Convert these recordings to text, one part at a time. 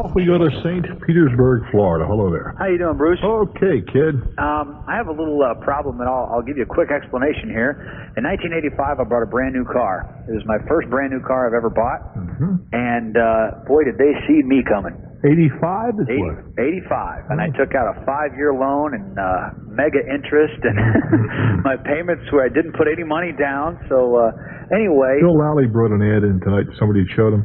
Off we go to St. Petersburg, Florida. Hello there. How you doing, Bruce? Okay, kid. I have a little problem, and I'll give you a quick explanation here. In 1985, I bought a brand new car. It was my first brand new car I've ever bought, and boy, did they see me coming. 85 is what? 85, and I took out a 5-year loan and mega interest, and my payments were I didn't put any money down. So anyway, Bill Lally brought an ad in tonight. Somebody showed him.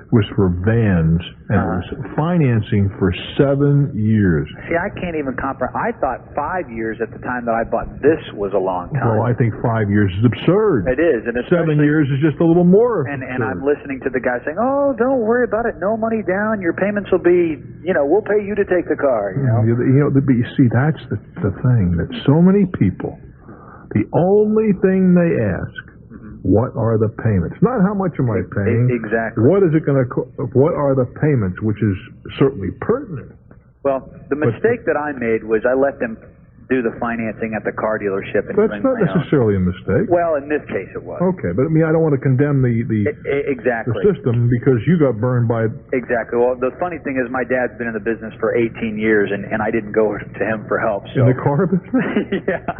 It was for vans, and it was financing for 7 years. See, I can't even comprehend. I thought 5 years at the time that I bought this was a long time. Well, I think 5 years is absurd. It is, and 7 years is just a little more. And I'm listening to the guy saying, "Oh, don't worry about it. No money down. Your payments will be, we'll pay you to take the car." But you see, that's the thing that so many people, the only thing they ask. What are the payments? Not how much am I paying. Exactly. What is it going to? What are the payments? Which is certainly pertinent. Well, the mistake that I made was I let them do the financing at the car dealership. And that's not necessarily a mistake. Well, in this case, it was. Okay, but I mean, I don't want to condemn the exactly the system because you got burned by it. Exactly. Well, the funny thing is, my dad's been in the business for 18 years, and I didn't go to him for help. So. In the car business? Yeah.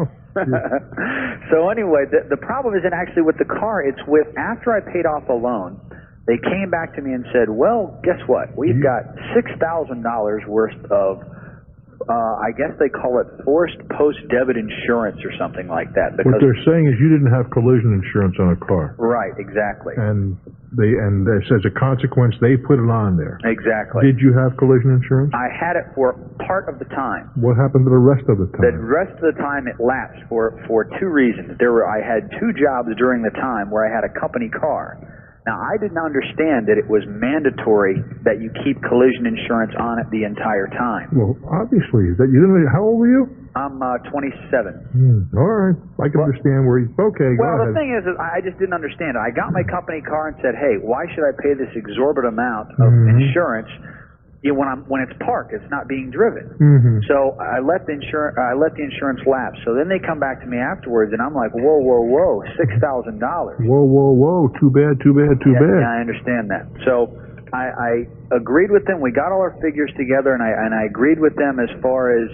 So anyway, the problem isn't actually with the car. It's with after I paid off the loan, they came back to me and said, "Well, guess what? We've got $6,000 worth of." I guess they call it forced post-debit insurance or something like that. What they're saying is you didn't have collision insurance on a car. Right, exactly. And as a consequence, they put it on there. Exactly. Did you have collision insurance? I had it for part of the time. What happened to the rest of the time? The rest of the time it lapsed for 2 reasons. I had 2 jobs during the time where I had a company car. Now, I didn't understand that it was mandatory that you keep collision insurance on it the entire time. Well, obviously. That you didn't. How old were you? I'm 27. All right. I can understand where you... Okay, go ahead. Well, the thing is I just didn't understand it. I got my company car and said, hey, why should I pay this exorbitant amount of insurance when it's parked, it's not being driven. So I let the insurance lapse. So then they come back to me afterwards, and I'm like, whoa, $6,000. Whoa! Too bad. Yeah, I understand that. So I agreed with them. We got all our figures together, and I agreed with them as far as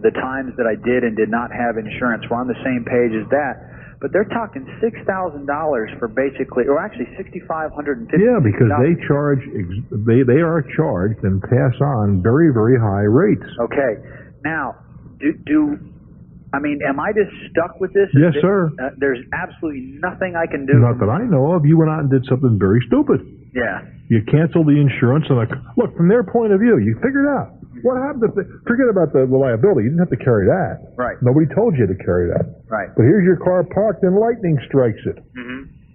the times that I did and did not have insurance. We're on the same page as that. But they're talking $6,000 for basically, or actually $6,550. Yeah, because they are charged and pass on very, very high rates. Okay. Now, am I just stuck with this? Yes, sir. There's absolutely nothing I can do. Not that I know of. You went out and did something very stupid. Yeah. You canceled the insurance, and look, from their point of view, you figured out. What happened forget about the liability. You didn't have to carry that. Right. Nobody told you to carry that. Right. But here's your car parked and lightning strikes it.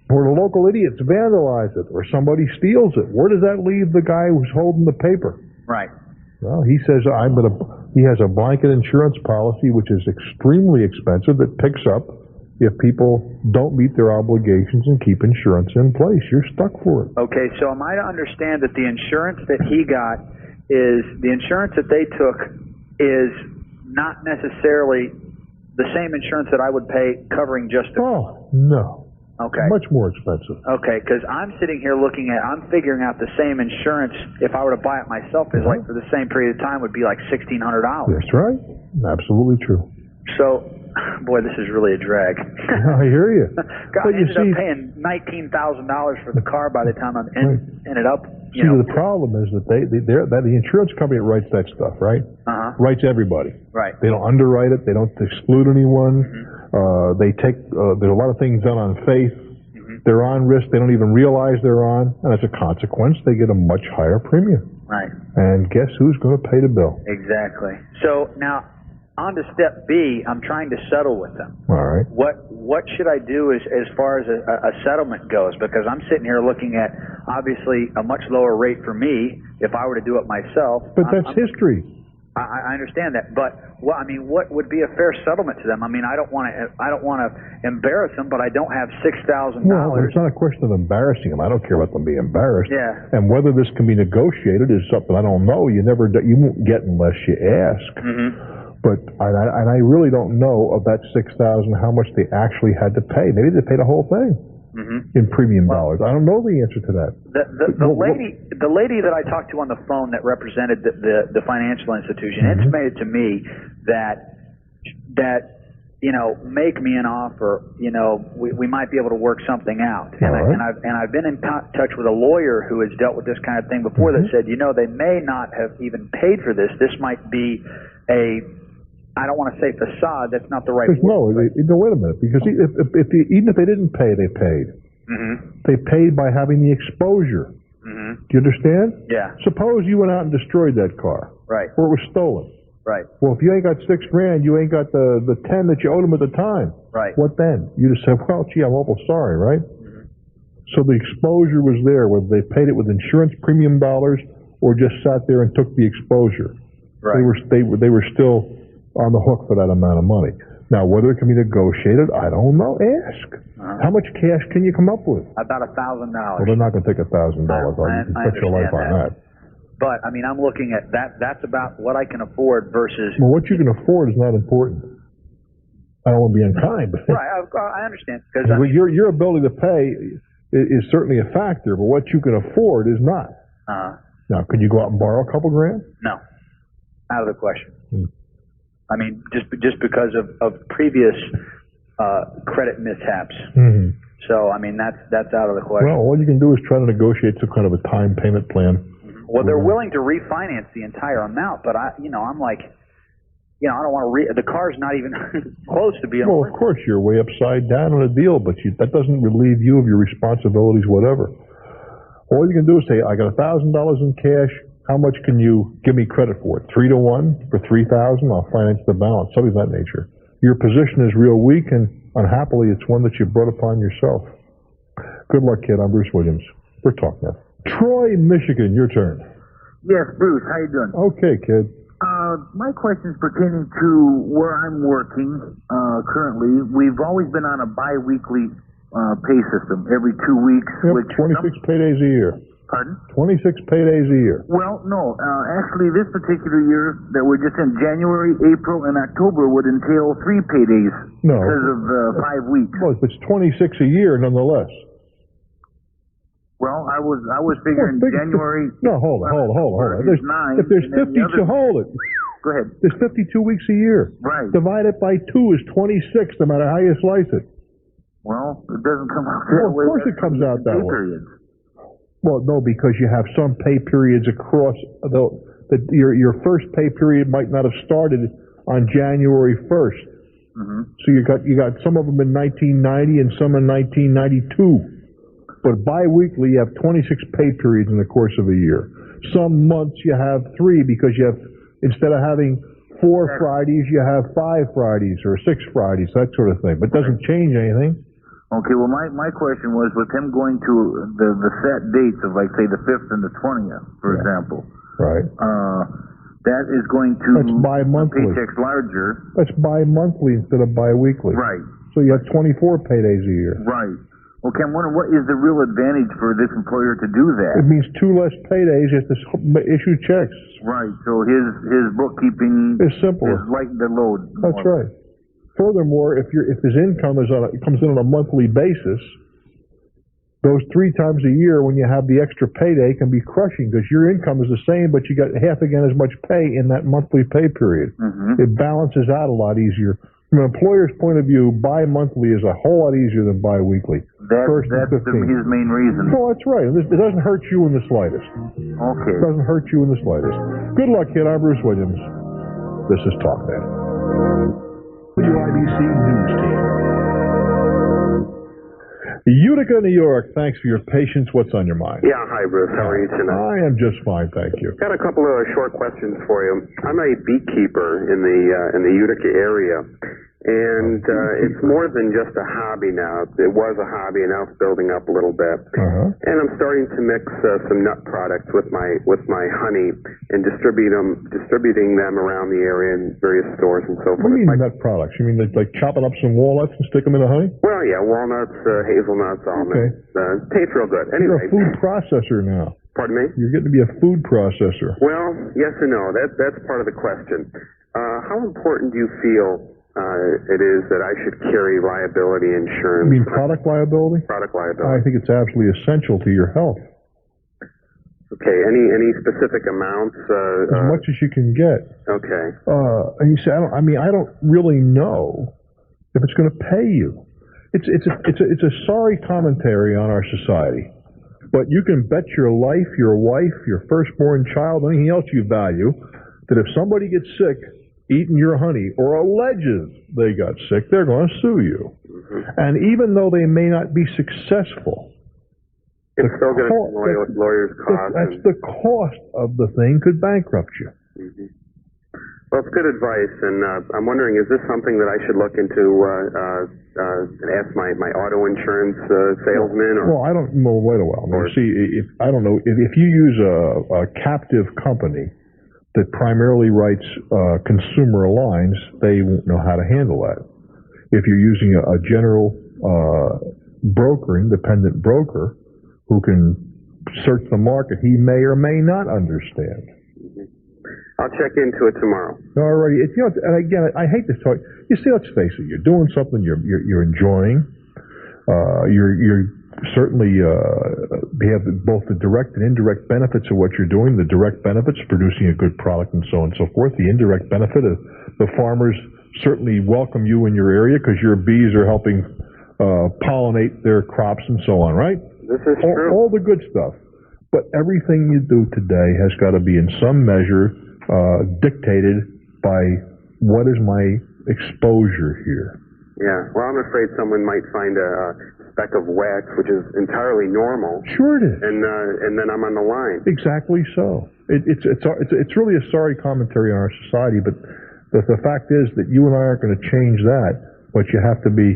Or the local idiots vandalize it, or somebody steals it. Where does that leave the guy who's holding the paper? Right. Well, he says he has a blanket insurance policy, which is extremely expensive, that picks up if people don't meet their obligations and keep insurance in place. You're stuck for it. Okay, so am I to understand that the insurance that he got is the insurance that they took is not necessarily the same insurance that I would pay covering just the... Oh, no. Okay. Much more expensive. Okay, because I'm sitting here I'm figuring out the same insurance, if I were to buy it myself, is like for the same period of time would be like $1,600. That's right. Absolutely true. So, boy, this is really a drag. I hear you. God, I ended up paying $19,000 for the car by the time I ended up. The problem is that the insurance company that writes that stuff, right? Writes everybody. Right. They don't underwrite it. They don't exclude anyone. They take there's a lot of things done on faith. They're on risk. They don't even realize they're on, and as a consequence, they get a much higher premium. Right. And guess who's going to pay the bill? Exactly. So now, on to step B, I'm trying to settle with them. All right. What should I do as far as a settlement goes? Because I'm sitting here looking at, obviously, a much lower rate for me if I were to do it myself. But that's history. I understand that, but what would be a fair settlement to them? I don't want to embarrass them, but I don't have $6,000. Well, it's not a question of embarrassing them. I don't care about them being embarrassed. Yeah. And whether this can be negotiated is something I don't know. You won't get unless you ask. But I really don't know of that $6,000 how much they actually had to pay. Maybe they paid the whole thing. in premium dollars? I don't know the answer to that. The lady that I talked to on the phone that represented the financial institution intimated to me that make me an offer. We might be able to work something out. And I've been in touch with a lawyer who has dealt with this kind of thing before that said, they may not have even paid for this. This might be I don't want to say facade. That's not the right word. No, wait a minute. Because even if they didn't pay, they paid. They paid by having the exposure. Do you understand? Yeah. Suppose you went out and destroyed that car. Right. Or it was stolen. Right. Well, if you ain't got $6,000, you ain't got the 10 that you owed them at the time. Right. What then? You just said, well, gee, I'm awful sorry, right? So the exposure was there, whether they paid it with insurance premium dollars or just sat there and took the exposure. Right. They were still on the hook for that amount of money. Now, whether it can be negotiated, I don't know. Ask. How much cash can you come up with? About $1,000. Well, they're not going to take $1,000 off. You put your life on that. But, I'm looking at that. That's about what I can afford versus... Well, what you can afford is not important. I don't want to be unkind, but... Right, I understand. Because your ability to pay is certainly a factor, but what you can afford is not. Now, could you go out and borrow a couple grand? No. Out of the question. Just because of previous credit mishaps. So, that's out of the question. Well, all you can do is try to negotiate some kind of a time payment plan. Well, they're willing to refinance the entire amount, but I'm like, I don't want to the car's not even close to being... Well, of course, you're way upside down on a deal, but that doesn't relieve you of your responsibilities, whatever. All you can do is say, I got $1,000 in cash. How much can you give me credit for it? 3-to-1 for $3,000? I'll finance the balance, something of that nature. Your position is real weak, and unhappily, it's one that you brought upon yourself. Good luck, kid. I'm Bruce Williams for Talknet. Troy, Michigan, your turn. Yes, Bruce, how you doing? Okay, kid. My question is pertaining to where I'm working currently. We've always been on a bi-weekly pay system, every 2 weeks. Yep, 26 paydays a year. Pardon? 26 paydays a year. Well, no. Actually, this particular year that we're just in, January, April, and October would entail 3 paydays because of 5 weeks. Well, it's 26 a year nonetheless. Well, I was figuring January... No, hold on. If there's 52, hold it. Go ahead. There's 52 weeks a year. Right. Divide it by 2 is 26, no matter how you slice it. Well, it doesn't come out that way. Of course it comes out that way. Periods. Well, no, because you have some pay periods across... Your first pay period might not have started on January 1st. So you got some of them in 1990 and some in 1992. But bi-weekly, you have 26 pay periods in the course of a year. Some months you have 3 because you have, instead of having 4 Fridays, you have 5 Fridays or 6 Fridays, that sort of thing. But it doesn't change anything. Okay, well, my question was with him going to the set dates of, like, say, the 5th and the 20th, for example. Right. That is going to... That's bi-monthly. Paychecks larger. That's bi-monthly instead of bi-weekly. Right. So you have 24 paydays a year. Right. Okay, I'm wondering what is the real advantage for this employer to do that? It means 2 less paydays. You have to issue checks. Right. So his bookkeeping is simpler. Is like the load. That's right. Furthermore, if his income comes in on a monthly basis, those 3 times a year when you have the extra payday can be crushing because your income is the same, but you got half again as much pay in that monthly pay period. It balances out a lot easier. From an employer's point of view, bi-monthly is a whole lot easier than bi-weekly. That's his main reason. No, that's right. It doesn't hurt you in the slightest. Okay. It doesn't hurt you in the slightest. Good luck, kid. I'm Bruce Williams. This is Talknet. WIBC News Team. Utica, New York, thanks for your patience. What's on your mind? Yeah, hi, Bruce. How are you tonight? I am just fine, thank you. Got a couple of short questions for you. I'm a beekeeper in the Utica area, and it's more than just a hobby now. It was a hobby, and now it's building up a little bit. And I'm starting to mix some nut products with my honey and distributing them around the area in various stores and so forth. What do you mean nut products? You mean like chopping up some walnuts and stick them in the honey? Well, yeah, walnuts, hazelnuts, almonds. Okay. Tastes real good. Anyway, you're a food processor now. Pardon me? You're getting to be a food processor. Well, yes and no. That's part of the question. How important do you feel it is that I should carry liability insurance. You mean product liability? Product I liability. think it's absolutely essential to your health. Okay. Any specific amounts? As much as you can get. Okay. And you say, I don't really know if it's going to pay you. It's a sorry commentary on our society. But you can bet your life, your wife, your firstborn child, anything else you value, that if somebody gets sick eating your honey or alleges they got sick, they're going to sue you. Mm-hmm. And even though they may not be successful, it's still going to lawyers' costs. That's the cost of the thing could bankrupt you. Mm-hmm. Well, it's good advice, and I'm wondering, is this something that I should look into and ask my auto insurance salesman? Or? Well, I don't know. Wait a while. I don't know if you use a captive company that primarily writes consumer lines, they won't know how to handle that. If you're using a general broker, independent broker, who can search the market, he may or may not understand. I'll check into it tomorrow. All right. And again, I hate this talk. You see, let's face it. You're doing something you're enjoying. You're certainly have both the direct and indirect benefits of what you're doing. The direct benefits, producing a good product, and so on and so forth. The indirect benefit of the farmers certainly welcome you in your area because your bees are helping pollinate their crops and so on. Right? This is true. All the good stuff. But everything you do today has got to be in some measure dictated by what is my exposure here. Yeah, well, I'm afraid someone might find a speck of wax, which is entirely normal. Sure it is. And then I'm on the line. Exactly so. It's really a sorry commentary on our society, but the fact is that you and I aren't going to change that, but you have to be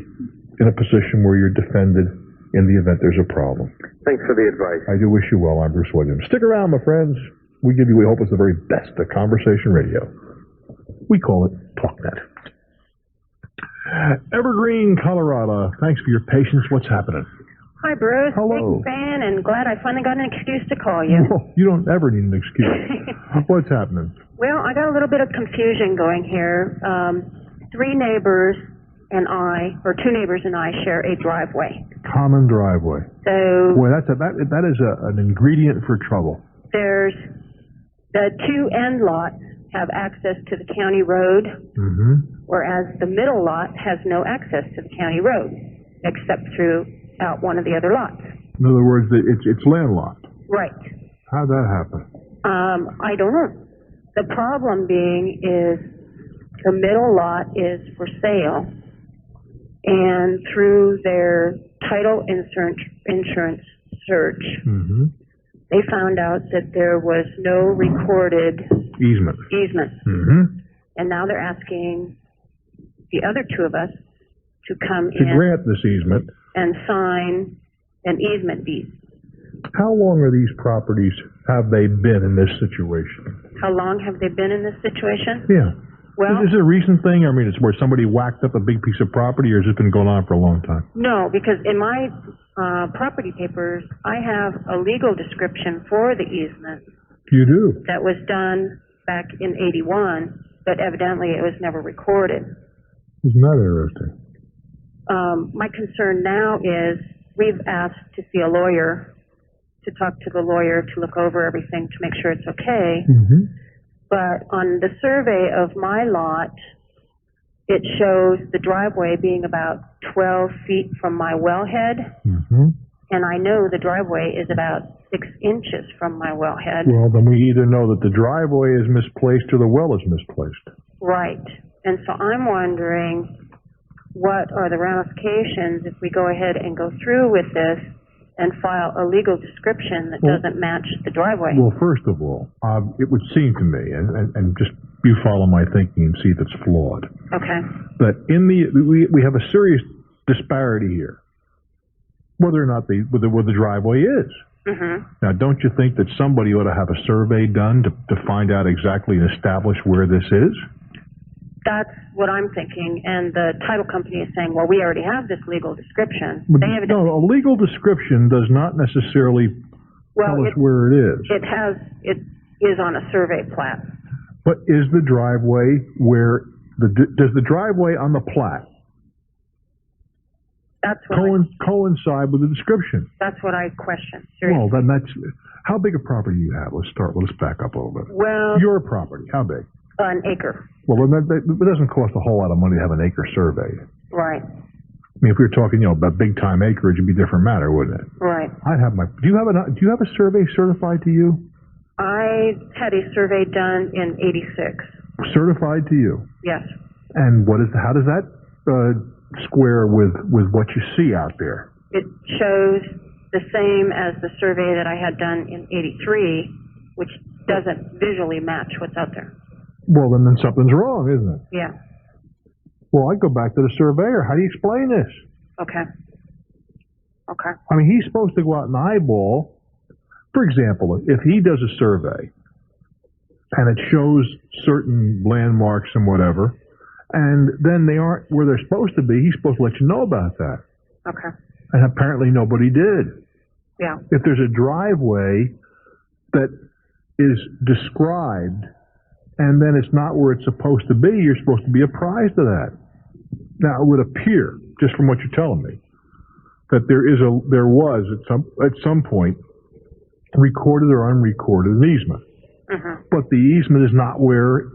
in a position where you're defended in the event there's a problem. Thanks for the advice. I do wish you well. I'm Bruce Williams. Stick around, my friends. We hope it's the very best of conversation radio. We call it Talknet. Evergreen, Colorado. Thanks for your patience. What's happening? Hi, Bruce. Hello. Big fan, and glad I finally got an excuse to call you. No, you don't ever need an excuse. What's happening? Well, I got a little bit of confusion going here. 3 neighbors and two neighbors and I share a driveway. Common driveway. So. Boy, that is an ingredient for trouble. There's the 2 end lots have access to the county road, whereas the middle lot has no access to the county road, except out one of the other lots. In other words, it's landlocked. Right. How'd that happen? I don't know. The problem being is the middle lot is for sale, and through their title insurance search, they found out that there was no recorded easement. And now they're asking the other 2 of us to come in to grant this easement and sign an easement deed. How long are these properties, have they been in this situation? How long have they been in this situation? Yeah. Well, is it a recent thing? I mean, it's where somebody whacked up a big piece of property, or has it been going on for a long time? No, because in my property papers, I have a legal description for the easement. You do? That was done back in '81, but evidently it was never recorded. Isn't that interesting? My concern now is we've asked to see a lawyer, to talk to the lawyer to look over everything to make sure it's okay. But on the survey of my lot, it shows the driveway being about 12 feet from my wellhead, and I know the driveway is about 6 inches from my wellhead. Well, then we either know that the driveway is misplaced or the well is misplaced. Right. And so I'm wondering, what are the ramifications if we go ahead and go through with this and file a legal description that doesn't match the driveway? Well, first of all, it would seem to me, and just you follow my thinking and see if it's flawed. Okay. But we have a serious disparity here, whether or not where the driveway is. Now, don't you think that somebody ought to have a survey done to find out exactly and establish where this is? That's what I'm thinking, and the title company is saying, well, we already have this legal description. No, a legal description does not necessarily tell us where it is. It is on a survey plat. But is the driveway where does the driveway on the plat That's what coincide with the description? that's what I question. Well, Seriously. then that's, how big a property do you have? Let's back up a little bit. Well, Your property, how big? an acre. Well, then it doesn't cost a whole lot of money to have an acre surveyed. Right. I mean, if we were talking, about big time acreage, it'd be a different matter, wouldn't it? Right. I'd have do you have a survey certified to you? I had a survey done in '86. Certified to you? Yes. And how does that square with what you see out there? It shows the same as the survey that I had done in '83, which doesn't visually match what's out there. Well, then something's wrong, isn't it? Yeah. Well, I'd go back to the surveyor. How do you explain this? Okay. Okay. I mean, he's supposed to go out and eyeball. For example, if he does a survey and it shows certain landmarks and whatever, and then they aren't where they're supposed to be, he's supposed to let you know about that. Okay. And apparently nobody did. Yeah. If there's a driveway that is described and then it's not where it's supposed to be, you're supposed to be apprised of that. Now, it would appear, just from what you're telling me, that there was at some point recorded or unrecorded an easement. Mm-hmm. But the easement is not where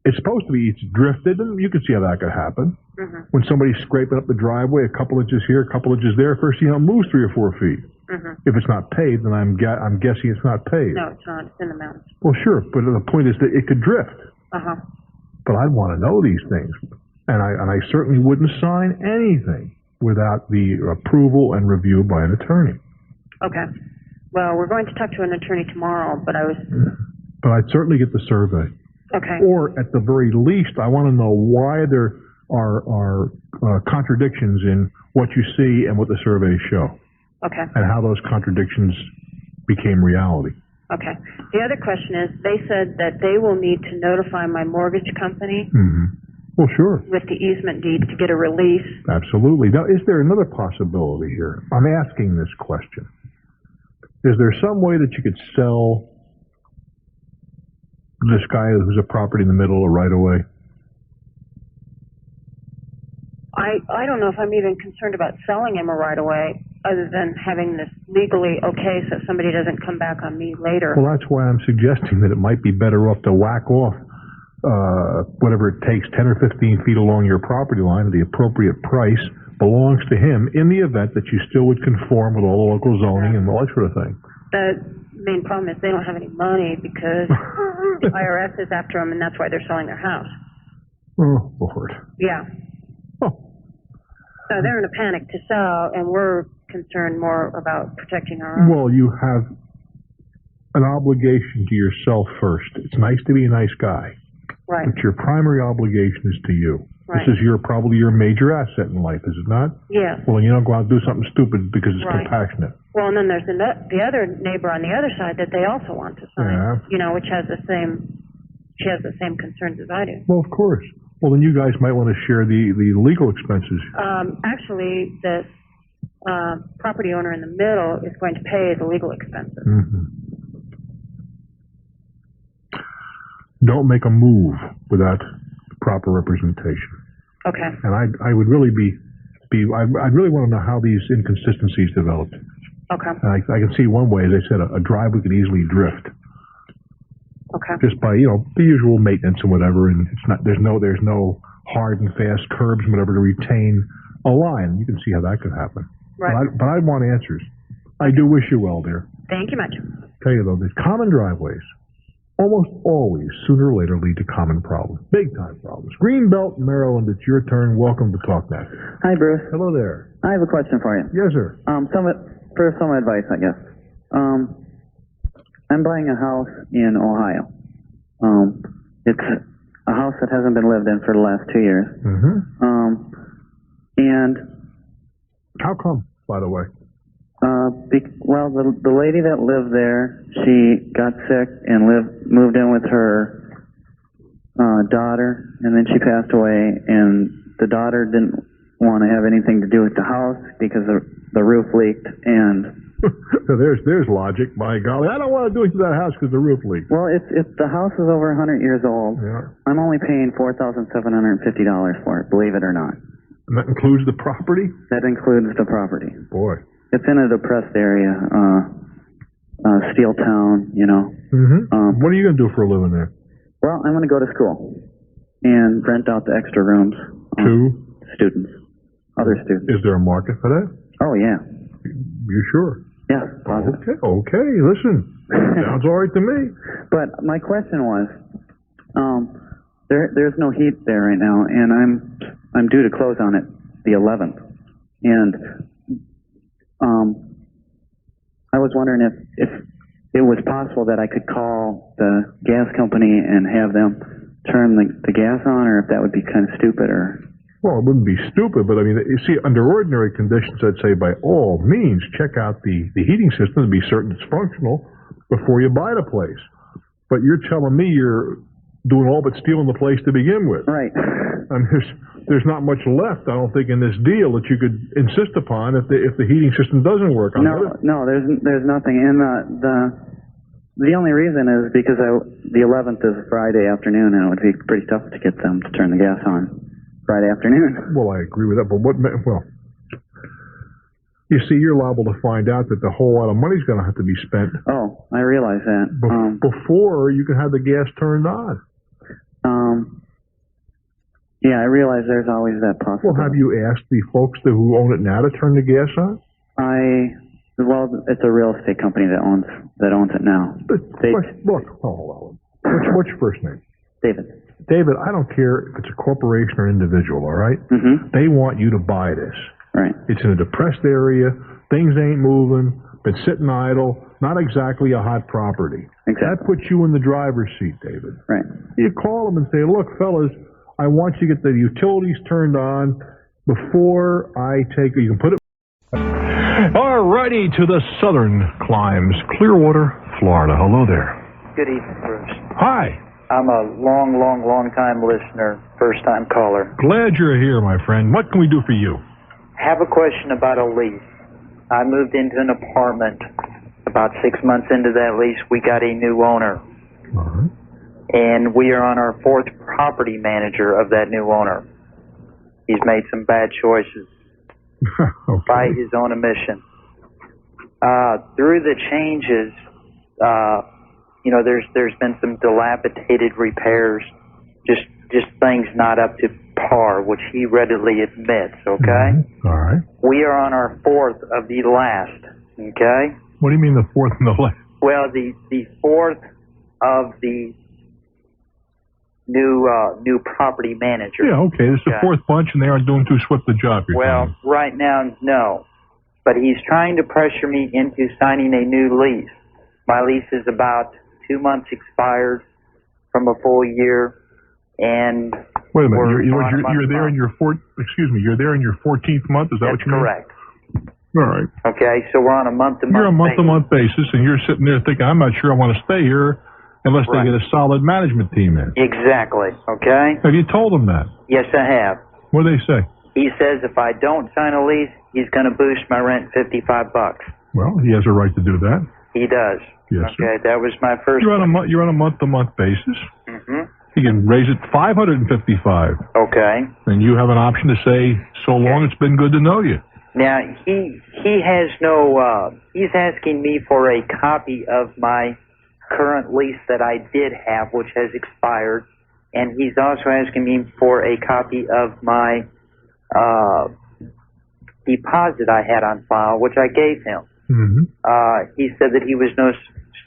it's supposed to be. It's drifted, and you can see how that could happen. Mm-hmm. When somebody's scraping up the driveway, a couple inches here, a couple inches there, first it moves 3 or 4 feet. Mm-hmm. If it's not paved, then I'm guessing it's not paved. No, it's not. It's in the mountains. Well, sure, but the point is that it could drift. Uh-huh. But I'd want to know these things, and I certainly wouldn't sign anything without the approval and review by an attorney. Okay. Well, we're going to talk to an attorney tomorrow, but But I'd certainly get the survey. Okay. Or at the very least, I want to know why there are contradictions in what you see and what the surveys show. Okay. And how those contradictions became reality. Okay. The other question is, they said that they will need to notify my mortgage company Mm-hmm. Well, sure. with the easement deed to get a release. Absolutely. Now, is there another possibility here? I'm asking this question. Is there some way that you could sell this guy who's a property in the middle of right away? I don't know if I'm even concerned about selling him a right away, other than having this legally okay so somebody doesn't come back on me later. Well, that's why I'm suggesting that it might be better off to whack off whatever it takes, 10 or 15 feet along your property line at the appropriate price belongs to him in the event that you still would conform with all the local zoning and all that sort of thing. The main problem is they don't have any money because the IRS is after them, and that's why they're selling their house. Oh, Lord. Yeah. Oh. So they're in a panic to sell, and we're concerned more about protecting our own. Well, you have an obligation to yourself first. It's nice to be a nice guy. Right. But your primary obligation is to you. Right. This is probably your major asset in life, is it not? Yes. Well, then you don't go out and do something stupid because it's Right. compassionate. Well, and then there's the other neighbor on the other side that they also want to sign, Yeah. which has she has the same concerns as I do. Well, of course. Well, then you guys might want to share the legal expenses. Actually, the property owner in the middle is going to pay the legal expenses. Mm-hmm. Don't make a move without proper representation. Okay. And I would really I'd really want to know how these inconsistencies developed. Okay. And I can see one way, as I said, a driveway could easily drift. Okay. Just by, the usual maintenance and whatever, and there's no hard and fast curbs and whatever to retain a line. You can see how that could happen. Right. But I want answers. I do wish you well, dear. Thank you much. Tell you though, the common driveways almost always, sooner or later, lead to common problems. Big time problems. Greenbelt, Maryland, it's your turn. Welcome to Talknet. Hi, Bruce. Hello there. I have a question for you. Yes, sir. Some advice, I guess. I'm buying a house in Ohio. It's a house that hasn't been lived in for the last 2 years. Mm-hmm. And how come, by the way? The lady that lived there, she got sick and moved in with her daughter, and then she passed away. And the daughter didn't want to have anything to do with the house because the roof leaked, and There's logic. By golly, I don't want to do it to that house because the roof leaks. Well, if the house is over 100 years old, Yeah. I'm only paying $4,750 for it, believe it or not. And that includes the property? That includes the property. Boy. It's in a depressed area, Steel Town, you know. Mm-hmm. What are you going to do for a living there? Well, I'm going to go to school and rent out the extra rooms To? students, other students. Is there a market for that? Oh, yeah. You sure? Yeah, positive. Okay, listen. Sounds all right to me. But my question was, there's no heat there right now, and I'm due to close on it the 11th, and I was wondering if it was possible that I could call the gas company and have them turn the gas on, or if that would be kind of stupid, or... Well, it wouldn't be stupid, but I mean, you see, under ordinary conditions, I'd say by all means, check out the heating system to be certain it's functional before you buy the place. But you're telling me you're doing all but stealing the place to begin with. Right. I mean, there's not much left, I don't think, in this deal that you could insist upon if the heating system doesn't work. No, there's nothing. And the only reason is because the 11th is a Friday afternoon, and it would be pretty tough to get them to turn the gas on Friday afternoon. Well, I agree with that, but well, you see, you're liable to find out that the whole lot of money's going to have to be spent. Oh, I realize that. Before you can have the gas turned on. Yeah, I realize there's always that possibility. Well, have you asked the folks who own it now to turn the gas on? Well, it's a real estate company that owns it now. Look, hold on. What's your first name? David. David, I don't care if it's a corporation or individual, all right? Mm-hmm. They want you to buy this. Right. It's in a depressed area. Things ain't moving. Been sitting idle. Not exactly a hot property. Exactly. That puts you in the driver's seat, David. Right. You call them and say, look, fellas, I want you to get the utilities turned on before I take it. You can put it... All righty, to the southern climes. Clearwater, Florida. Hello there. Good evening, Bruce. Hi. I'm a long time listener, first time caller. Glad you're here, my friend. What can we do for you? Have a question about a lease. I moved into an apartment. About 6 months into that lease, we got a new owner. Uh-huh. And we are on our fourth property manager of that new owner. He's made some bad choices Okay. by his own admission. Through the changes, there's been some dilapidated repairs, just things not up to par, which he readily admits, okay? Mm-hmm. All right. We are on our fourth of the last, okay? What do you mean the fourth and the last? Well, the fourth of the new property manager. Yeah, okay. This is the fourth bunch, and they aren't doing too swift a job. Well, right now, no. But he's trying to pressure me into signing a new lease. My lease is about 2 months expired from a full year, and wait a minute. you're there in your You're there in your 14th month. Is that what you mean? Correct. All right. Okay, so we're on a month-to-month. You're a month-to-month basis, and you're sitting there thinking, I'm not sure I want to stay here unless they get a solid management team in. Exactly. Okay. Have you told them that? Yes, I have. What do they say? He says if I don't sign a lease, he's going to boost my rent $55. Well, he has a right to do that. He does. Yes, okay, sir. that was my first. You're on a month-to-month basis. Mm-hmm. He can raise it $555. Okay. And you have an option to say, so long it's been good to know you. Now he has no. He's asking me for a copy of my current lease that I did have, which has expired, and he's also asking me for a copy of my deposit I had on file, which I gave him. Mm-hmm. He said that he was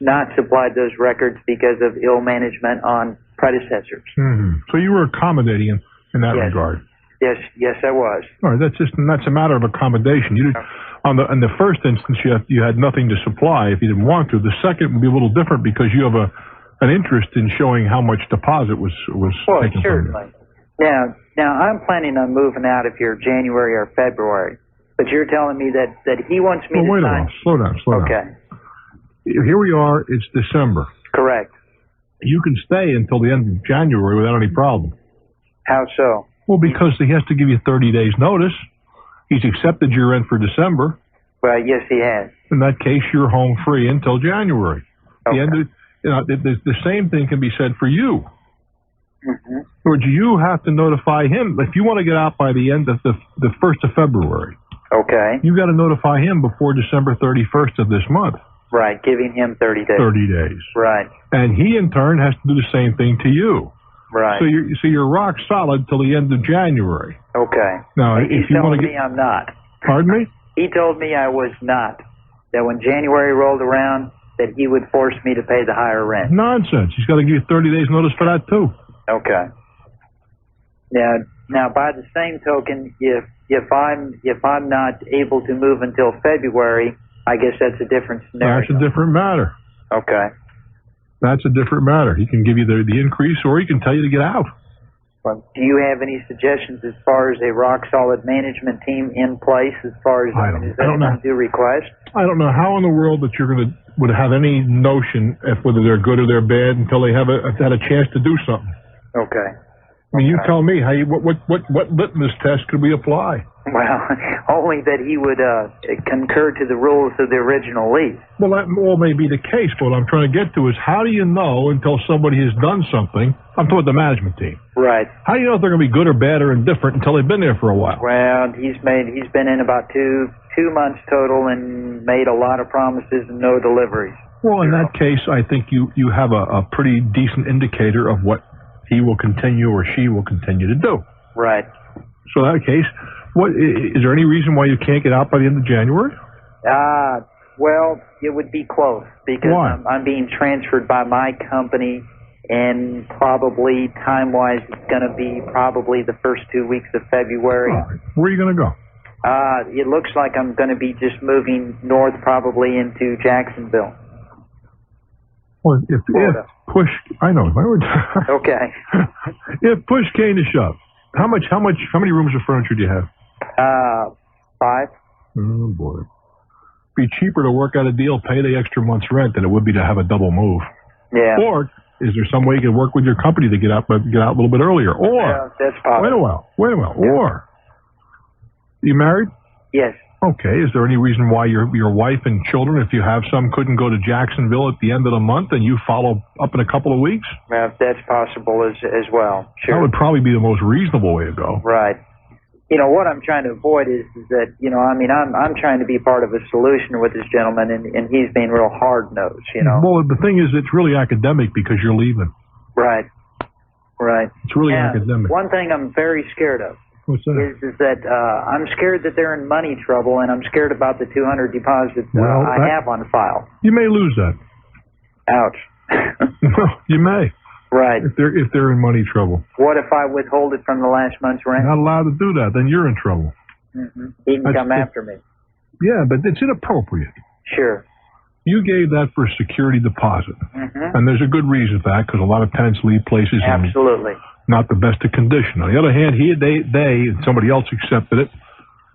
not supplied those records because of ill management on predecessors. Mm-hmm. So you were accommodating in that regard. Yes, I was. All right, that's a matter of accommodation. In the first instance, you had nothing to supply if you didn't want to. The second would be a little different because you have an interest in showing how much deposit was taken from you. Now I'm planning on moving out of here January or February, but you're telling me that he wants me to wait sign. a minute. Slow down. Okay. Here we are. It's December. Correct. You can stay until the end of January without any problem. How so? Well, because he has to give you 30 days notice. He's accepted your rent for December. Well, yes, he has. In that case, you're home free until January. Okay. The same thing can be said for you. Mm-hmm. Or you have to notify him. If you want to get out by the end of the 1st of February, okay, you got to notify him before December 31st of this month. Right, giving him 30 days. 30 days. Right. And he, in turn, has to do the same thing to you. Right. So you're rock solid till the end of January. Okay. Now, He's if you want telling to me I'm not. Pardon me? He told me I was not. That when January rolled around, that he would force me to pay the higher rent. Nonsense. He's got to give you 30 days notice for that, too. Okay. Now, by the same token, if I'm not able to move until February, I guess that's a different scenario. That's a different matter. Okay. That's a different matter. He can give you the increase, or he can tell you to get out. Well, do you have any suggestions as far as a rock-solid management team in place as far as, is that an undue request? I don't know how in the world that would have any notion of whether they're good or they're bad until they have had a chance to do something. Okay. I mean, you tell me what litmus test could we apply? Well, only that he would concur to the rules of the original lease. Well, that all may be the case, but what I'm trying to get to is how do you know until somebody has done something? I'm talking about the management team. Right. How do you know if they're going to be good or bad or indifferent until they've been there for a while? Well, he's been in about two months total and made a lot of promises and no deliveries. Well, in that case, I think you have a pretty decent indicator of what he will continue or she will continue to do. Right. So in that case, is there any reason why you can't get out by the end of January? Well, it would be close because I'm being transferred by my company, and probably time-wise, it's going to be probably the first 2 weeks of February. Right. Where are you going to go? It looks like I'm going to be just moving north, probably into Jacksonville. Well, if push, I know. Okay. If push came to shove, how many rooms of furniture do you have? 5. Oh boy. Be cheaper to work out a deal, pay the extra month's rent than it would be to have a double move. Yeah. Or is there some way you can work with your company to get out a little bit earlier? Or yeah, that's possible. Wait a while. Yeah. Or you married? Yes. Okay. Is there any reason why your wife and children, if you have some, couldn't go to Jacksonville at the end of the month and you follow up in a couple of weeks? Well, that's possible as well. Sure. That would probably be the most reasonable way to go. Right. What I'm trying to avoid is that, I'm trying to be part of a solution with this gentleman, and he's being real hard-nosed, Well, the thing is, it's really academic because you're leaving. Right. Right. It's really academic. One thing I'm very scared of. What's that? Is that I'm scared that they're in money trouble, and I'm scared about the 200 deposits I have on file. You may lose that. Ouch. You may. Right. If they're in money trouble. What if I withhold it from the last month's rent? You're not allowed to do that. Then you're in trouble. Mm-hmm. He can come after me. Yeah, but it's inappropriate. Sure. You gave that for a security deposit. Mm-hmm. And there's a good reason for that, because a lot of tenants leave places Absolutely. not the best of condition. On the other hand, they and somebody else accepted it.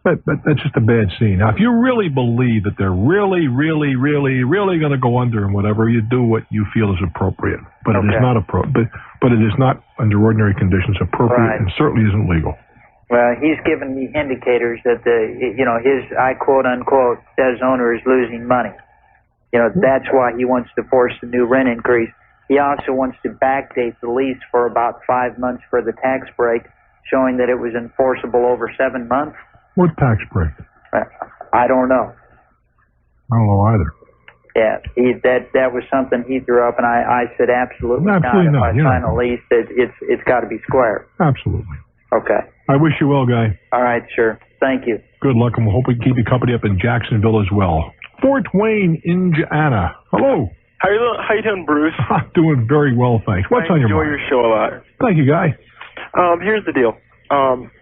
But that's just a bad scene. Now, if you really believe that they're really, really, really, really going to go under and whatever, you do what you feel is appropriate. But it is not appropriate. But it is not under ordinary conditions appropriate, and certainly isn't legal. Well, he's given me indicators that his I quote unquote says owner is losing money. That's why he wants to force the new rent increase. He also wants to backdate the lease for about 5 months for the tax break, showing that it was enforceable over 7 months. What tax break? I don't know. I don't know either. Yeah, that was something he threw up, and I said absolutely not. Absolutely not. If I sign a lease, it's got to be square. Absolutely. Okay. I wish you well, Guy. All right, sure. Thank you. Good luck, and we hope we can keep you company up in Jacksonville as well. Fort Wayne, Indiana. Hello. How you doing, Bruce? I'm doing very well, thanks. What's on your mind? I enjoy your show a lot. Thank you, Guy. Here's the deal.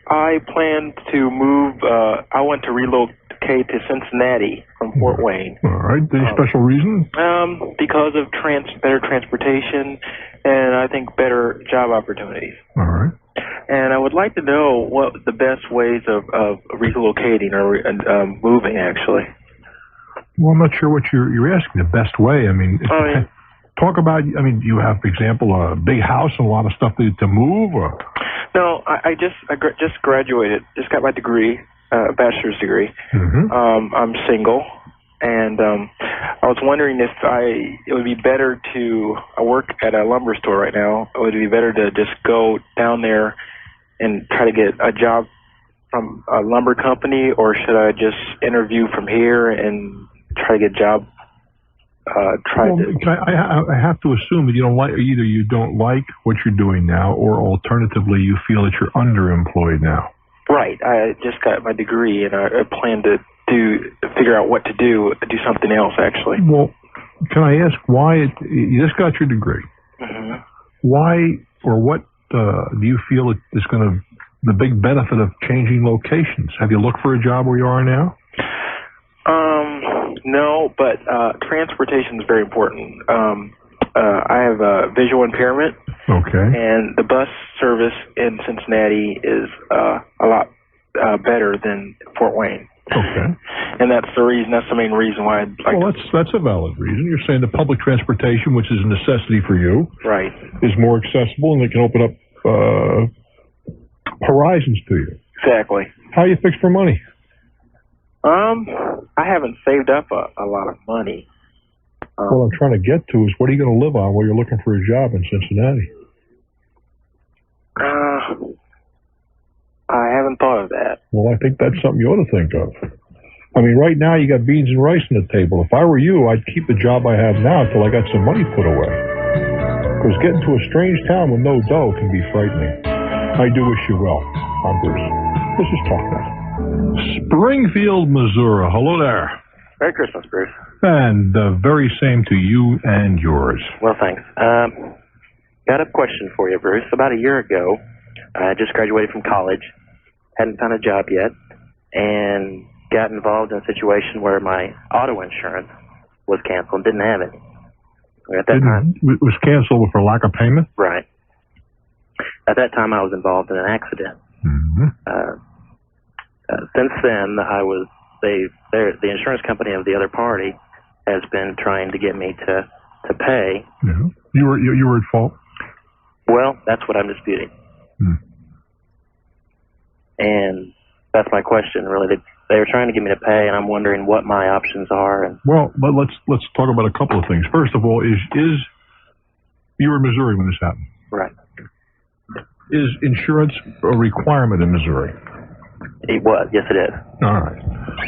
I plan to move. I want to relocate to Cincinnati from Fort Wayne. All right. Any special reason? Because of better transportation and I think better job opportunities. All right. And I would like to know what the best ways of relocating or moving, actually. Well, I'm not sure what you're asking. The best way. I mean, talk about. I mean, do you have, for example, a big house and a lot of stuff to move, or? No, I just graduated. Just got my degree, bachelor's degree. I'm single, and I was wondering if it would be better to. I work at a lumber store right now. Would it be better to just go down there and try to get a job from a lumber company, or should I just interview from here and try to get a job? I have to assume that you don't like, either you don't like what you're doing now, or alternatively you feel that you're underemployed now. Right. I just got my degree, and I plan to figure out what to do something else, actually. Well, can I ask why you just got your degree? Why or what do you feel is going to the big benefit of changing locations? Have you looked for a job where you are now? No, but transportation is very important. I have a visual impairment. Okay. And the bus service in Cincinnati is a lot better than Fort Wayne. Okay. And that's the main reason why I'd like. Well, that's a valid reason. You're saying the public transportation, which is a necessity for you, right, is more accessible, and it can open up horizons to you. Exactly. How are you fixed for money? I haven't saved up a lot of money. What I'm trying to get to is, what are you going to live on while you're looking for a job in Cincinnati? I haven't thought of that. Well, I think that's something you ought to think of. I mean, right now you got beans and rice on the table. If I were you, I'd keep the job I have now until I got some money put away. Because getting to a strange town with no dough can be frightening. I do wish you well. I'm Bruce. This is Talknet. Springfield, Missouri. Hello there. Merry Christmas, Bruce. And the very same to you and yours. Well, thanks. Got a question for you, Bruce. About a year ago, I just graduated from college, hadn't found a job yet, and got involved in a situation where my auto insurance was canceled, didn't have any. At that time, it was canceled for lack of payment? Right. At that time, I was involved in an accident. Since then, the insurance company of the other party has been trying to get me to pay. Yeah. You were at fault? Well, that's what I'm disputing. And that's my question, really. They were trying to get me to pay, and I'm wondering what my options are. Well, but let's talk about a couple of things. First of all, is you were in Missouri when this happened? Right. Is insurance a requirement in Missouri? It was. Yes, it is. All right.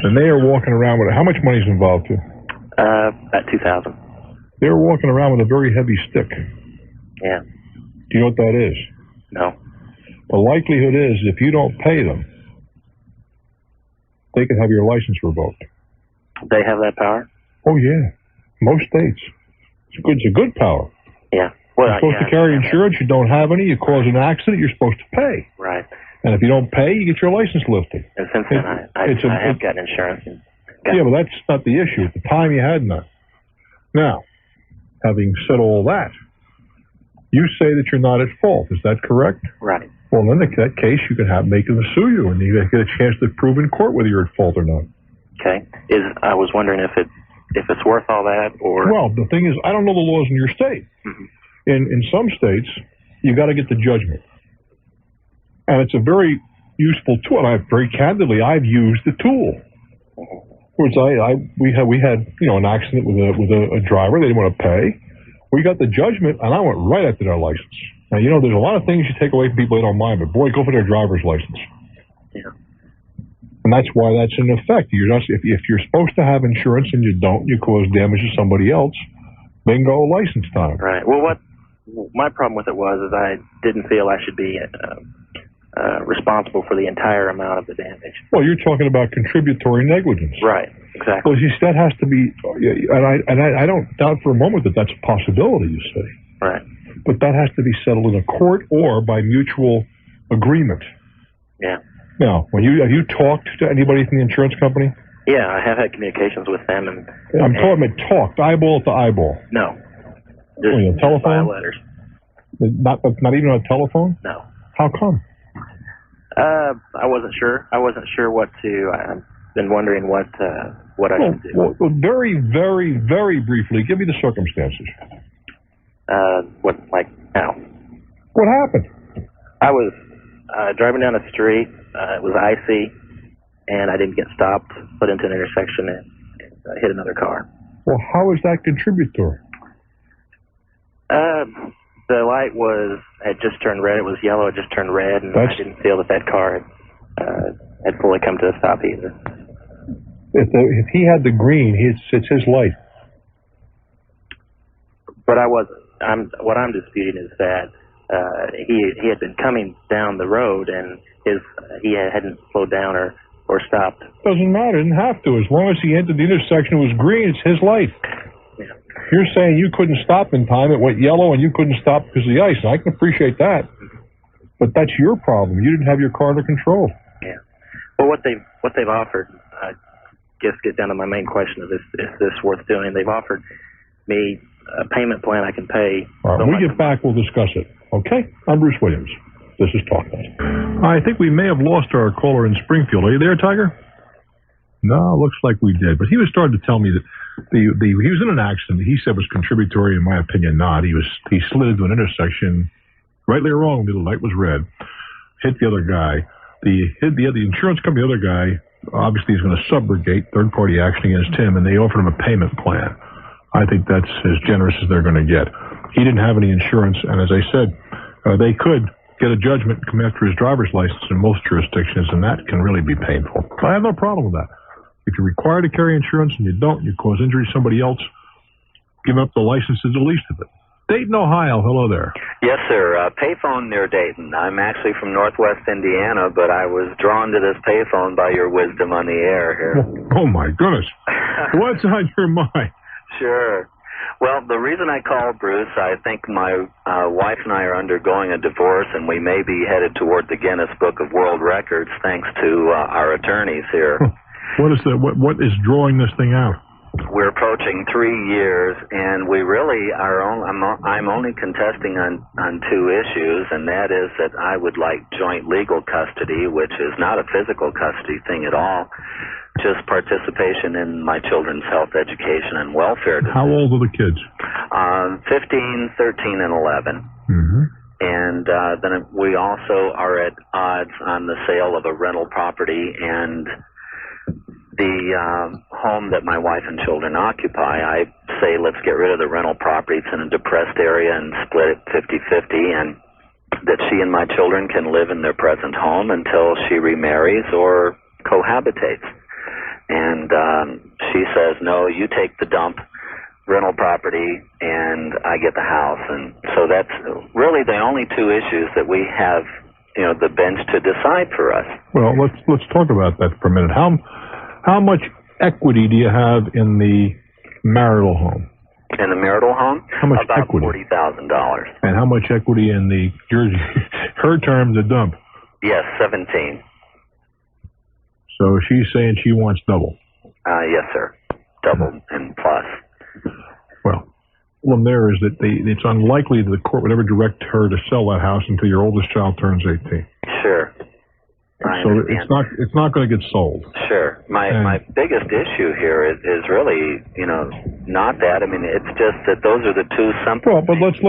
And they are walking around with, how much money is involved too? About $2,000. They're walking around with a very heavy stick. Yeah. Do you know what that is? No. The likelihood is, if you don't pay them, they could have your license revoked. They have that power? Oh, yeah. Most states. It's a good power. Yeah. Well, you're supposed to carry insurance. You don't have any. You cause an accident. You're supposed to pay. Right. And if you don't pay, you get your license lifted. And since then, I have gotten insurance. Yeah, but that's not the issue. At the time, you had none. Now, having said all that, you say that you're not at fault. Is that correct? Right. Well, in that case, you can make them sue you, and you get a chance to prove in court whether you're at fault or not. Okay. I was wondering if it's worth all that, or. Well, the thing is, I don't know the laws in your state. In some states, you got to get the judgment, and it's a very useful tool. And very candidly, I've used the tool. Which we had an accident with a driver. They didn't want to pay. We got the judgment, and I went right after their license. Now, there's a lot of things you take away from people they don't mind, but boy, go for their driver's license. Yeah. And that's why that's in effect. You're not, if you're supposed to have insurance and you don't, you cause damage to somebody else. Bingo, license time. Right. Well, what my problem with it was is I didn't feel I should be responsible for the entire amount of the damage. Well, you're talking about contributory negligence. Right. Exactly. Well, that has to be, and I don't doubt for a moment that that's a possibility. You say. Right. But that has to be settled in a court or by mutual agreement. Yeah. Now, have you talked to anybody from the insurance company? Yeah, I have had communications with them, I'm talking about talked, eyeball to eyeball. No. Just telephone? via letters. Not even on a telephone? No. How come? I wasn't sure. I wasn't sure what to. I've been wondering what I should do. Well, very, very, very briefly, give me the circumstances. How? What happened? I was driving down the street. It was icy, and I didn't get stopped, put into an intersection, and hit another car. Well, how is that contributory? The light had just turned red. It was yellow. It just turned red, and I didn't feel that car had fully come to a stop either. If he had the green, it's his light. But I wasn't. What I'm disputing is that he had been coming down the road, and he hadn't slowed down or stopped. Doesn't matter. Didn't have to. As long as he entered the intersection, it was green. It's his light. Yeah. You're saying you couldn't stop in time. It went yellow, and you couldn't stop because of the ice. And I can appreciate that. But that's your problem. You didn't have your car under control. Yeah. Well, what they've offered, I guess, get down to my main question of is this worth doing? They've offered me a payment plan I can pay. All right, when we get back, we'll discuss it. Okay? I'm Bruce Williams. This is Talknet. I think we may have lost our caller in Springfield. Are you there, Tiger? No, looks like we did. But he was starting to tell me that he was in an accident. He said was contributory. In my opinion, not. He slid into an intersection, rightly or wrongly. The light was red. Hit the other guy. The insurance company, the other guy, obviously is going to subrogate third-party action against him, and they offered him a payment plan. I think that's as generous as they're going to get. He didn't have any insurance, and as I said, they could get a judgment, come after his driver's license in most jurisdictions, and that can really be painful. I have no problem with that. If you're required to carry insurance and you don't, you cause injury to somebody else, give up the license is the least of it. Dayton, Ohio, hello there. Yes, sir. Payphone near Dayton. I'm actually from Northwest Indiana, but I was drawn to this payphone by your wisdom on the air here. Oh my goodness. What's on your mind? Sure. Well, the reason I called, Bruce, I think my wife and I are undergoing a divorce, and we may be headed toward the Guinness Book of World Records thanks to our attorneys here. What is drawing this thing out? We're approaching 3 years, and we really are. I'm only contesting on two issues, and that is that I would like joint legal custody, which is not a physical custody thing at all, just participation in my children's health, education, and welfare. How old are the kids? 15, 13, and 11. Mm-hmm. And then we also are at odds on the sale of a rental property, and the home that my wife and children occupy. I say let's get rid of the rental property. It's in a depressed area and split it 50-50, and that she and my children can live in their present home until she remarries or cohabitates. And she says, no, you take the dump rental property and I get the house. And so that's really the only two issues that we have, the bench to decide for us. Well, let's talk about that for a minute. How much equity do you have in the marital home? In the marital home? How much about equity? $40,000. And how much equity in the her term, the dump? Yes, 17. So she's saying she wants double. Yes, sir. Double and plus. Well, one there is that it's unlikely that the court would ever direct her to sell that house until your oldest child turns 18. Sure. So it's not going to get sold. Sure. My biggest issue here is really, not that. I mean, it's just that those are the two simple. Well, but let's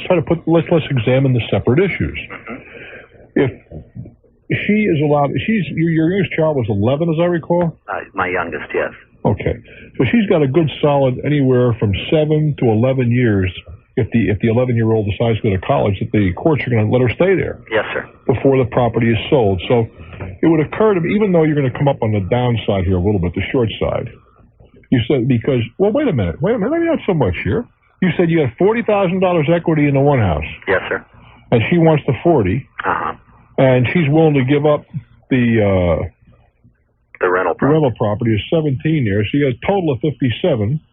try to let's examine the separate issues. Mm-hmm. If she is allowed, your youngest child was 11, as I recall. My youngest, yes. Okay, so she's got a good solid anywhere from 7 to 11 years. If the 11-year-old decides to go to college, that the courts are going to let her stay there. Yes, sir. Before the property is sold. So it would occur to me, even though you're going to come up on the downside here a little bit, the short side, you said because, well, wait a minute, maybe not so much here. You said you had $40,000 equity in the one house. Yes, sir. And she wants the 40. Uh-huh. And she's willing to give up the rental property. The rental property is 17 there, so you got a total of 57.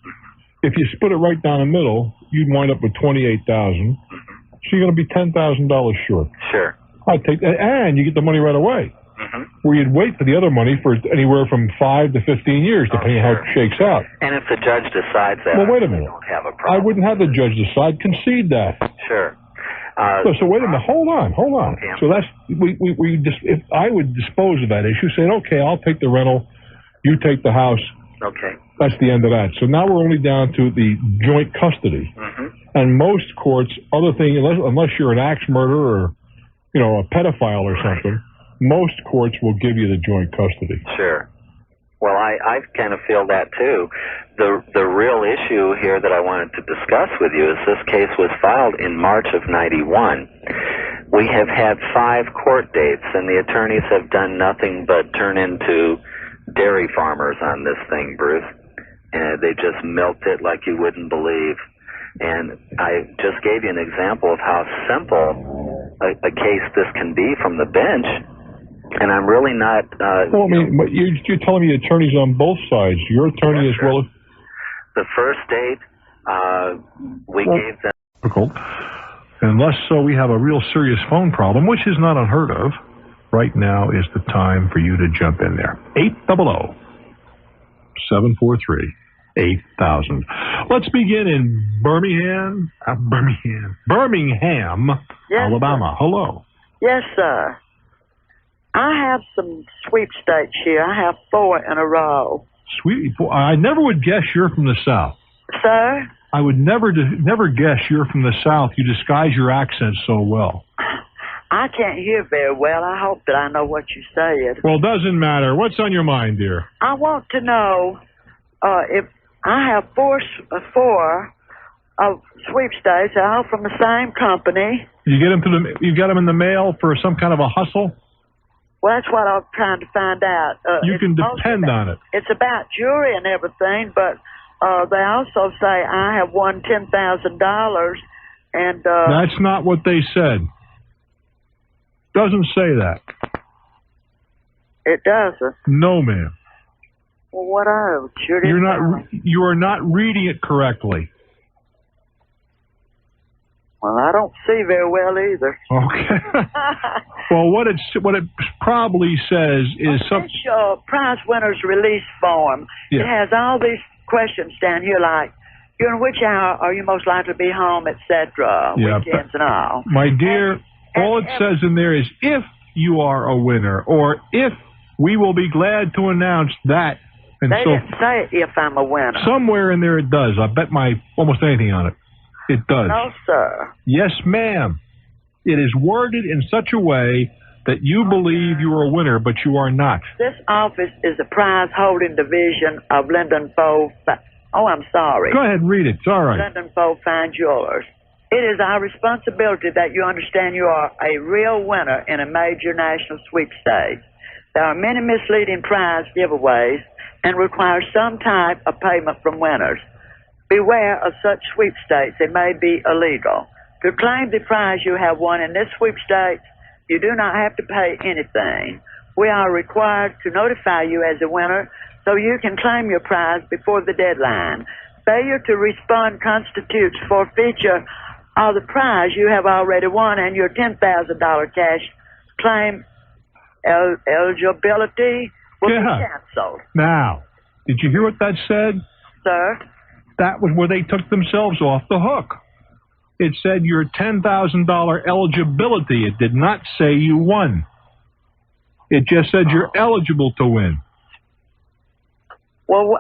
If you split it right down the middle, you'd wind up with 28,000. So you're going to be $10,000 short. Sure. I'd take that, and you get the money right away. Mm-hmm. Where you'd wait for the other money for anywhere from 5 to 15 years, depending on how it shakes out. And if the judge decides that, well, wait a minute. I don't have a problem. I wouldn't have the judge decide. Concede that. Sure. So wait a minute. Hold on. Okay. So that's we just if I would dispose of that issue, saying okay, I'll take the rental, you take the house. Okay. That's the end of that. So now we're only down to the joint custody. Mm-hmm. And most courts, other thing, unless you're an axe murderer or a pedophile or something, most courts will give you the joint custody. Sure. Well, I kind of feel that too. The real issue here that I wanted to discuss with you is this case was filed in March of '91. We have had 5 court dates, and the attorneys have done nothing but turn into dairy farmers on this thing, Bruce. And they just milked it like you wouldn't believe. And I just gave you an example of how simple a case this can be from the bench. And I'm really not... well, I mean, but you're telling me attorneys on both sides. Your attorney as well as... The first date, we gave them... Difficult. Unless we have a real serious phone problem, which is not unheard of. Right now is the time for you to jump in there. 800-743-8000. Let's begin in Birmingham, Yes, Alabama. sir. Hello. Yes, sir. I have some sweepstakes here. I have 4 in a row. Sweet. I never would guess you're from the South. Sir? I would never guess you're from the South. You disguise your accent so well. I can't hear very well. I hope that I know what you said. Well, doesn't matter. What's on your mind, dear? I want to know if I have 4 sweepstakes, all from the same company. You get them you got them in the mail for some kind of a hustle? Well, that's what I'm trying to find out. You can depend on it. It's about jewelry and everything, but they also say I have won $10,000, and that's not what they said. Doesn't say that. It doesn't. No, ma'am. Well, what else? You are not reading it correctly. Well, I don't see very well either. Okay. Well, what it probably says is some prize winners release form. Yeah. It has all these questions down here, like during which hour are you most likely to be home, etc. Yeah, weekends and all. My dear, all it says in there is if you are a winner, or if we will be glad to announce that. And they didn't say if I'm a winner. Somewhere in there it does. I bet almost anything on it. It does. No, sir. Yes, ma'am. It is worded in such a way that you believe you are a winner, but you are not. This office is a prize holding division of Linden Foe. Oh, I'm sorry. Go ahead and read it. It's all right. Linden Foe Fine Jewelers. It is our responsibility that you understand you are a real winner in a major national sweepstakes. There are many misleading prize giveaways and require some type of payment from winners. Beware of such sweepstakes. They may be illegal. To claim the prize you have won in this sweepstakes, you do not have to pay anything. We are required to notify you as a winner so you can claim your prize before the deadline. Failure to respond constitutes forfeiture of the prize you have already won, and your $10,000 cash claim eligibility will be canceled. Now, did you hear what that said? Sir? That was where they took themselves off the hook. It said your $10,000 eligibility. It did not say you won. It just said you're eligible to win. Well,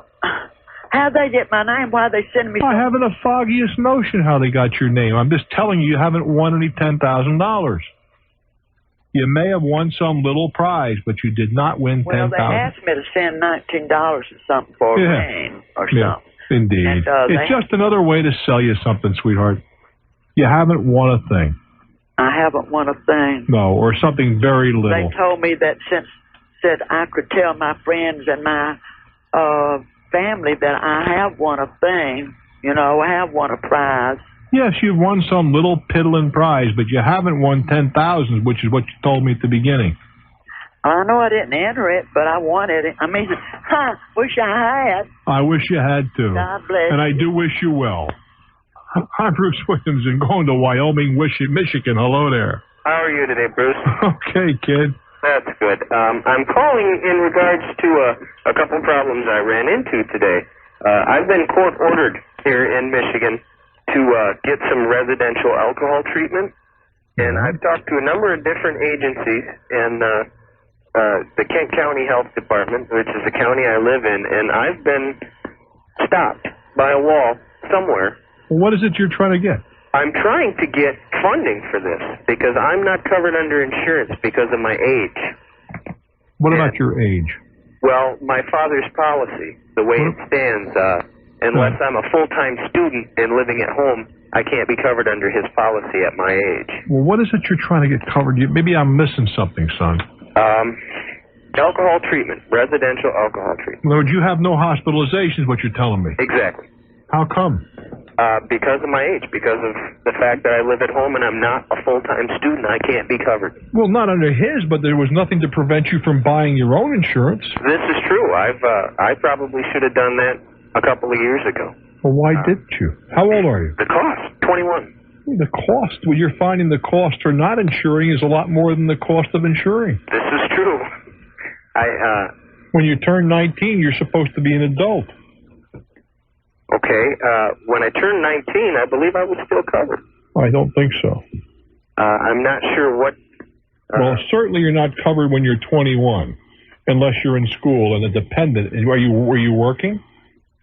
how'd they get my name? Why they sending me? I haven't the foggiest notion how they got your name. I'm just telling you, you haven't won any $10,000. You may have won some little prize, but you did not win $10,000. Well, they asked me to send $19 or something for a game or something. Indeed. And, it's just another way to sell you something, sweetheart. You haven't won a thing. I haven't won a thing. No, or something very little. They told me that said I could tell my friends and my family that I have won a thing. You know, I have won a prize. Yes, you've won some little piddling prize, but you haven't won 10,000, which is what you told me at the beginning. I know I didn't enter it, but I wanted it. I mean, wish I had. I wish you had to. God bless And I do wish you well. I'm Bruce Williams and going to Wyoming, Michigan. Hello there. How are you today, Bruce? Okay, kid. That's good. I'm calling in regards to a couple problems I ran into today. I've been court-ordered here in Michigan to get some residential alcohol treatment, and I've talked to a number of different agencies, and the Kent County Health Department, which is the county I live in, and I've been stopped by a wall somewhere. Well, what is it you're trying to get? I'm trying to get funding for this because I'm not covered under insurance because of my age. What about your age? Well, my father's policy, the way it stands, unless I'm a full-time student and living at home, I can't be covered under his policy at my age. Well, what is it you're trying to get covered? Maybe I'm missing something, son. Alcohol treatment, residential alcohol treatment. In other words, you have no hospitalizations, what you're telling me. Exactly. How come? Because of my age, because of the fact that I live at home and I'm not a full-time student, I can't be covered. Well, not under his, but there was nothing to prevent you from buying your own insurance. This is true. I probably should have done that a couple of years ago. Well, why didn't you? How old are you? The cost, 21. The cost, well, you're finding the cost for not insuring is a lot more than the cost of insuring. This is true. When you turn 19, you're supposed to be an adult. Okay, when I turned 19, I believe I was still covered. I don't think so. I'm not sure what... well, certainly you're not covered when you're 21, unless you're in school and a dependent. Were you working?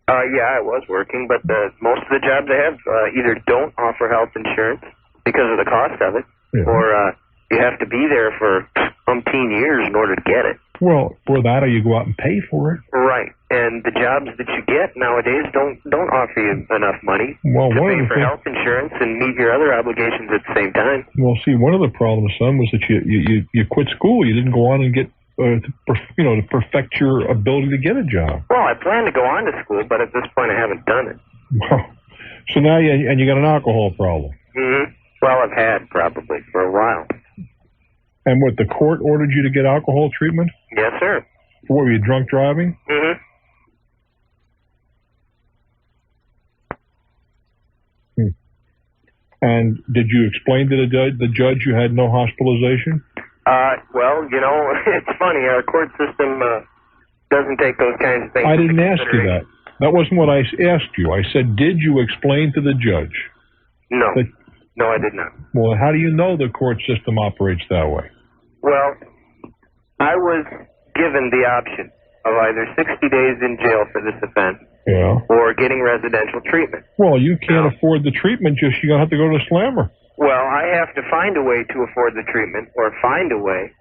Yeah, I was working, but most of the jobs I have either don't offer health insurance because of the cost of it, or you have to be there for umpteen years in order to get it. Well, for that, or you go out and pay for it. Right, and the jobs that you get nowadays don't offer you enough money to pay for health insurance and meet your other obligations at the same time. Well, see, one of the problems, son, was that you quit school. You didn't go on and get to perfect your ability to get a job. Well, I plan to go on to school, but at this point, I haven't done it. Well, so now you got an alcohol problem. Mm-hmm. Well, I've had probably for a while. And what, the court ordered you to get alcohol treatment? Yes, sir. For what, were you drunk driving? Mm-hmm. And did you explain to the judge you had no hospitalization? Well, it's funny. Our court system doesn't take those kinds of things I into didn't ask you that. That wasn't what I asked you. I said, did you explain to the judge? No. No, I did not. Well, how do you know the court system operates that way? Well, I was given the option of either 60 days in jail for this offense or getting residential treatment. Well, you can't afford the treatment, you're going to have to go to a slammer. Well, I have to find a way to afford the treatment or find a way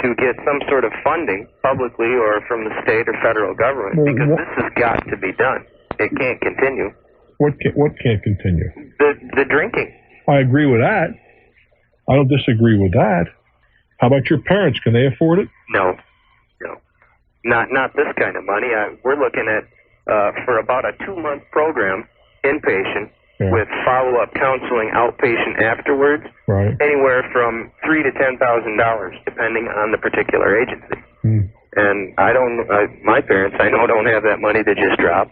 to get some sort of funding publicly or from the state or federal government because this has got to be done. It can't continue. What can't continue? The drinking. I agree with that. I don't disagree with that. How about your parents? Can they afford it? No. Not this kind of money. We're looking at for about a 2-month program, inpatient, with follow-up counseling outpatient afterwards. Right. Anywhere from $3,000 to $10,000, depending on the particular agency. And my parents, I know, don't have that money to just drop.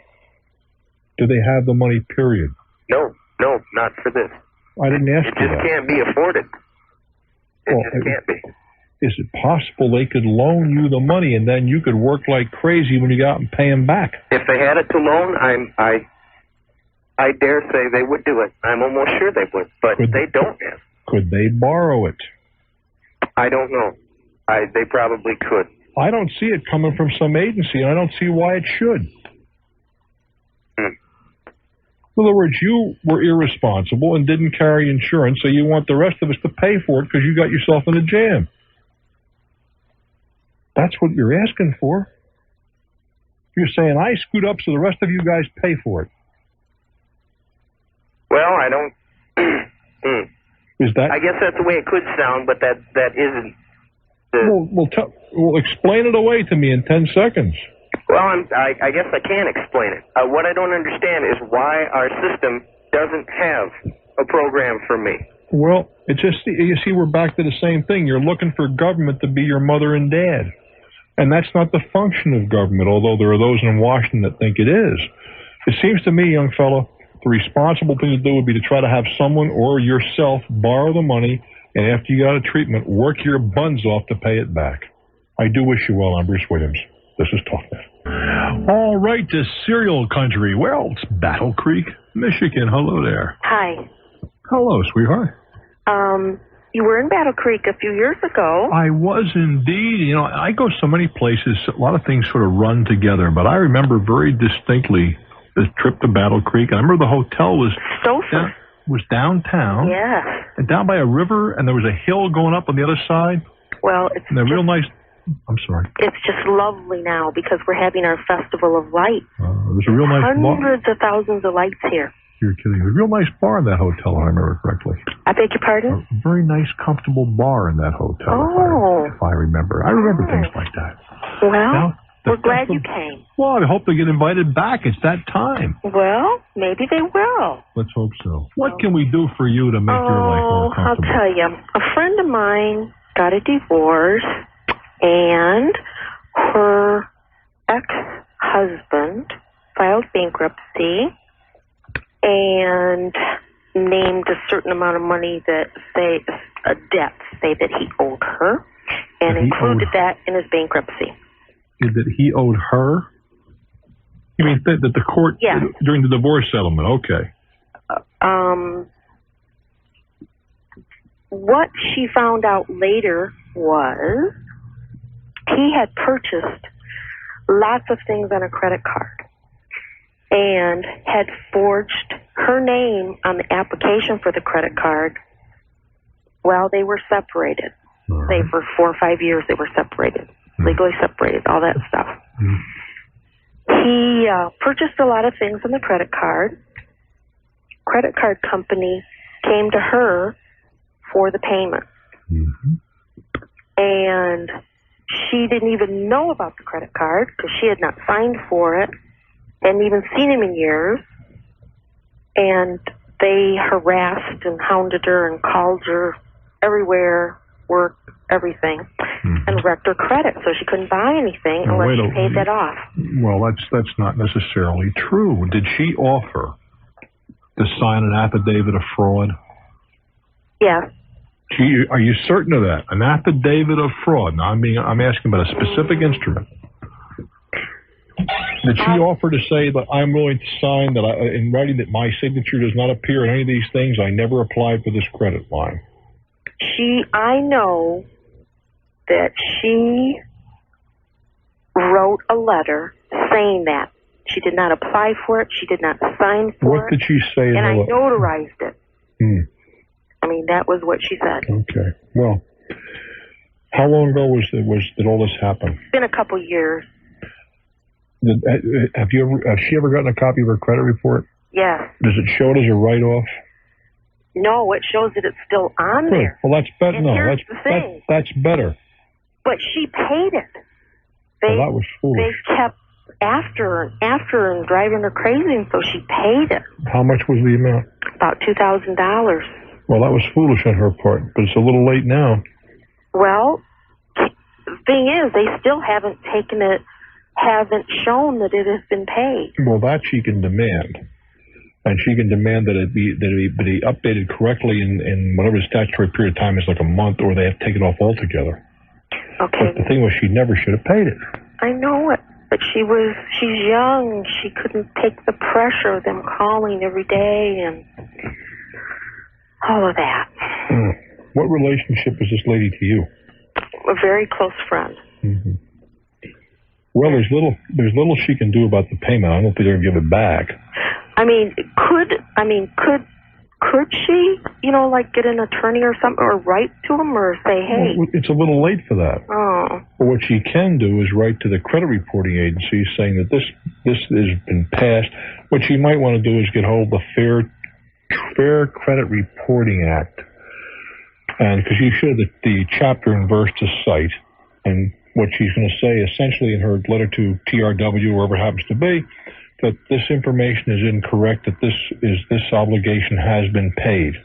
Do they have the money, period? No, not for this. I didn't ask you that. It just can't be afforded. It just can't be. Is it possible they could loan you the money and then you could work like crazy when you go out and pay them back? If they had it to loan, I dare say they would do it. I'm almost sure they would, but they don't have. Could they borrow it? I don't know. They probably could. I don't see it coming from some agency, and I don't see why it should. In other words, you were irresponsible and didn't carry insurance, so you want the rest of us to pay for it because you got yourself in a jam. That's what you're asking for. You're saying, I screwed up, so the rest of you guys pay for it. Well, I don't... Is that... I guess that's the way it could sound, but that isn't... Well, explain it away to me in 10 seconds. Well, I guess I can't explain it. What I don't understand is why our system doesn't have a program for me. Well, it's just, you see, we're back to the same thing. You're looking for government to be your mother and dad. And that's not the function of government, although there are those in Washington that think it is. It seems to me, young fellow, the responsible thing to do would be to try to have someone or yourself borrow the money, and after you got a treatment, work your buns off to pay it back. I do wish you well. I'm Bruce Williams. This is Talknet. All right, to cereal country. Well, it's Battle Creek, Michigan. Hello there. Hi. Hello, sweetheart. You were in Battle Creek a few years ago. I was indeed. You know, I go so many places, a lot of things sort of run together, but I remember very distinctly this trip to Battle Creek. I remember the hotel was downtown. Yes. And down by a river, and there was a hill going up on the other side. Well, it's and a real nice I'm sorry. It's just lovely now because we're having our Festival of Light. There's a real nice Hundreds of thousands of lights here. You're kidding. There's a real nice bar in that hotel, if I remember correctly. I beg your pardon? A very nice, comfortable bar in that hotel, if I remember. I remember things like that. Well, we're glad you came. Well, I hope they get invited back. It's that time. Well, maybe they will. Let's hope so. What can we do for you to make your life more comfortable? I'll tell you. A friend of mine got a divorce, and her ex-husband filed bankruptcy and named a certain amount of money that a debt that he owed her, and included that in his bankruptcy. That he owed her? You mean that the court during the divorce settlement? Okay. What she found out later was he had purchased lots of things on a credit card and had forged her name on the application for the credit card while they were separated. Say for 4 or 5 years they were separated, legally separated, all that stuff. He purchased a lot of things on the credit card. Credit card company came to her for the payment. And she didn't even know about the credit card because she had not signed for it, hadn't even seen him in years. And they harassed and hounded her and called her everywhere, work, everything, and wrecked her credit, so she couldn't buy anything unless she paid that off. Well, that's not necessarily true. Did she offer to sign an affidavit of fraud? Yes. Are you certain of that? An affidavit of fraud. Now, I'm asking about a specific instrument. Did she offer to say that I'm willing to sign that in writing that my signature does not appear in any of these things? I never applied for this credit line. I know that she wrote a letter saying that. She did not apply for it. She did not sign for it. What did she say? And I notarized it. I mean, that was what she said. Okay. Well, how long ago did all this happen? It's been a couple years. Has she ever gotten a copy of her credit report? Yes. Does it show it as a write-off? No, it shows that it's still on there. Well, that's better. And here's the thing. That's better. But she paid it. That was foolish. They kept after her and driving her crazy, and so she paid it. How much was the amount? About $2,000. Well, that was foolish on her part, but it's a little late now. Well, the thing is, they still haven't shown that it has been paid. Well, that she can demand. And she can demand that it be updated correctly in whatever the statutory period of time is, like a month, or they have to take it off altogether. Okay. But the thing was, she never should have paid it. I know it, but she's young. She couldn't take the pressure of them calling every day and all of that. What relationship is this lady to you? A very close friend. Well, there's little she can do about the payment. I don't think they're going to give it back. I mean, could she, like get an attorney or something, or write to him, or say, hey? Well, it's a little late for that. Oh. But what she can do is write to the credit reporting agency saying that this has been passed. What she might want to do is get hold of the Fair Credit Reporting Act, and because you should have the chapter and verse to cite, and what she's going to say essentially in her letter to TRW, wherever it happens to be, that this information is incorrect, that this obligation has been paid.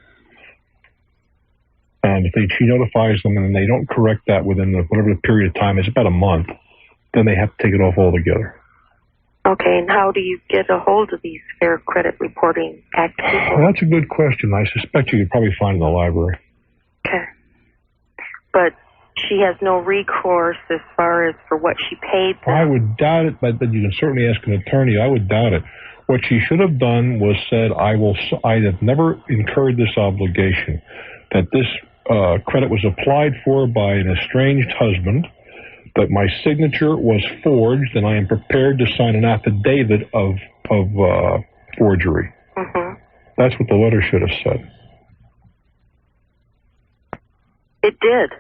And if she notifies them and they don't correct that within whatever the period of time is, about a month, then they have to take it off altogether. Okay, and how do you get a hold of these Fair Credit Reporting Act people? Well, that's a good question. I suspect you could probably find it in the library. Okay. But she has no recourse as far as for what she paid them. I would doubt it, but you can certainly ask an attorney. I would doubt it. What she should have done was said, I have never incurred this obligation, that this credit was applied for by an estranged husband, that my signature was forged, and I am prepared to sign an affidavit of forgery. That's what the letter should have said. It did.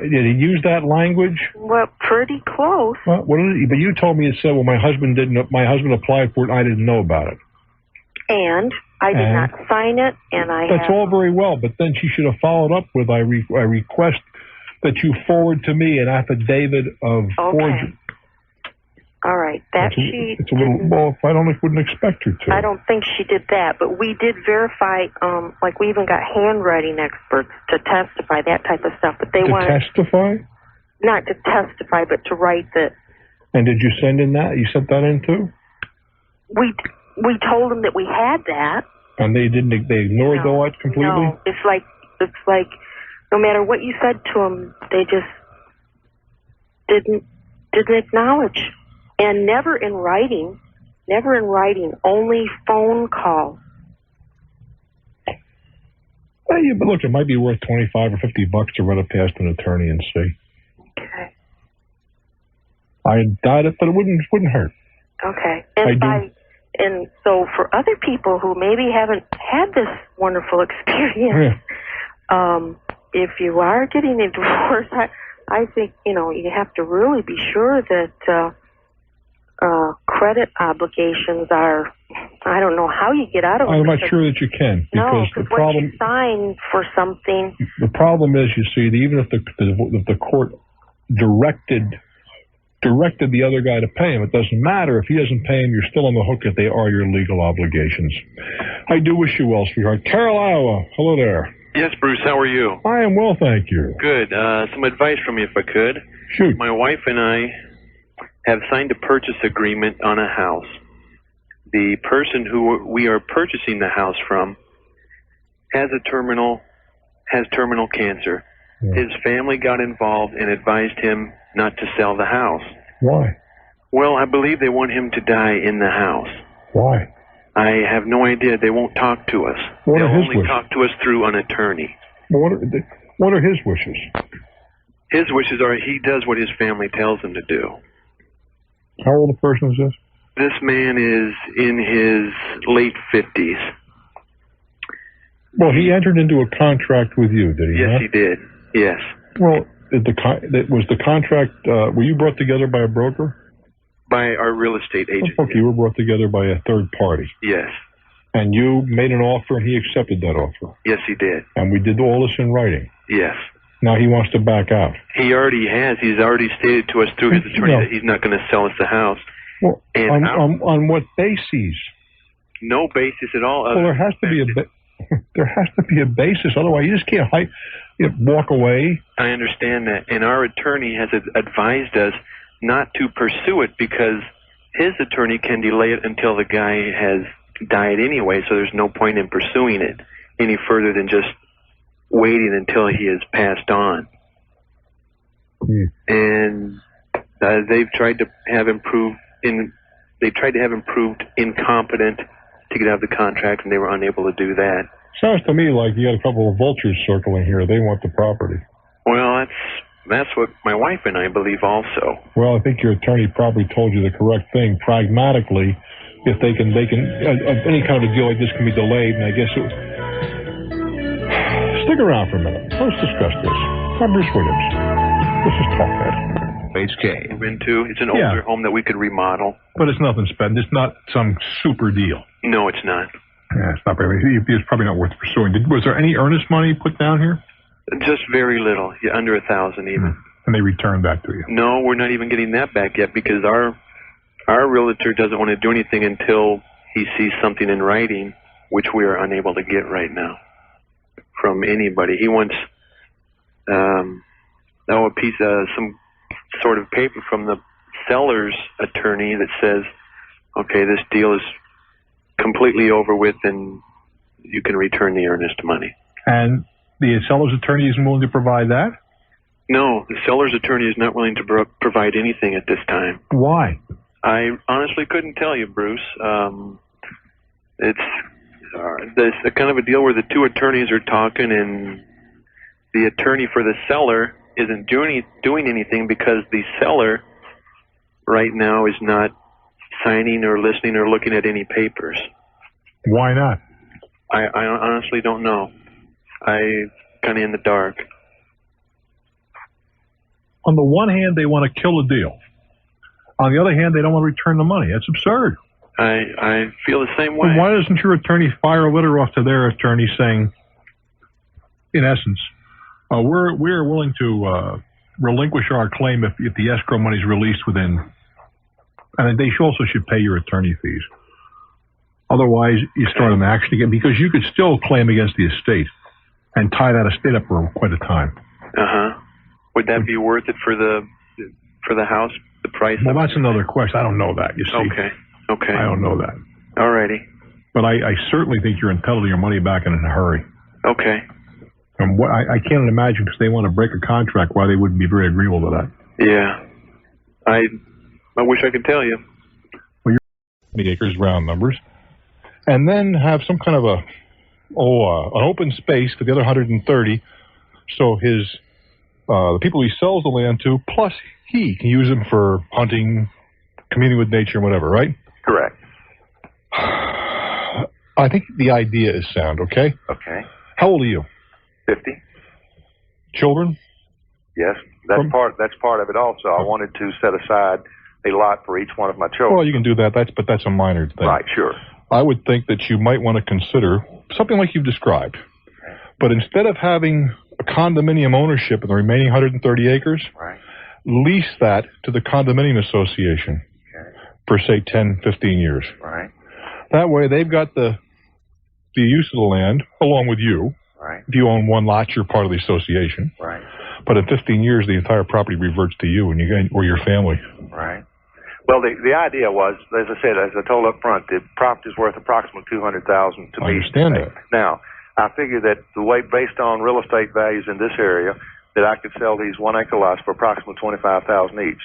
Did he use that language? Well, pretty close. Well, what did he, but you told me it said, well, my husband applied for it and I didn't know about it. And I did not sign it, and That's all very well, but then she should have followed up with, I request that you forward to me an affidavit of forgery. All right, that sheet. It's a little, well, I wouldn't expect her to. I don't think she did that, but we did verify, like we even got handwriting experts to testify, that type of stuff, but they wanted... testify? Not to testify, but to write the... And did you send in that? You sent that in too? We told them that we had that. And they ignored that completely? No, it's like, no matter what you said to them, they just didn't acknowledge. And never in writing, only phone calls. Well, yeah, but look, it might be worth $25 or $50 to run it past an attorney and see. Okay. I doubt it, but it wouldn't hurt. Okay. And so for other people who maybe haven't had this wonderful experience, if you are getting a divorce, I think, you have to really be sure that credit obligations are, I don't know how you get out of them. I'm not sure that you can, because the problem... once you sign for something... The problem is, you see, that even if the court directed the other guy to pay him, it doesn't matter. If he doesn't pay him, you're still on the hook if they are your legal obligations. I do wish you well, sweetheart. Carol, Iowa. Hello there. Yes, Bruce, how are you? I am well, thank you. Good. Some advice from you, if I could. Shoot. My wife and I have signed a purchase agreement on a house. The person who we are purchasing the house from has terminal cancer. Yeah. His family got involved and advised him not to sell the house. Why? Well, I believe they want him to die in the house. Why? I have no idea. They won't talk to us. What They'll are his only wishes? talk to us through an attorney. What are his wishes? His wishes are he does what his family tells him to do. How old a person is this? This man is in his late 50s. Well, he entered into a contract with you, did he? Yes, he did. Yes. Well, was the contract, were you brought together by a broker? By our real estate agent. Okay, you were brought together by a third party. Yes. And you made an offer and he accepted that offer. Yes, he did. And we did all this in writing. Yes. Now he wants to back out. He already has. He's already stated to us through his attorney that he's not going to sell us the house. Well, on what basis? No basis at all. Well, there has to be a basis. Otherwise, you just can't walk away. I understand that. And our attorney has advised us not to pursue it because his attorney can delay it until the guy has died anyway, so there's no point in pursuing it any further than just waiting until he has passed on. And they've tried to have improved incompetent to get out of the contract, and they were unable to do that. Sounds to me like you got a couple of vultures circling here. They want the property. Well, that's what my wife and I believe also. Well, I think your attorney probably told you the correct thing. Pragmatically, if they can any kind of a deal like this can be delayed, and I guess it. Stick around for a minute. Let's discuss this. I'm Bruce Williams. This is Talknet. HK. It's an older home that we could remodel. But it's nothing spent. It's not some super deal. No, it's not. Yeah, it's not very. It's probably not worth pursuing. Was there any earnest money put down here? Just very little. Yeah, under $1,000 even. And they returned that to you? No, we're not even getting that back yet because our realtor doesn't want to do anything until he sees something in writing, which we are unable to get right now from anybody. He wants a piece of some sort of paper from the seller's attorney that says, okay, this deal is completely over with and you can return the earnest money. And the seller's attorney isn't willing to provide that? No, the seller's attorney is not willing to provide anything at this time. Why? I honestly couldn't tell you, Bruce. It's a kind of a deal where the two attorneys are talking and the attorney for the seller isn't doing anything because the seller right now is not signing or listening or looking at any papers. Why not? I honestly don't know. I kind of in the dark. On the one hand, they want to kill the deal. On the other hand, they don't want to return the money. That's absurd. I feel the same way. Well, why doesn't your attorney fire a letter off to their attorney saying, in essence, we're willing to relinquish our claim if the escrow money is released within, and they also should pay your attorney fees. Otherwise, you start an action again, because you could still claim against the estate and tie that estate up for quite a time. Would that be worth it for the house, the price? Well, that's another question. I don't know that, you see. Okay. I don't know that. Alrighty. But I certainly think you're entitled to your money back in a hurry. Okay. And what I can't imagine, because they want to break a contract, why they wouldn't be very agreeable to that. Yeah. I wish I could tell you. Well, you're 20 acres, round numbers, and then have some kind of an open space for the other 130, so the people he sells the land to, plus he can use them for hunting, communing with nature, and whatever, right? Correct. I think the idea is sound, okay? Okay. How old are you? 50. Children? Yes, that's part of it also. I wanted to set aside a lot for each one of my children. Well, you can do that, but that's a minor thing. Right, sure. I would think that you might want to consider something like you've described. Okay. But instead of having a condominium ownership of the remaining 130 acres, right, lease that to the condominium association for, say, 10, 15 years. Right. That way, they've got the use of the land, along with you. Right. If you own one lot, you're part of the association. Right. But in 15 years, the entire property reverts to you or your family. Right. Well, the idea was, as I said, as I told up front, the property is worth approximately $200,000 to me. I understand that. Now, I figure that the way, based on real estate values in this area, that I could sell these 1 acre lots for approximately $25,000 each.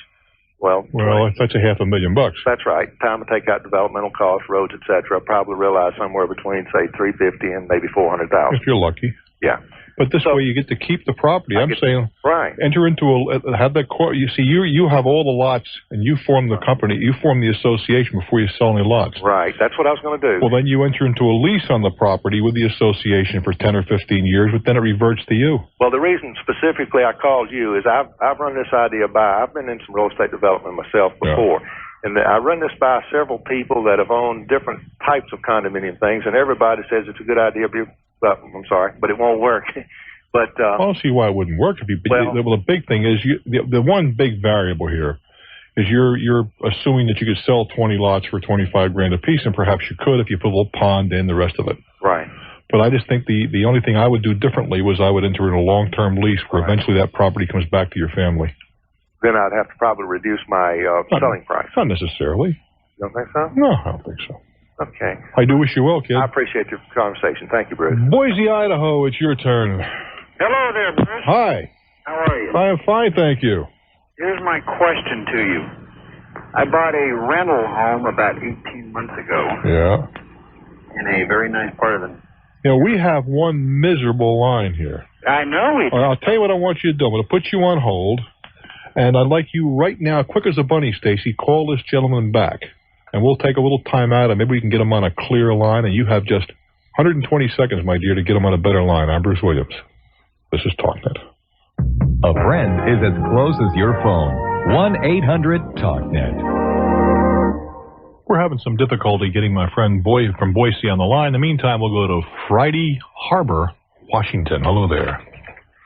Well, that's $500,000. That's right. Time to take out developmental costs, roads, etc. I'll probably realize somewhere between, say, $350,000 and maybe $400,000. If you're lucky. Yeah. But this way you get to keep the property. I'm saying, right. Enter into have that court. You see, you have all the lots, and you form the company. You form the association before you sell any lots. Right. That's what I was going to do. Well, then you enter into a lease on the property with the association for 10 or 15 years, but then it reverts to you. Well, the reason specifically I called you is I've run this idea by. I've been in some real estate development myself before. Yeah. And I run this by several people that have owned different types of condominium things, and everybody says it's a good idea. I'm sorry, but it won't work. But I don't see why it wouldn't work. The big thing is the one big variable here is you're assuming that you could sell 20 lots for $25,000 a piece, and perhaps you could if you put a little pond in the rest of it. Right. But I just think the only thing I would do differently was I would enter in a long-term lease where eventually that property comes back to your family. Then I'd have to probably reduce my selling price. Not necessarily. You don't think so? No, I don't think so. Okay. I do wish you well, kid. I appreciate your conversation. Thank you, Bruce. Boise, Idaho, it's your turn. Hello there, Bruce. Hi. How are you? I am fine, thank you. Here's my question to you. I bought a rental home about 18 months ago. Yeah. In a very nice part of the... We have one miserable line here. I know it. I'll tell you what I want you to do. I'm going to put you on hold, and I'd like you right now, quick as a bunny, Stacy, call this gentleman back. And we'll take a little time out, and maybe we can get him on a clear line, and you have just 120 seconds, my dear, to get him on a better line. I'm Bruce Williams. This is Talknet. A friend is as close as your phone. 1-800-TALKNET. We're having some difficulty getting my friend from Boise on the line. In the meantime, we'll go to Friday Harbor, Washington. Hello there.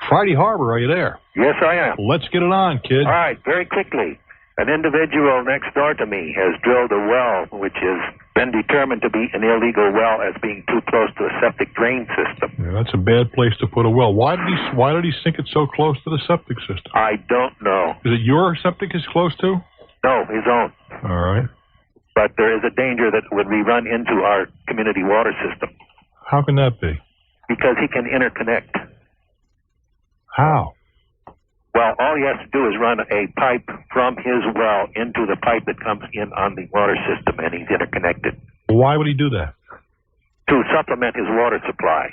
Friday Harbor, are you there? Yes, I am. Let's get it on, kid. All right, very quickly. An individual next door to me has drilled a well which has been determined to be an illegal well as being too close to a septic drain system. Yeah, that's a bad place to put a well. Why did he sink it so close to the septic system? I don't know. Is it your septic is close to? No, his own. All right. But there is a danger that would we run into our community water system. How can that be? Because he can interconnect. How? Well, all he has to do is run a pipe from his well into the pipe that comes in on the water system, and he's interconnected. Why would he do that? To supplement his water supply.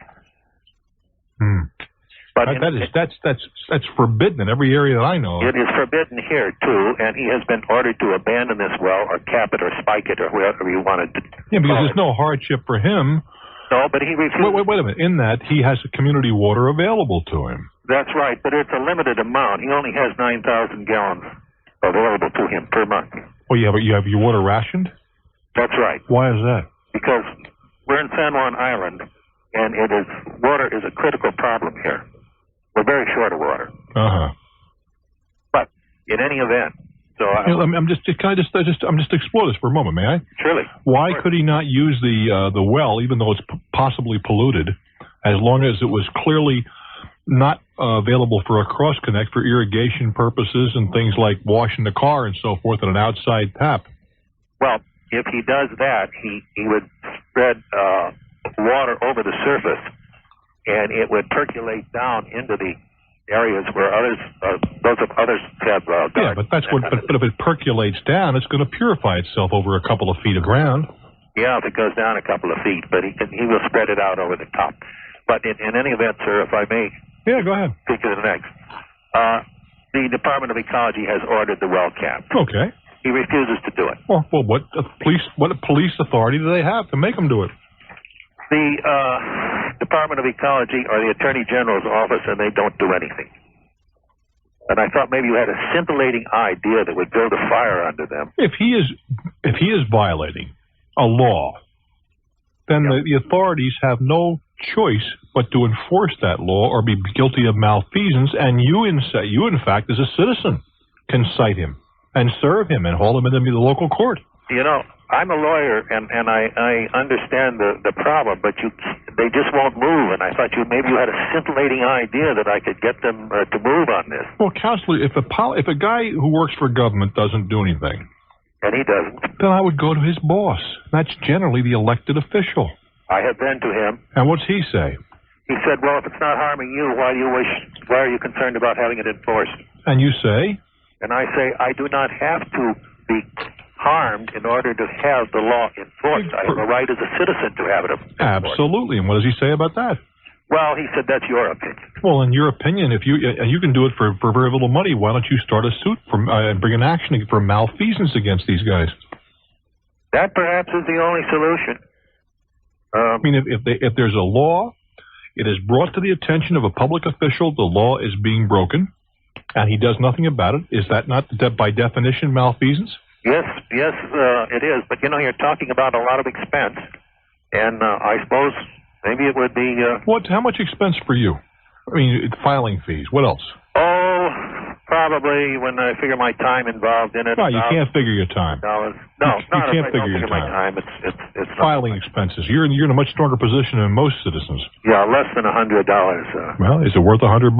But that's forbidden in every area that I know of. It is forbidden here, too, and he has been ordered to abandon this well or cap it or spike it or whatever he wanted to. Yeah, because there's no hardship for him. No, but he refused. Wait a minute. In that, he has community water available to him. That's right, but it's a limited amount. He only has 9,000 gallons available to him per month. Oh, yeah, but you have your water rationed? That's right. Why is that? Because we're in San Juan Island, and water is a critical problem here. We're very short of water. Uh-huh. But in any event, I'm just explore this for a moment, may I? Surely. Why could he not use the well, even though it's possibly polluted, as long as it was clearly not available for a cross connect for irrigation purposes and things like washing the car and so forth at an outside tap? Well, if he does that, he would spread water over the surface, and it would percolate down into the areas where others have yeah, but that's what. But if it percolates down, it's going to purify itself over a couple of feet of ground. Yeah, if it goes down a couple of feet, but he will spread it out over the top. But in any event, sir, if I may, go ahead. Speak to the next. The Department of Ecology has ordered the well capped. Okay. He refuses to do it. Well, what police authority do they have to make him do it? The Department of Ecology or the Attorney General's office, and they don't do anything. And I thought maybe you had a scintillating idea that would build a fire under them. If he is violating a law, then the authorities have no choice but to enforce that law or be guilty of malfeasance. And you, in fact, as a citizen, can cite him and serve him and haul him into the local court. You know, I'm a lawyer, and I understand the problem, but they just won't move. And I thought maybe you had a scintillating idea that I could get them to move on this. Well, Counselor, if a guy who works for government doesn't do anything, and he doesn't, then I would go to his boss. That's generally the elected official. I have been to him. And what's he say? He said, "Well, if it's not harming you, why are you concerned about having it enforced?" And you say? And I say, I do not have to be harmed in order to have the law enforced. I have a right as a citizen to have it enforced. Absolutely. And what does he say about that? Well, he said that's your opinion. Well, in your opinion, if you can do it for very little money, why don't you start a suit and bring an action for malfeasance against these guys? That perhaps is the only solution. I mean, if there's a law, it is brought to the attention of a public official, the law is being broken, and he does nothing about it. Is that not, by definition, malfeasance? Yes, it is. But, you're talking about a lot of expense, and I suppose maybe it would be... How much expense for you? I mean, filing fees. What else? Oh, probably when I figure my time involved in it. No, you can't figure your time. No, you can't figure your time. It's filing expenses. You're in a much stronger position than most citizens. Yeah, less than $100. Well, is it worth $100?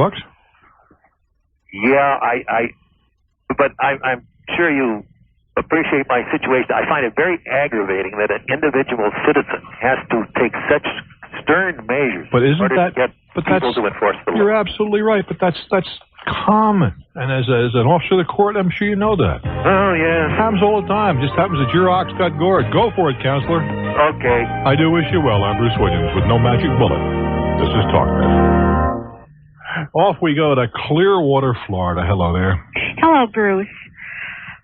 Yeah, but I'm sure you appreciate my situation. I find it very aggravating that an individual citizen has to take such stern measures in order to get people to enforce the law. You're absolutely right, but that's common. And as an officer of the court, I'm sure you know that. Oh, yeah. It happens all the time. It just happens that your ox got gored. Go for it, Counselor. Okay. I do wish you well. I'm Bruce Williams with no magic bullet. This is Talknet. Off we go to Clearwater, Florida. Hello there. Hello, Bruce.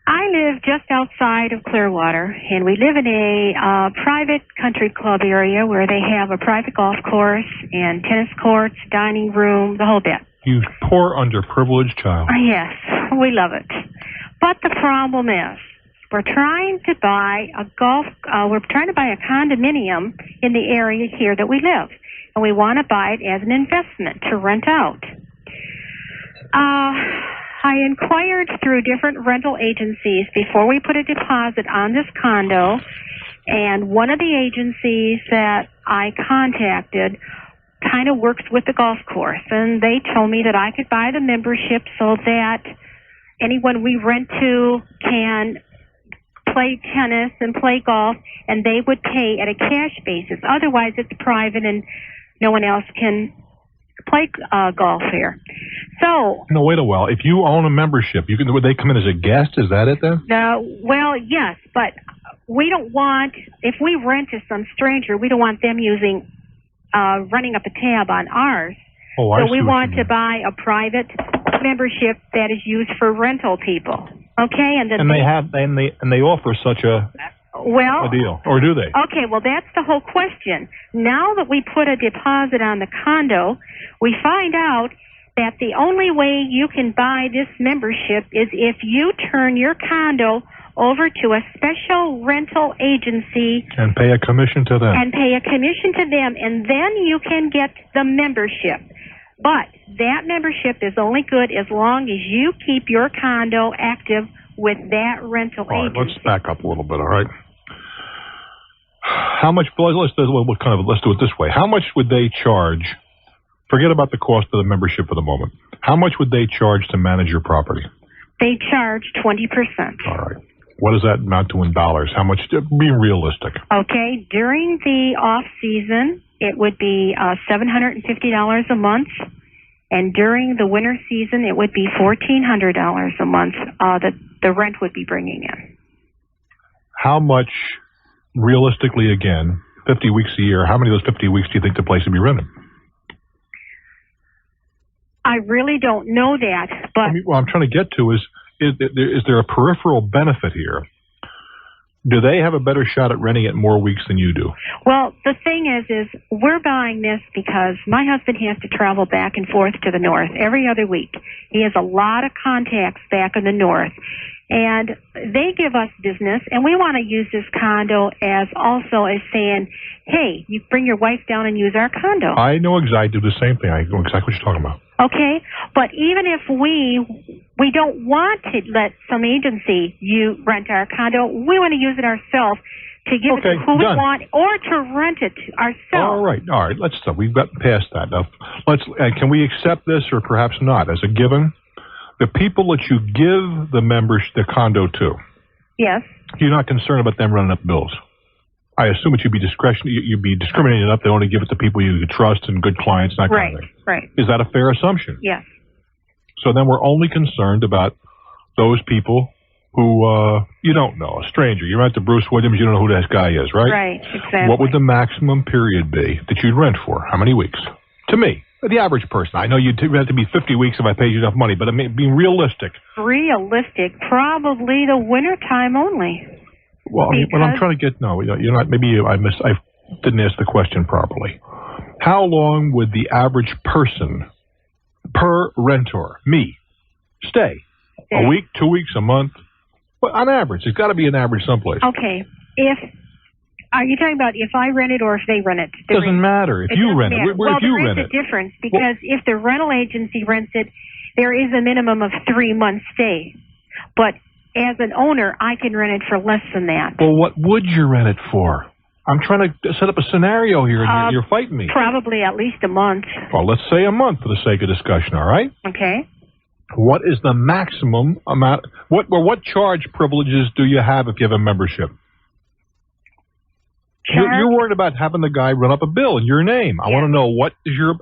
I live just outside of Clearwater, and we live in a private country club area where they have a private golf course and tennis courts, dining room, the whole bit. You poor underprivileged child. Yes, we love it. But the problem is, we're trying to buy a condominium in the area here that we live, and we want to buy it as an investment to rent out. I inquired through different rental agencies before we put a deposit on this condo, and one of the agencies that I contacted kind of works with the golf course, and they told me that I could buy the membership so that anyone we rent to can play tennis and play golf, and they would pay at a cash basis. Otherwise, it's private and no one else can play golf here. So no, wait a while. If you own a membership, would they come in as a guest? Is that it then? Well, yes, but we don't want, if we rent to some stranger, we don't want them running up a tab on ours. Oh, so we want to buy a private membership that is used for rental people. Okay, and then they offer such a deal, or do they? Okay, well, that's the whole question. Now that we put a deposit on the condo, we find out that the only way you can buy this membership is if you turn your condo over to a special rental agency and pay a commission to them. And then you can get the membership. But that membership is only good as long as you keep your condo active with that rental agency. Let's back up a little bit, all right? How much, let's do it this way. How much would they charge? Forget about the cost of the membership for the moment. How much would they charge to manage your property? They charge 20%. All right. What does that amount to in dollars? How much? Be realistic. Okay. During the off season, it would be $750 a month, and during the winter season, it would be $1,400 a month that the rent would be bringing in. How much, realistically, again, 50 weeks a year? How many of those 50 weeks do you think the place would be rented? I really don't know that, but what I'm trying to get to is there a peripheral benefit here? Do they have a better shot at renting it more weeks than you do? Well, the thing is we're buying this because my husband has to travel back and forth to the north every other week. He has a lot of contacts back in the north, and they give us business, and we want to use this condo as saying, hey, you bring your wife down and use our condo. I know exactly. I do the same thing. I know exactly what you're talking about. Okay, but even if we don't want to let some agency rent our condo, we want to use it ourselves to give it to who we want, or to rent it ourselves. All right. Let's stop. We've gotten past that. Now, can we accept this, or perhaps not, as a given? The people that you give the condo to. Yes. You're not concerned about them running up bills. I assume that you'd be discriminating enough to only give it to people you trust and good clients, and that kind of thing. Right. Is that a fair assumption? Yes. So then we're only concerned about those people who you don't know, a stranger. You rent to Bruce Williams, you don't know who this guy is, right? Right, exactly. What would the maximum period be that you'd rent for? How many weeks? To me, the average person. I know you'd have to be 50 weeks if I paid you enough money, but I mean, being realistic. Realistic, probably the winter time only. Well, what I'm trying to get, you're not, maybe I didn't ask the question properly. How long would the average person per rentor, me, stay? A week, 2 weeks, a month? Well, on average. There's got to be an average someplace. Okay. Are you talking about if I rent it or if they rent it? Doesn't matter. If you rent it. There is a difference because if the rental agency rents it, there is a minimum of 3 months stay. But as an owner, I can rent it for less than that. Well, what would you rent it for? I'm trying to set up a scenario here, and you're fighting me. Probably at least a month. Well, let's say a month for the sake of discussion, all right? Okay. What is the maximum amount? What charge privileges do you have if you have a membership? You're worried about having the guy run up a bill in your name. I want to know what's your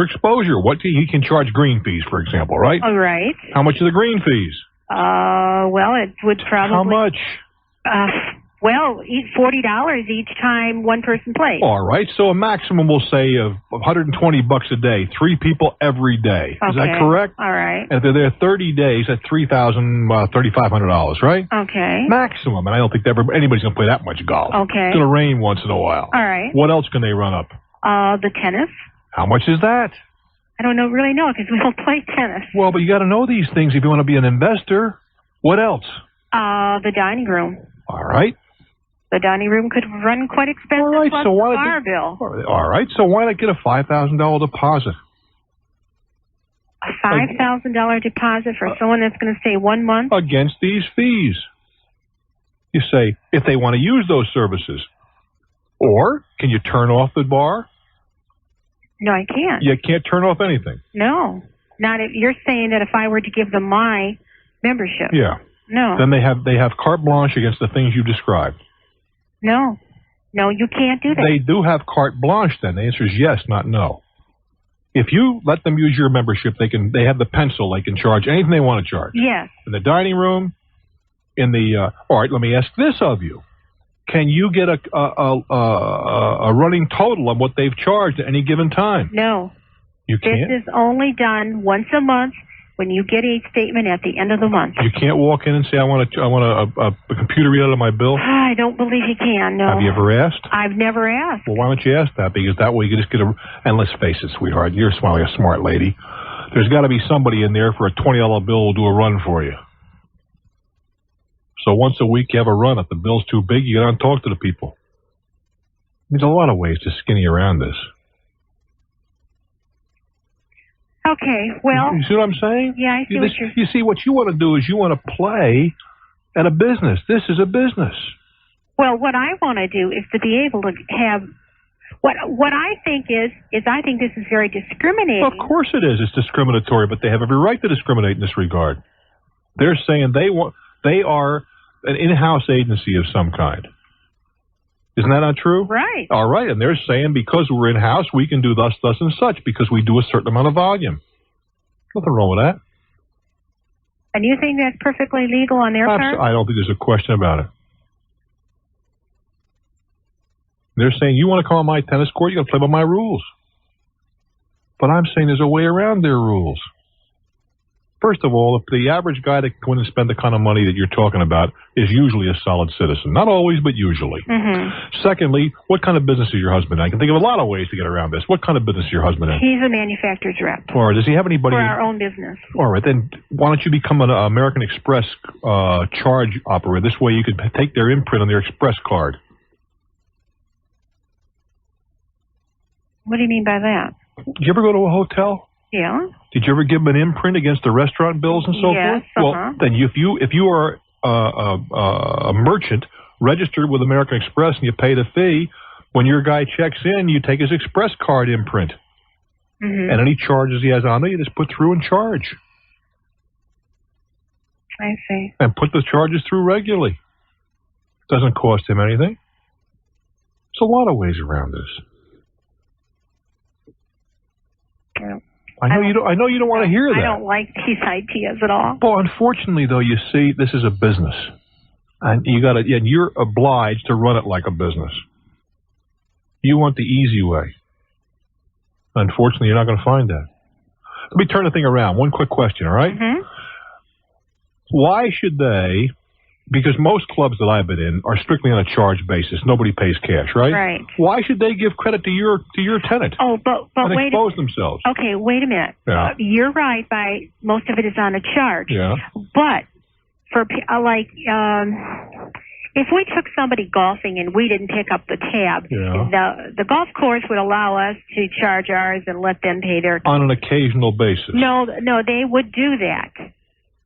exposure. He can charge green fees, for example, right? All right. How much are the green fees? Well, it would probably... How much? $40 each time one person plays. All right, so a maximum, we'll say, of $120 a day, 3 people every day. Okay. Is that correct? All right. And if they're there 30 days, that's $3,500, right? Okay. Maximum, and I don't think anybody's going to play that much golf. Okay. It's going to rain once in a while. All right. What else can they run up? The tennis. How much is that? I don't really know because we don't play tennis. Well, but you got to know these things if you want to be an investor. What else? The dining room. All right. The dining room could run quite expensive. All right, plus so the bar bill. All right, so why not get a $5,000 deposit? A $5,000 deposit for someone that's going to stay 1 month? Against these fees. You say, if they want to use those services. Or, can you turn off the bar? No, I can't. You can't turn off anything? No. Not if you're saying that if I were to give them my membership. Yeah. No. Then they have carte blanche against the things you described. No. No, you can't do that. They do have carte blanche then. The answer is yes, not no. If you let them use your membership, they have the pencil. They can charge anything they want to charge. Yes. In the dining room, all right, let me ask this of you. Can you get a running total on what they've charged at any given time? No. You can't? This is only done once a month when you get a statement at the end of the month. You can't walk in and say, I want a computer readout of my bill? I don't believe you can, no. Have you ever asked? I've never asked. Well, why don't you ask that? Because that way you can just and let's face it, sweetheart, you're like a smart lady. there's got to be somebody in there for a $20 bill will do a run for you. So once a week you have a run. If the bill's too big, you get on and talk to the people. There's a lot of ways to skinny around this. Okay, well... You see what I'm saying? Yeah, I see what you're... You see, what you want to do is you want to play at a business. This is a business. Well, what I want to do is to be able to have... What I think is I think this is very discriminating. Well, of course it is. It's discriminatory, but they have every right to discriminate in this regard. They're saying they are an in-house agency of some kind. Isn't that not true? Right. All right, and they're saying because we're in-house, we can do thus, thus, and such because we do a certain amount of volume. Nothing wrong with that. And you think that's perfectly legal on their part? I don't think there's a question about it. They're saying, you want to come on my tennis court, you got to play by my rules. But I'm saying there's a way around their rules. First of all, if the average guy that can spend the kind of money that you're talking about is usually a solid citizen. Not always, but usually. Mm-hmm. Secondly, what kind of business is your husband in? I can think of a lot of ways to get around this. What kind of business is your husband in? He's a manufacturer's rep. Or does he have anybody... For our own business. All right, then why don't you become an American Express charge operator? This way you could take their imprint on their Express card. What do you mean by that? Did you ever go to a hotel? Yeah. Did you ever give them an imprint against the restaurant bills and so yes, forth? Well, then if you are a merchant registered with American Express and you pay the fee, when your guy checks in, you take his Express card imprint. Mm-hmm. And any charges he has on there, you just put through and charge. I see. And put the charges through regularly. Doesn't cost him anything. There's a lot of ways around this. Yeah. I know you don't want to hear that. I don't like these ideas at all. Well, unfortunately, though, you see, this is a business, and and you're obliged to run it like a business. You want the easy way. Unfortunately, you're not going to find that. Let me turn the thing around. One quick question, all right? Mm-hmm. Why should they? Because most clubs that I've been in are strictly on a charge basis. Nobody pays cash, right? Right. Why should they give credit to your tenant? Oh, but and wait. expose themselves. Okay, wait a minute. Yeah. You're right. Most of it is on a charge. Yeah. But for if we took somebody golfing and we didn't pick up the tab, the golf course would allow us to charge ours and let them pay their. On an occasional basis. No, they would do that.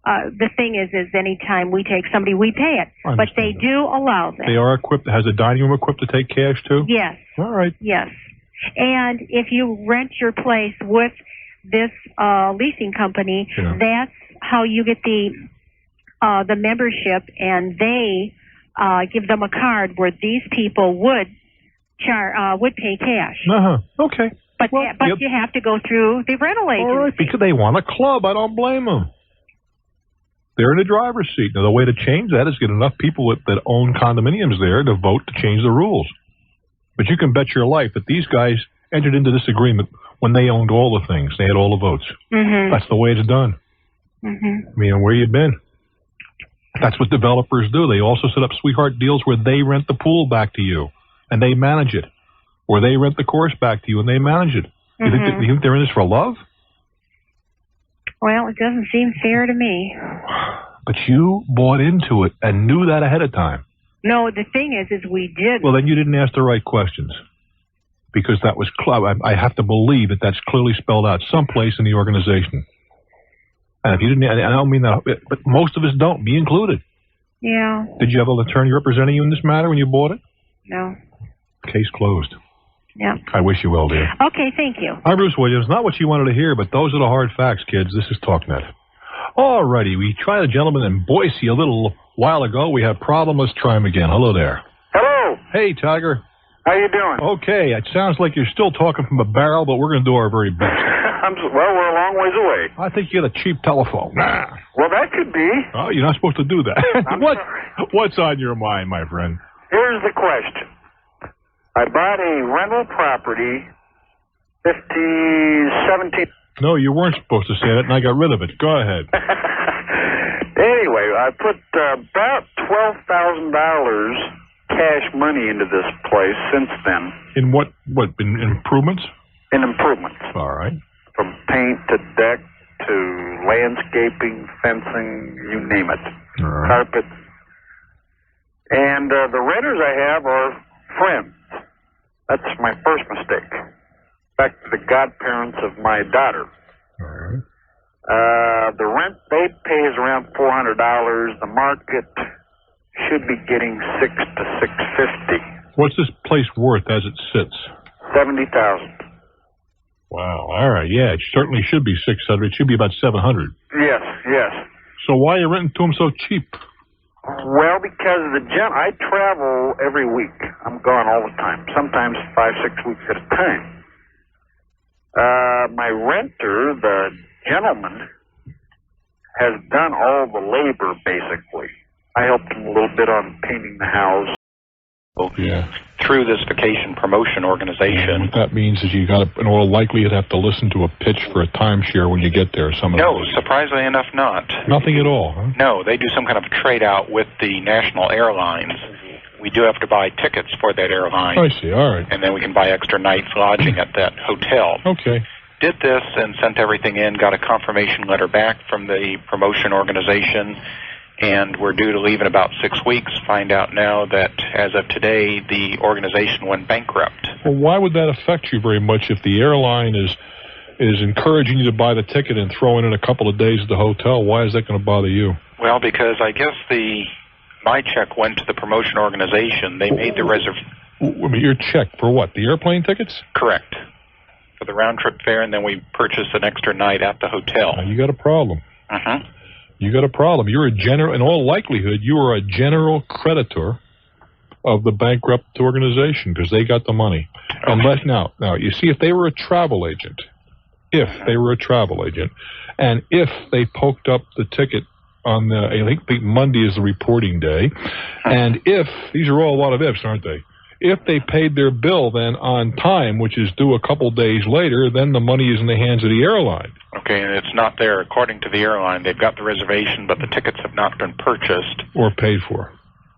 The thing is anytime we take somebody, we pay it. But they do allow that. They are equipped. Has the dining room equipped to take cash, too? Yes. All right. Yes. And if you rent your place with this leasing company, that's how you get the membership, and they give them a card where these people would pay cash. Uh-huh. Okay. But you have to go through the rental agency. All right, because they want a club. I don't blame them. They're in the driver's seat. Now, the way to change that is get enough people that own condominiums there to vote to change the rules. But you can bet your life that these guys entered into this agreement when they owned all the things. They had all the votes. Mm-hmm. That's the way it's done. Mm-hmm. I mean, where you been? That's what developers do. They also set up sweetheart deals where they rent the pool back to you and they manage it. Or they rent the course back to you and they manage it. Mm-hmm. You think they're in this for love? Well, it doesn't seem fair to me. But you bought into it and knew that ahead of time. No, the thing is we did. Well, then you didn't ask the right questions. Because that was, I have to believe that that's clearly spelled out someplace in the organization. And if you didn't, and I don't mean that, but most of us don't, me included. Yeah. Did you have an attorney representing you in this matter when you bought it? No. Case closed. Yeah. I wish you well, dear. Okay, thank you. I'm Bruce Williams. Not what you wanted to hear, but those are the hard facts, kids. This is Talknet. All righty. We tried a gentleman in Boise a little while ago. We had a problem. Let's try him again. Hello there. Hello. Hey, Tiger. How you doing? Okay. It sounds like you're still talking from a barrel, but we're going to do our very best. Well, we're a long ways away. I think you had a cheap telephone. Well, that could be. Oh, you're not supposed to do that. Sorry. What's on your mind, my friend? Here's the question. I bought a rental property, 17... No, you weren't supposed to say that, and I got rid of it. Go ahead. Anyway, I put about $12,000 cash money into this place since then. In what in improvements? In improvements. All right. From paint to deck to landscaping, fencing, you name it, right. Carpet. And the renters I have are friends. That's my first mistake. In fact, the godparents of my daughter. All right. The rent they pay is around $400. The market should be getting $600 to $650. What's this place worth as it sits? $70,000. Wow. All right. Yeah, it certainly should be 600. It should be about 700. Yes, yes. So why are you renting to them so cheap? Well, because I travel every week. I'm gone all the time, sometimes 5-6 weeks at a time. My renter, the gentleman, has done all the labor, basically. I helped him a little bit on painting the house. Yeah. Through this vacation promotion organization. What that means is you got to, in all likelihood, have to listen to a pitch for a timeshare when you get there. No, surprisingly enough, not. Nothing at all, huh? No, they do some kind of trade out with the national airlines. We do have to buy tickets for that airline. I see, all right. And then we can buy extra nights lodging at that hotel. Okay. Did this and sent everything in, got a confirmation letter back from the promotion organization, and we're due to leave in about 6 weeks. Find out now that, as of today, the organization went bankrupt. Well, why would that affect you very much if the airline is encouraging you to buy the ticket and throw in a couple of days at the hotel? Why is that going to bother you? Well, because I guess my check went to the promotion organization. They made the reservation. I mean, your check for what? The airplane tickets? Correct. For the round-trip fare, and then we purchased an extra night at the hotel. Now, you got a problem. Uh-huh. You got a problem. You're in all likelihood, you are a general creditor of the bankrupt organization because they got the money. Okay. Unless now, you see, if they were a travel agent, and if they poked up the ticket on I think Monday is the reporting day, and if, these are all a lot of ifs, aren't they? If they paid their bill then on time, which is due a couple days later, then the money is in the hands of the airline. Okay, and it's not there. According to the airline, they've got the reservation, but the tickets have not been purchased. Or paid for.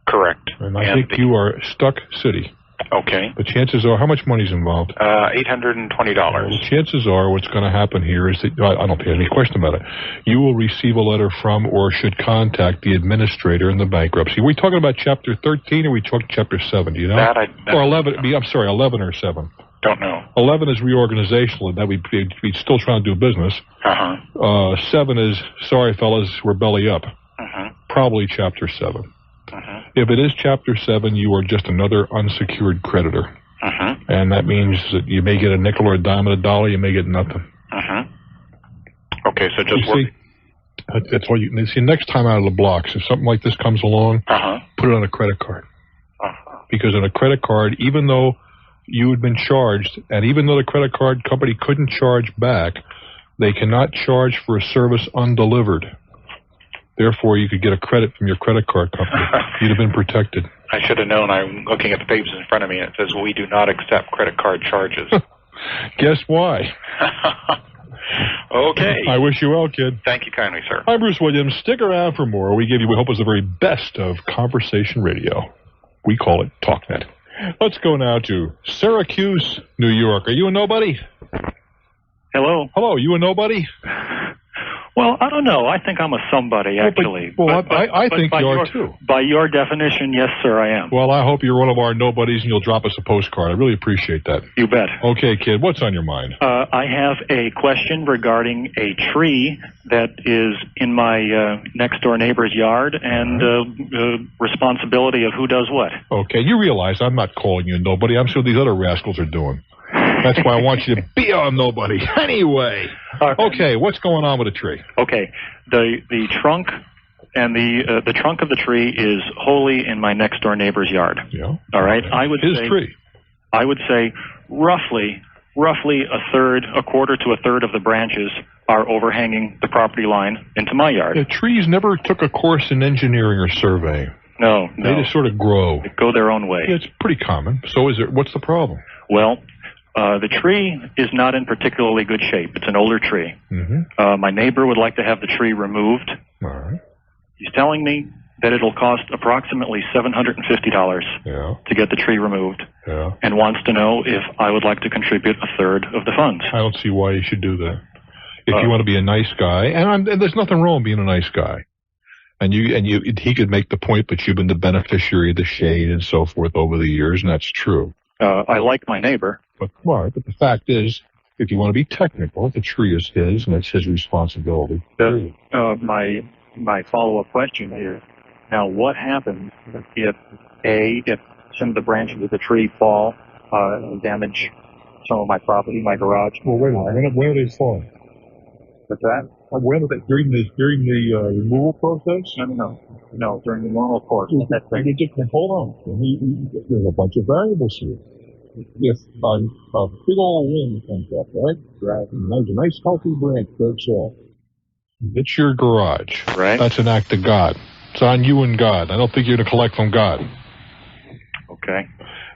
Correct. And I think you are stuck city. Okay. The chances are, how much money's involved? $820. Well, the chances are what's going to happen here is that, I don't think any question about it, you will receive a letter from or should contact the administrator in the bankruptcy. Are we talking about Chapter 13 or are we talking Chapter 7? Do you know? Or 11, I'm sorry, 11 or 7? Don't know. 11 is reorganizational, and that we'd still trying to do business. 7 is, sorry fellas, we're belly up. Probably Chapter 7. If it is Chapter 7, you are just another unsecured creditor. And that means that you may get a nickel or a dime and a dollar, you may get nothing. Okay, so just see, that's what you see. Next time out of the blocks, if something like this comes along, put it on a credit card. Because on a credit card, even though you had been charged, and even though the credit card company couldn't charge back, they cannot charge for a service undelivered. Therefore, you could get a credit from your credit card company. You'd have been protected. I should have known. I'm looking at the papers in front of me, and it says, we do not accept credit card charges. Guess why? Okay. I wish you well, kid. Thank you kindly, sir. I'm Bruce Williams. Stick around for more. We give you, we hope, is the very best of conversation radio. We call it Talknet. Let's go now to Syracuse, New York. Are you a nobody? Hello. Hello, you a nobody? Well, I don't know. I think I'm a somebody, actually. I think you are, too. By your definition, yes, sir, I am. Well, I hope you're one of our nobodies and you'll drop us a postcard. I really appreciate that. You bet. Okay, kid, what's on your mind? I have a question regarding a tree that is in my next-door neighbor's yard and responsibility of who does what. Okay, you realize I'm not calling you a nobody. I'm sure these other rascals are doing. That's why I want you to be a nobody. Anyway. Okay, what's going on with the tree? Okay, the trunk and the trunk of the tree is wholly in my next door neighbor's yard. Yeah. All right. His tree. I would say roughly a quarter to a third of the branches are overhanging the property line into my yard. The trees never took a course in engineering or surveying. No. They just sort of grow. They go their own way. Yeah, it's pretty common. So what's the problem? Well, the tree is not in particularly good shape. It's an older tree. My neighbor would like to have the tree removed. All right. He's telling me that it'll cost approximately $750 to get the tree removed, and wants to know if I would like to contribute a third of the funds. I don't see why you should do that. If you want to be a nice guy, and there's nothing wrong with being a nice guy. And he could make the point that you've been the beneficiary of the shade and so forth over the years, and that's true. I like my neighbor. But the fact is, if you want to be technical, the tree is his, and it's his responsibility. My follow-up question here. Now, what happens if some of the branches of the tree fall and damage some of my property, my garage? Well, wait a minute. When do they fall? What's that? When are they, during the removal process? No, during the normal course. Hold on. There's a bunch of variables here. If a big old wind comes up, right? And there's a nice healthy branch breaks off. It's your garage. Right. That's an act of God. It's on you and God. I don't think you're going to collect from God. Okay.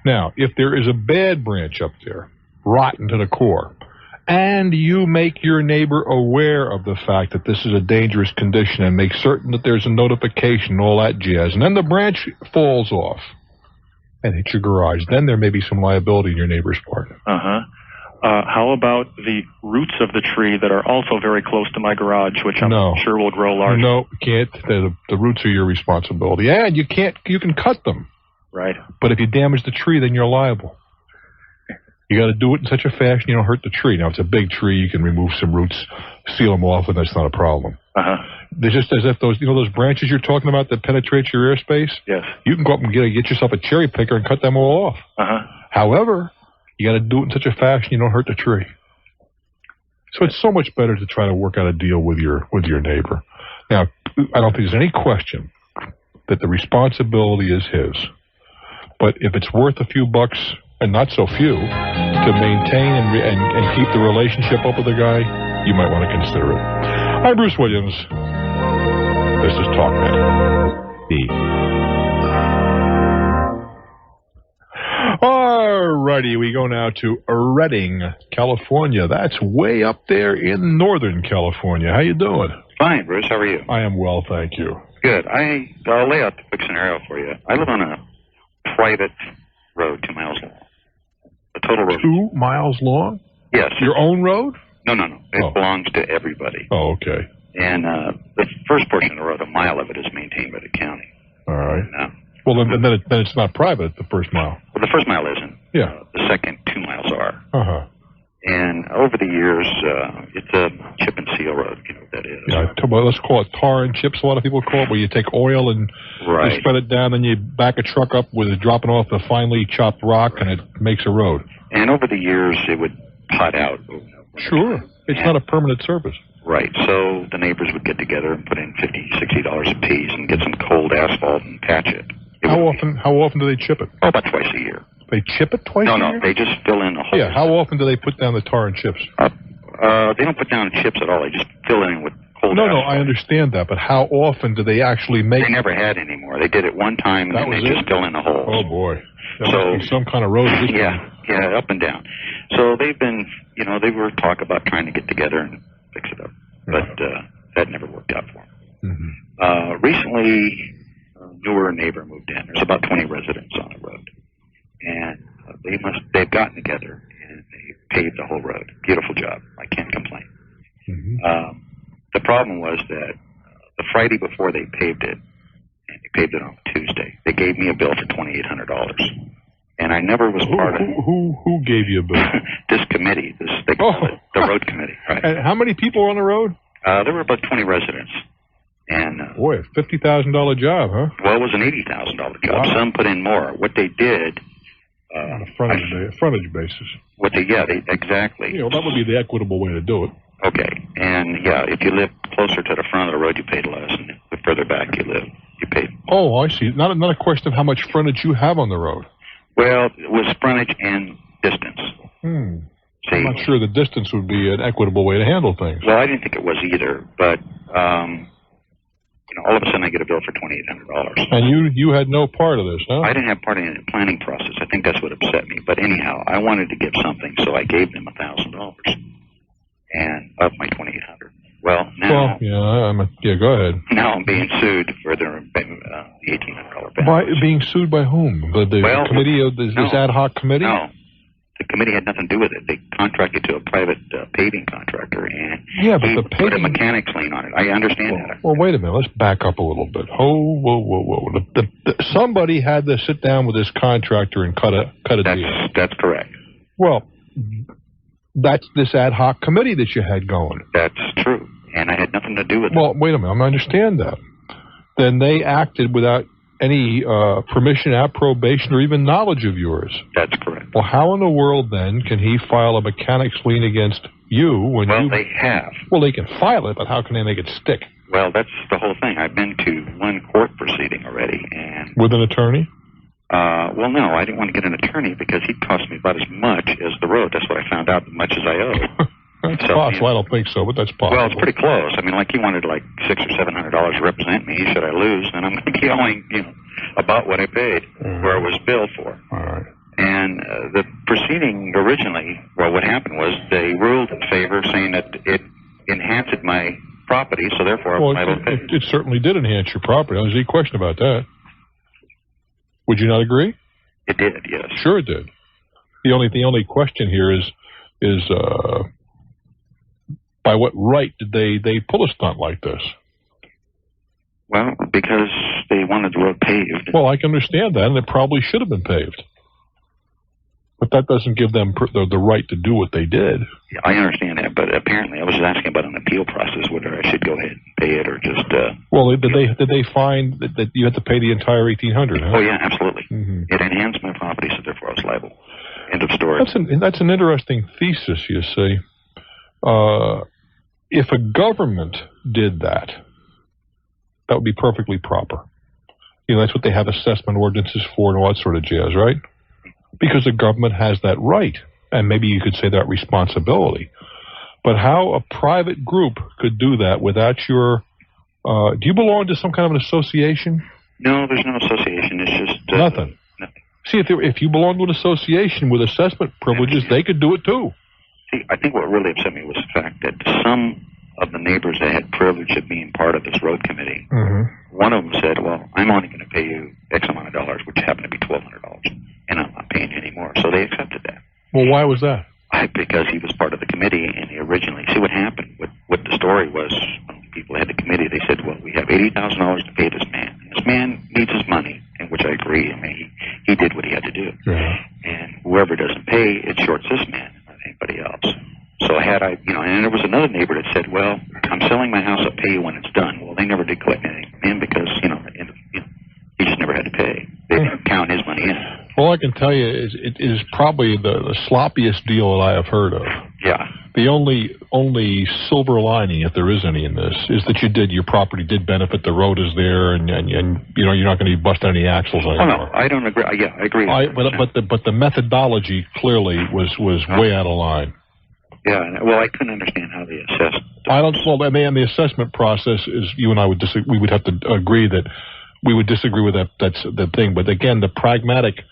Now, if there is a bad branch up there, rotten to the core, and you make your neighbor aware of the fact that this is a dangerous condition and make certain that there's a notification, all that jazz, and then the branch falls off and hits your garage, then there may be some liability in your neighbor's part. How about the roots of the tree that are also very close to my garage, which I'm sure will grow large? No, can't. The roots are your responsibility. And you can cut them. Right. But if you damage the tree, then you're liable. You got to do it in such a fashion you don't hurt the tree. Now, if it's a big tree, you can remove some roots, seal them off, and that's not a problem. They're just as if those branches you're talking about that penetrate your airspace. Yes. You can go up and get yourself a cherry picker and cut them all off. However, you got to do it in such a fashion you don't hurt the tree. So it's so much better to try to work out a deal with your neighbor. Now, I don't think there's any question that the responsibility is his. But if it's worth a few bucks, and not so few, to maintain and keep the relationship up with the guy, you might want to consider it. I'm Bruce Williams. This is Talknet. Alrighty, we go now to Redding, California. That's way up there in Northern California. How you doing? Fine, Bruce. How are you? I am well, thank you. Good. I'll lay out the quick scenario for you. I live on a private road, 2 miles long. A total road. 2 miles long? Yes. Your own road? No. It belongs to everybody. Oh, okay. And the first portion of the road, a mile of it, is maintained by the county. All right. Well, then it's not private, the first mile. Well, the first mile isn't. Yeah. The second 2 miles are. And over the years, it's a chip and seal road, you know what that is. Yeah, well, let's call it tar and chips, a lot of people call it, where you take oil and you spread it down, then you back a truck up with it dropping off the finely chopped rock, and it makes a road. And over the years, it would pot out. Sure. It's not a permanent surface. Right. So the neighbors would get together and put in $50, $60 a piece and get some cold asphalt and patch it. How often do they chip it? Oh, about twice a year. They chip it twice a year? No, they just fill in the holes. Yeah, how often do they put down the tar and chips? They don't put down chips at all. They just fill in with cold asphalt. No, I understand that, but how often do they actually make... They never had any more. They did it one time, and then they just fill in the holes. Oh, boy. That must be some kind of road. Yeah, up and down. So they've been, they were talk about trying to get together and fix it up, but that never worked out for them. Recently, a newer neighbor moved in. There's about 20 residents on the road, and they've gotten together and they paved the whole road. Beautiful job. I can't complain. The problem was that the Friday before they paved it, and they paved it on Tuesday, they gave me a bill for $2,800. And I never was part of it. Who gave you a bill? This committee. They call it the road committee. Right. And how many people were on the road? There were about 20 residents. And boy, a $50,000 job, huh? Well, it was an $80,000 job. Wow. Some put in more. What they did... on a frontage basis. Exactly. That would be the equitable way to do it. Okay. And, if you live closer to the front of the road, you paid less. And the further back you live, you paid more. Oh, I see. Not a question of how much frontage you have on the road. Well, it was frontage and distance. See, I'm not sure the distance would be an equitable way to handle things. Well, I didn't think it was either, but all of a sudden I get a bill for $2,800. And you had no part of this, huh? I didn't have part in the planning process. I think that's what upset me. But anyhow, I wanted to give something, so I gave them $1,000 and of my $2,800. Well, now... go ahead. Now I'm being sued for the $1,800 balance. Being sued by whom? The committee of this ad hoc committee? No. The committee had nothing to do with it. They contracted to a private paving contractor, and Yeah, but he the put a paving... mechanics lien on it. I understand that. Well, wait a minute. Let's back up a little bit. Whoa. Somebody had to sit down with this contractor and cut a deal. That's correct. Well, that's this ad hoc committee that you had going. That's true, and I had nothing to do with it. Well, wait a minute. I understand that. Then they acted without any permission, approbation, or even knowledge of yours. That's correct. Well, how in the world, then, can he file a mechanics lien against you when you... Well, they have. Well, they can file it, but how can they make it stick? Well, that's the whole thing. I've been to one court proceeding already, and... With an attorney? Well, no, I didn't want to get an attorney because he'd cost me about as much as the road. That's what I found out, as much as I owe. That's possible. I don't think so, but that's possible. Well, it's pretty close. I mean, like he wanted like $600 or $700 to represent me. Should I lose, then I'm going to be owing, about what I paid, where I was billed for. All right. And the proceeding originally, well, what happened was they ruled in favor, saying that it enhanced my property, so therefore I will pay. It certainly did enhance your property. There's any question about that. Would you not agree? It did, yes. Sure, it did. The only question here is by what right did they pull a stunt like this? Well, because they wanted the road paved. Well, I can understand that, and it probably should have been paved. But that doesn't give them the right to do what they did. Yeah, I understand that, but apparently I was asking about an appeal process, whether I should go ahead and pay it or just... Well, did they find that you had to pay the entire $1,800? Huh? Oh, yeah, absolutely. Mm-hmm. It enhanced my property, so therefore I was liable. End of story. That's an interesting thesis, you see. If a government did that, that would be perfectly proper. That's what they have assessment ordinances for and all that sort of jazz, right? Because the government has that right, and maybe you could say that responsibility. But how a private group could do that without your... do you belong to some kind of an association? No, there's no association. It's just... Nothing. See, if you belong to an association with assessment privileges, they could do it too. See, I think what really upset me was the fact that some of the neighbors that had privilege of being part of this road committee, one of them said, well, I'm only going to pay you X amount of dollars, which happened to be $1,200, and I'm not paying you anymore. So they accepted that. Well, why was that? Because he was part of the committee, and he originally... See, what happened, what the story was, when people had the committee, they said, well, we have $80,000 to pay this man. This man needs his money, in which I agree. I mean, he did what he had to do. Yeah. And whoever doesn't pay, it shorts this man, not anybody else. So had I, and there was another neighbor that said, well, I'm selling my house, I'll pay you when it's done. Well, they never did collect anything in because, he just never had to pay. They didn't count his money in. All I can tell you is it is probably the sloppiest deal that I have heard of. Yeah. The only silver lining, if there is any in this, is that your property did benefit. The road is there, and you're not going to be busting any axles anymore. Oh no, I don't agree. Yeah, I agree. But the methodology clearly was way out of line. Yeah, well, I couldn't understand how they assessed. And the assessment process is, you and I would we would have to agree that we would disagree with that. That's the thing. But again, the pragmatic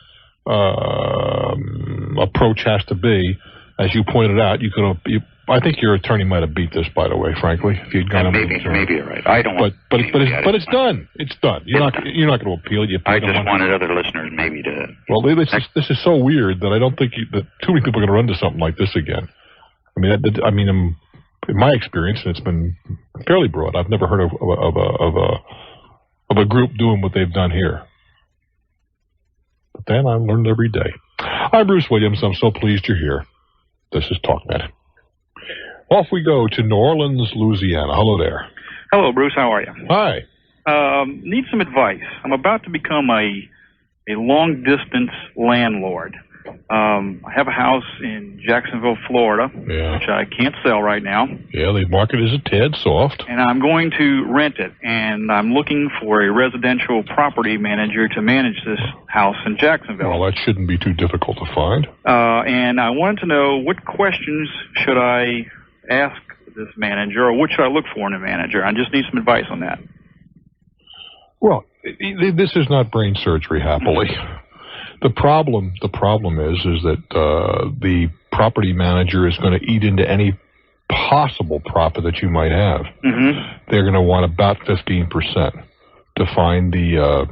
approach has to be, as you pointed out, I think your attorney might have beat this, by the way, frankly, if you'd gone maybe you're right. I don't. But it's done. It's done. You're not going to appeal. I just wanted other listeners maybe to. Well, this is so weird that I don't think that too many people are going to run into something like this again. I mean, in my experience, and it's been fairly broad, I've never heard of a group doing what they've done here. But then I learned every day. I'm Bruce Williams. I'm so pleased you're here. This is Talknet. Off we go to New Orleans, Louisiana. Hello there. Hello, Bruce. How are you? Hi. Need some advice. I'm about to become a long-distance landlord. I have a house in Jacksonville, Florida, which I can't sell right now. Yeah, the market is a tad soft. And I'm going to rent it, and I'm looking for a residential property manager to manage this house in Jacksonville. Well, that shouldn't be too difficult to find. And I wanted to know what questions should I ask this manager, or what should I look for in a manager? I just need some advice on that. Well, this is not brain surgery, happily. The problem is that the property manager is going to eat into any possible profit that you might have. They're going to want about 15% to find the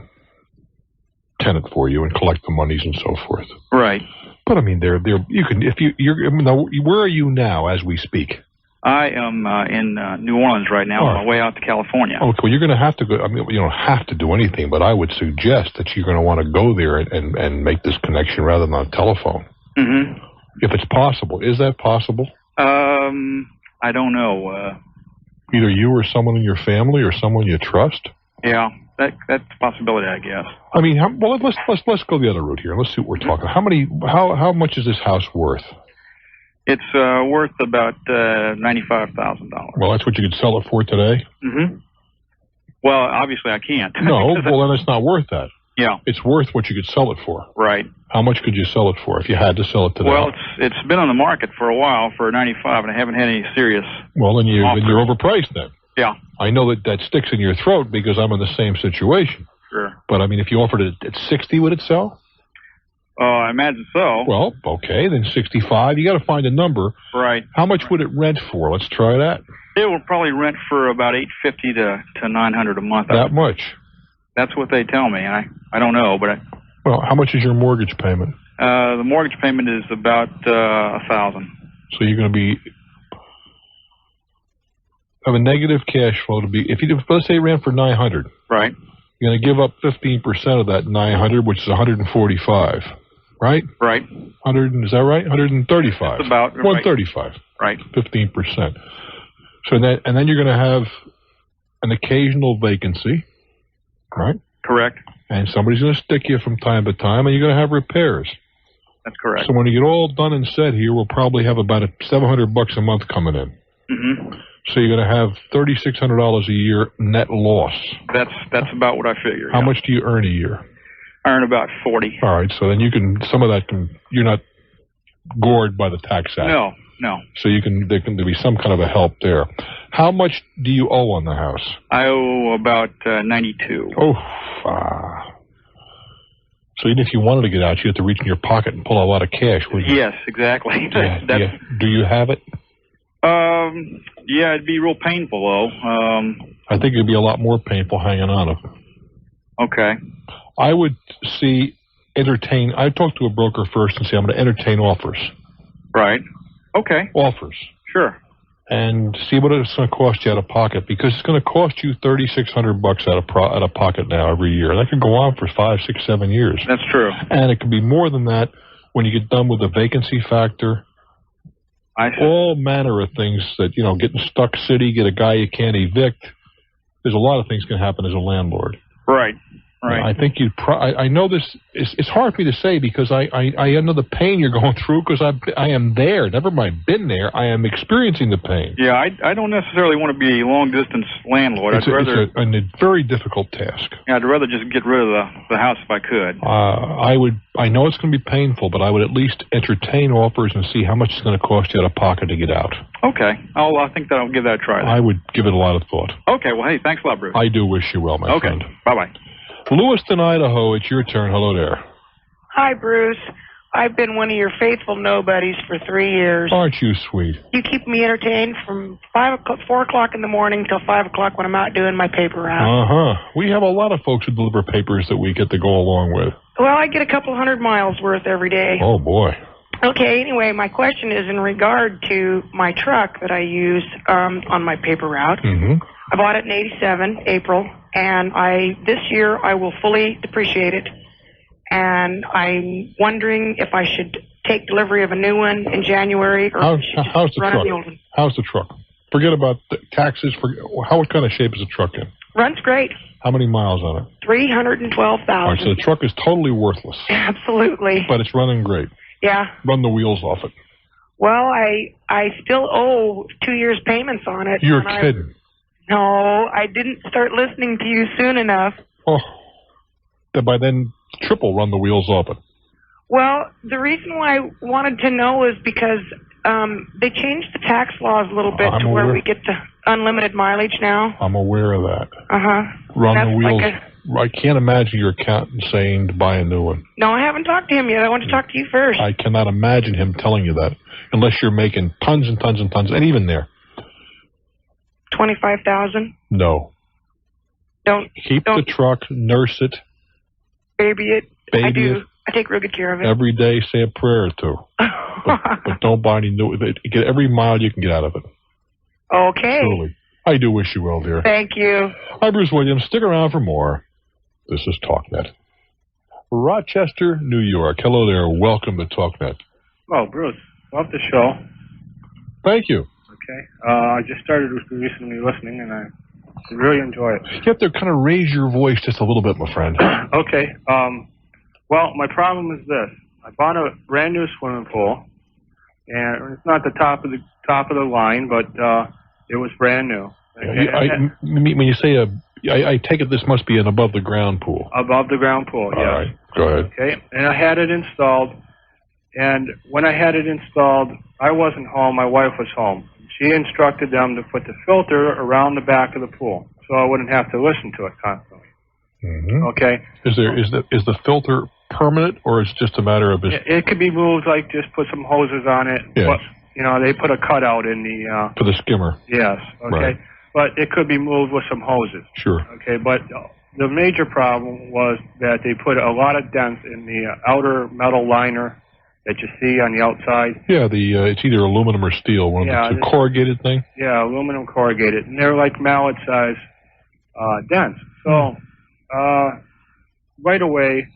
tenant for you and collect the monies and so forth. Right. But I mean, you can if you're. Now, where are you now as we speak? I am in New Orleans right now, on my way out to California. Okay, well, you're going to have to go. I mean, you don't have to do anything, but I would suggest that you're going to want to go there and make this connection rather than on telephone. Mm-hmm. If it's possible. Is that possible? I don't know. Either you or someone in your family or someone you trust? Yeah, that's a possibility, I guess. I mean, let's go the other route here. Let's see what we're talking. How much is this house worth? It's worth about $95,000. Well, that's what you could sell it for today? Mm-hmm. Well, obviously I can't. No, well, then it's not worth that. Yeah. It's worth what you could sell it for. Right. How much could you sell it for if you had to sell it today? Well, it's been on the market for a while for 95, and I haven't had any serious. Well, then you're overpriced then. Yeah. I know that sticks in your throat because I'm in the same situation. Sure. But I mean, if you offered it at 60, would it sell? I imagine so. Well, okay, then 65. You got to find a number. Right. How much would it rent for? Let's try that. It will probably rent for about $850 to $900 a month. That much? That's what they tell me. I don't know, but well, how much is your mortgage payment? The mortgage payment is about $1,000. So you're going to have a negative cash flow to be. If you let's say it ran for 900. Right. You're going to give up 15% of that 900, which is 145. Right? Right. 100, is that right? 135. That's about 135. Right. 15%. So and then you're going to have an occasional vacancy, right? Correct. And somebody's going to stick you from time to time, and you're going to have repairs. That's correct. So when you get all done and said here, we'll probably have about $700 a month coming in. Mm-hmm. So you're going to have $3,600 a year net loss. That's about what I figure. How much do you earn a year? I earn about 40. All right, so then you're not gored by the Tax Act. No. So there can be some kind of a help there. How much do you owe on the house? I owe about 92. Oh, so even if you wanted to get out, you have to reach in your pocket and pull a lot of cash, wouldn't you? Yes, exactly. Yeah. Do you have it? Yeah, it'd be real painful though. I think it'd be a lot more painful hanging on it. Okay. I would I'd talk to a broker first and say, I'm going to entertain offers. Right. Okay. Offers. Sure. And see what it's going to cost you out of pocket, because it's going to cost you $3,600 out of pocket now every year. That could go on for 5, 6, 7 years. That's true. And it could be more than that when you get done with the vacancy factor. All manner of things that, getting stuck city, get a guy you can't evict. There's a lot of things can happen as a landlord. Right. Right. I think I know this. It's hard for me to say because I know the pain you're going through because I am there. Never mind been there. I am experiencing the pain. Yeah, I don't necessarily want to be a long distance landlord. It's a very difficult task. Yeah, I'd rather just get rid of the house if I could. I know it's going to be painful, but I would at least entertain offers and see how much it's going to cost you out of pocket to get out. Okay. I think that I'll give that a try then. I would give it a lot of thought. Okay. Well, hey, thanks a lot, Bruce. I do wish you well, my friend. Okay. Bye-bye. Lewiston, Idaho, it's your turn. Hello there. Hi, Bruce. I've been one of your faithful nobodies for 3 years. Aren't you sweet? You keep me entertained from 4 o'clock in the morning till 5 o'clock when I'm out doing my paper round. We have a lot of folks who deliver papers that we get to go along with. Well, I get a couple 100 miles worth every day. Oh, boy. Okay, anyway, my question is in regard to my truck that I use on my paper route. Mm-hmm. I bought it in '87, April, and this year I will fully depreciate it. And I'm wondering if I should take delivery of a new one in January or how's the run truck? the old one. How's the truck? Forget about the taxes. What kind of shape is the truck in? Runs great. How many miles on it? 312,000. All right, so the truck is totally worthless. Absolutely. But it's running great. Yeah. Run the wheels off it. Well, I still owe 2 years payments on it. You're kidding. No, I didn't start listening to you soon enough. Oh, by then triple run the wheels off it. Well, the reason why I wanted to know is because they changed the tax laws a little bit to where we get to unlimited mileage now. I'm aware of that. Run the wheels. I can't imagine your accountant saying to buy a new one. No, I haven't talked to him yet. I want to talk to you first. I cannot imagine him telling you that unless you're making tons and tons and tons, and even there. 25,000. No. Don't keep the truck, nurse it, baby it. baby it, I take real good care of it. Every day, say a prayer or two. but don't buy any new. Get every mile you can get out of it. Okay. Truly. I do wish you well, dear. Thank you. I'm Bruce Williams. Stick around for more. This is Talknet. Rochester, New York. Hello there. Welcome to Talknet. Oh, Bruce, love the show. Thank you. Okay. I just started recently listening, and I really enjoy it. You have to kind of raise your voice just a little bit, my friend. Okay. Well, my problem is this. I bought a brand new swimming pool, and it's not the top of the line, but it was brand new. Okay? When you say I take it this must be an above-the-ground pool. Above-the-ground pool, yes. All right, go ahead. Okay, and I had it installed, and when I had it installed, I wasn't home, my wife was home. She instructed them to put the filter around the back of the pool, so I wouldn't have to listen to it constantly. Mm-hmm. Okay? Is the filter permanent, or is it just a matter of... It could be moved, like just put some hoses on it. Yes. But, they put a cutout in the... For the skimmer. Yes, okay. Right. But it could be moved with some hoses. Sure. Okay, but the major problem was that they put a lot of dents in the outer metal liner that you see on the outside. Yeah, it's either aluminum or steel, one of the two. Corrugated thing? Yeah, aluminum corrugated. And they're like mallet-sized dents. So, right away,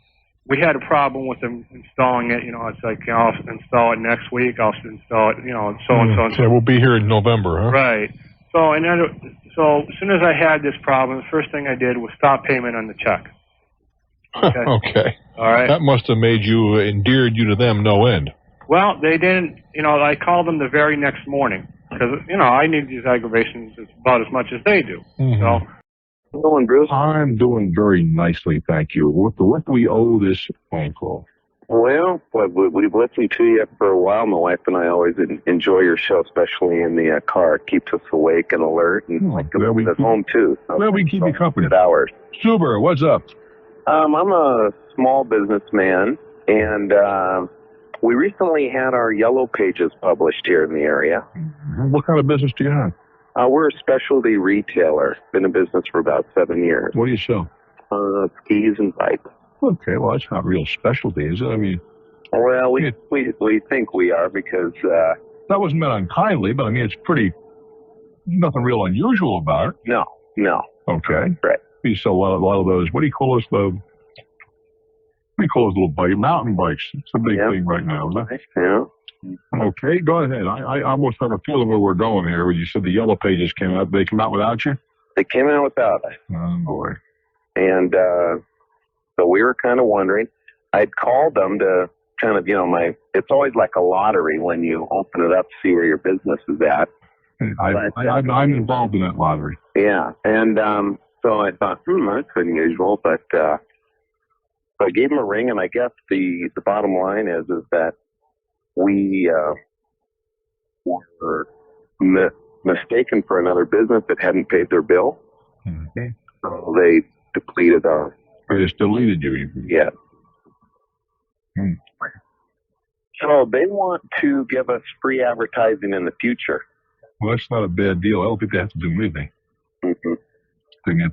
we had a problem with them installing it. It's like, I'll install it next week, I'll install it, so and so and so. Yeah, we'll be here in November, huh? Right. So, so as soon as I had this problem, the first thing I did was stop payment on the check. Okay. Okay. All right. That must have endeared you to them no end. Well, they didn't, I called them the very next morning because, I need these aggravations about as much as they do. Mm-hmm. So. How you doing, Bruce? I'm doing very nicely, thank you. What do we owe this phone call? Well, we've listened to you for a while. My wife and I always enjoy your show, especially in the car. It keeps us awake and alert, and at home, too. Well, we keep you company. Good hours. Suber, what's up? I'm a small businessman, and we recently had our Yellow Pages published here in the area. What kind of business do you have? We're a specialty retailer. Been in business for about 7 years. What do you sell? Skis and bikes. Okay, well, that's not real specialty, is it? I mean... Well, we think we are because... that wasn't meant unkindly, but I mean, it's pretty... Nothing real unusual about it. No. Okay. Right. You sell a lot of those... What do you call those little bike? Mountain bikes. It's a big thing right now, isn't it? Yeah. Okay, go ahead. I almost have a feeling where we're going here. When you said the Yellow Pages came out, they come out without you? They came out without us. Oh, boy. And so we were kind of wondering. I'd called them to kind of, it's always like a lottery when you open it up to see where your business is at. I'm involved in that lottery. Yeah, and so I thought, that's unusual, but so I gave them a ring, and I guess the bottom line is that we were mistaken for another business that hadn't paid their bill. Okay. So they depleted our... They just deleted you. Yeah. So they want to give us free advertising in the future. Well, that's not a bad deal. I don't think they have to do anything. Mm-hmm.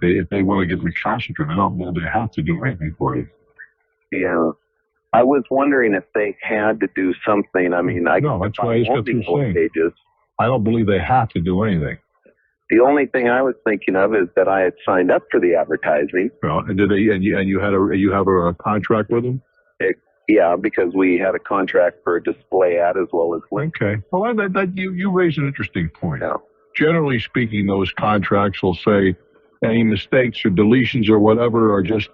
If they want to get recalcitrant, I don't know they have to do anything for you. Yeah. I was wondering if they had to do something. I mean, no, that's why I just got through saying. Pages. I don't believe they have to do anything. The only thing I was thinking of is that I had signed up for the advertising. Well, and did they? And you have a contract with them? Yeah, because we had a contract for a display ad as well as link. Okay. Well, you raise an interesting point. Yeah. Generally speaking, those contracts will say any mistakes or deletions or whatever are just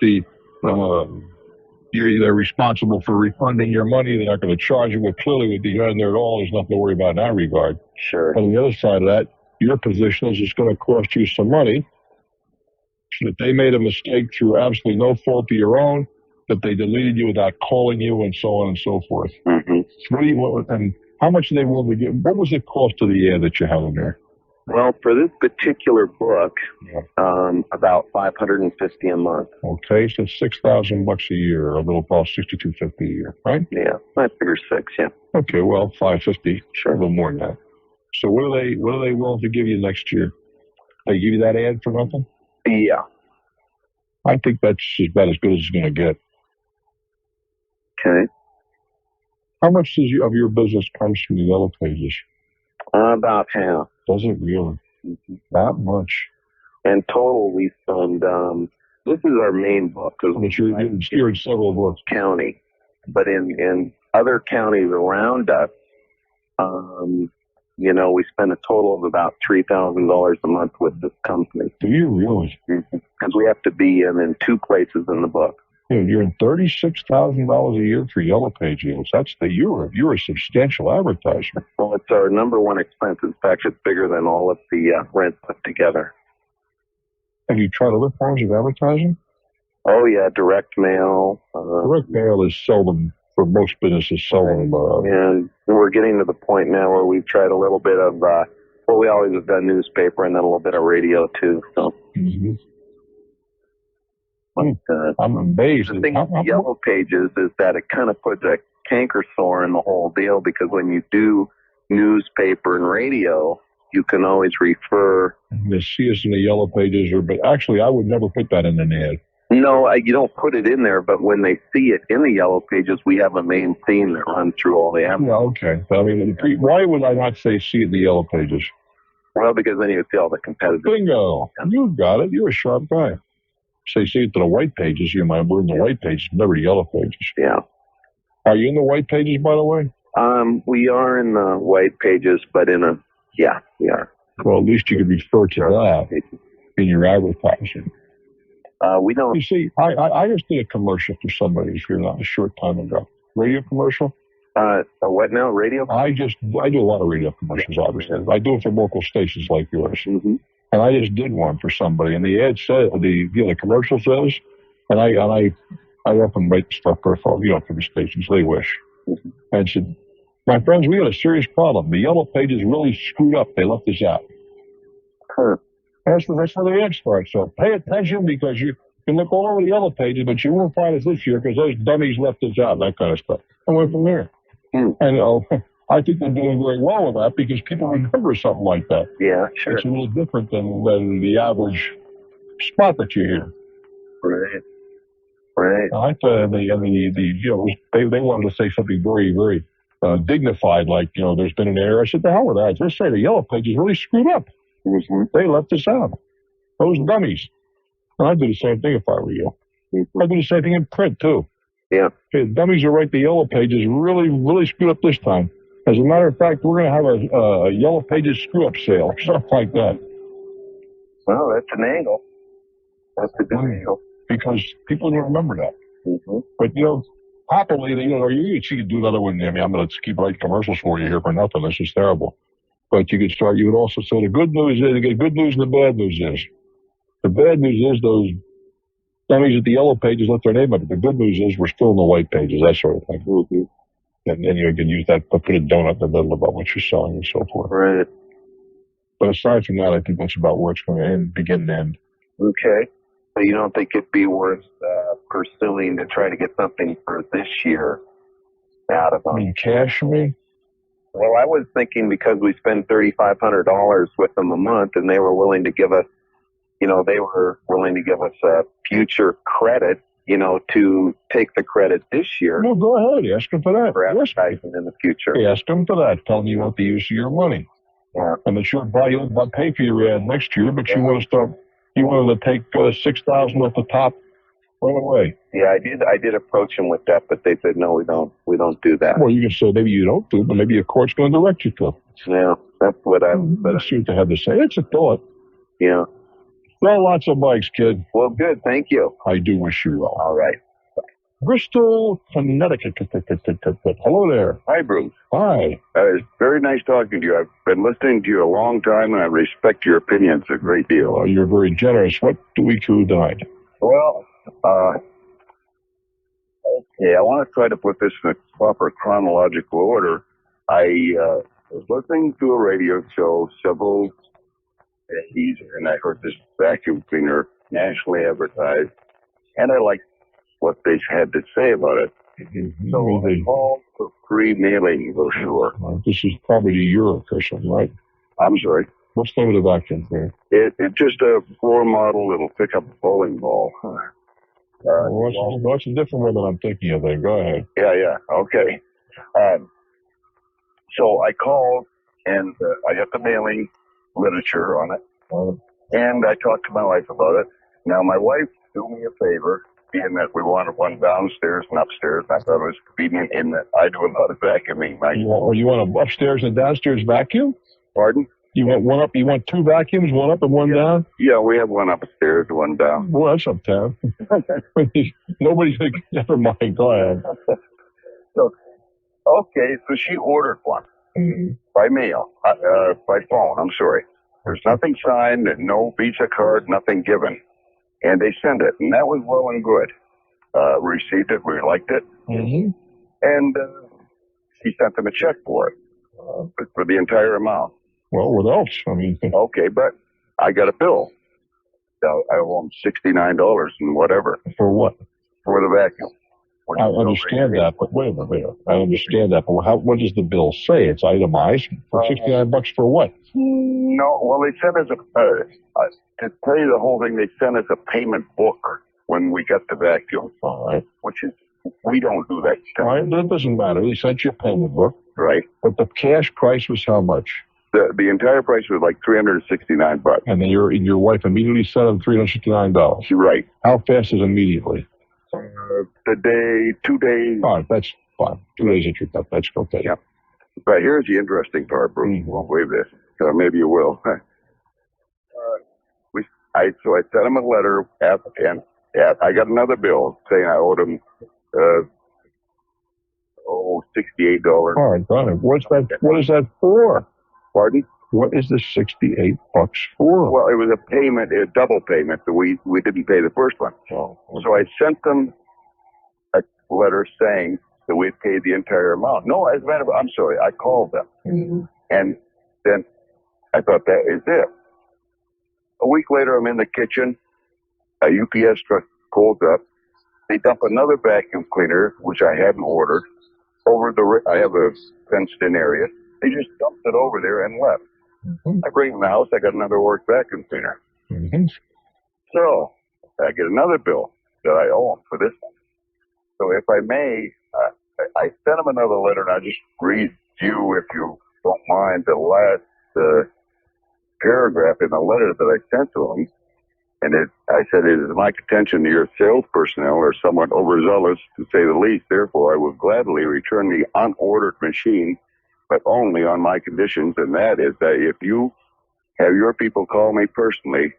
they're responsible for refunding your money. They're not going to charge you. Well, clearly, with the end there at all, there's nothing to worry about in that regard. Sure. But on the other side of that, your position is it's going to cost you some money. So that they made a mistake through absolutely no fault of your own, that they deleted you without calling you, and so on and so forth. Mm-hmm. And how much are they willing to give? What was the cost of the ad that you had in there? Well, for this particular book, about $550 a month. Okay, so $6,000 a year, a little about $6,250 a year, right? Yeah, I figure 6. Yeah. Okay, well, $550, sure, a little more than that. So what are they willing to give you next year? They give you that ad for nothing? Yeah. I think that's about as good as it's going to get. Okay. How much of your business comes from the Yellow Pages? About half. Does it really? That much? In total, we spend, this is our main book. But you're in several books. County. But in other counties around us, you know, we spend a total of about $3,000 a month with this company. Do you really? Because we have to be in 2 places in the book. Dude, you're in $36,000 a year for Yellow Pages. You're a substantial advertiser. Well, it's our number one expense. In fact, it's bigger than all of the rent put together. Have you tried other forms of advertising? Oh yeah, direct mail. Direct mail is seldom, for most businesses, seldom. And we're getting to the point now where we've tried a little bit of, well, we always have done newspaper and then a little bit of radio too. So. I'm amazed. The thing with Yellow Pages is that it kind of puts a canker sore in the whole deal, because when you do newspaper and radio, you can always refer. They see us in the Yellow Pages, but actually, I would never put that in an ad. No, you don't put it in there, but when they see it in the Yellow Pages, we have a main theme that runs through all the ads. Yeah, okay. I mean, why would I not say see it in the Yellow Pages? Well, because then you see all the competitors. Bingo. You got it. You're a sharp guy. Say, see it to the White Pages. You might we're in the White Pages, never the Yellow Pages. Yeah. Are you in the White Pages, by the way? We are in the White Pages, but yeah, we are. Well, at least you could refer to that in your advertising. We don't. You see, I just did a commercial for somebody here not a short time ago. Radio commercial? What now? Radio? I do a lot of radio commercials, obviously. I do it for local stations like yours. Mm-hmm. And I just did one for somebody, and the ad said, the commercial says, and I often write stuff for the stations they wish. Mm-hmm. And said, my friends, we had a serious problem. The Yellow Pages really screwed up. They left us out. Huh. That's how the ad starts. So pay attention, because you can look all over the Yellow Pages, but you won't find us this year because those dummies left us out, that kind of stuff. I went from there. Mm. And I think they're doing very well with that, because people remember something like that. Yeah, sure. It's a little different than the average spot that you hear. Right. Right. I thought they wanted to say something very, very dignified, like, there's been an error. I said, the hell with that. Just say the Yellow Pages really screwed up. Mm-hmm. They left us out. Those dummies. And I'd do the same thing if I were you. Mm-hmm. I'd do the same thing in print, too. Yeah. Okay, the dummies who write the Yellow Pages really, really screwed up this time. As a matter of fact, we're going to have a Yellow Pages screw-up sale, something like that. Well, that's an angle. That's a good angle. Because people don't remember that. Mm-hmm. But, happily, you could do another one. I mean, I'm going to keep writing commercials for you here for nothing. This is terrible. But you would also say the good news is, you get good news and the bad news is. The bad news is those dummies at the Yellow Pages left their name up. The good news is we're still in the White Pages, that sort of thing. Mm-hmm. And then you can use that, put a donut in the middle about what you're selling and so forth. Right. But aside from that, I think that's about where it's going to begin and end. Okay. So you don't think it'd be worth pursuing to try to get something for this year out of them? I mean, cash me? Well, I was thinking, because we spend $3,500 with them a month, and they were willing to give us, a future credit, to take the credit this year. Well, go ahead. Ask them for that. For advertising in the future. Ask them for that. Tell them you want the use of your money. Yeah. And that you'll pay for your ad next year, but you want to take $6,000 off the top right away. Yeah, I did approach them with that, but they said, no, we don't do that. Well, you can say maybe you don't do it, but maybe a court's going to direct you to. Yeah, that's what Let's see what they have to say. It's a thought. Yeah. Well, lots of bikes, kid. Well, good. Thank you. I do wish you well. All right. Bristol, Connecticut. Hello there. Hi, Bruce. Hi. It's very nice talking to you. I've been listening to you a long time, and I respect your opinions a great deal. You're very generous. What do we do tonight? Well, okay, I want to try to put this in a proper chronological order. I was listening to a radio show several days, and I heard this vacuum cleaner nationally advertised, and I liked what they had to say about it. Mm-hmm. So I called for free mailing brochure. This is probably your person, right? I'm sorry. What's the name of the vacuum cleaner? It's just a floor model. It'll pick up a bowling ball. What's a different one than I'm thinking of then? Go ahead. Yeah, okay. So I called, and I got the mailing literature on it, and I talked to my wife about it. Now, my wife do me a favor, being that we wanted one downstairs and upstairs. I thought it was convenient in that I do a lot of vacuuming. You want an upstairs and downstairs vacuum? Pardon? You want one up? You want two vacuums, one up and one down? Yeah, we have one upstairs, one down. Well, that's uptown. Nobody thinks. Never mind. Go ahead. So, okay, so she ordered one by mail, by phone. I'm sorry. There's nothing signed, and no Visa card, nothing given, and they sent it, and that was well and good. Received it, we liked it, and she sent them a check for it for the entire amount. Well, what else? I mean, okay, but I got a bill. I owe them $69 and whatever. For what? For the vacuum. I understand that, but wait a minute. I understand that, but what does the bill say? It's itemized for $69 for what? No, well, they sent us to tell you the whole thing, they sent us a payment book when we got the vacuum. All right. Which is, we don't do that stuff. All right, that doesn't matter. They sent you a payment book. Right. But the cash price was how much? The entire price was like $369. And then your wife immediately sent them $369. Right. How fast is immediately? The day, 2 days. All right, that's fine. 2 days at your cup. That's okay. Yeah. But here's the interesting part, Bruce. You won't believe this. Maybe you will. So I sent him a letter, and I got another bill saying I owed him $68. All right, Donnie. What is that for? Pardon? What is the $68 for? Well, it was a payment, a double payment. So we didn't pay the first one. Oh, okay. So I sent them a letter saying that we'd paid the entire amount. No, as a matter of fact, I'm sorry, I called them. And then I thought that is it. A week later, I'm in the kitchen. A UPS truck pulls up. They dump another vacuum cleaner, which I hadn't ordered, I have a fenced-in area. They just dumped it over there and left. I bring it in the house. I got another work vacuum cleaner. So I get another bill that I owe them for this one. So if I may, I sent them another letter, and I just read you, if you don't mind, the last paragraph in the letter that I sent to them. And I said, it is my contention to your sales personnel are somewhat overzealous, to say the least. Therefore, I will gladly return the unordered machine, but only on my conditions, and that is that if you have your people call me personally,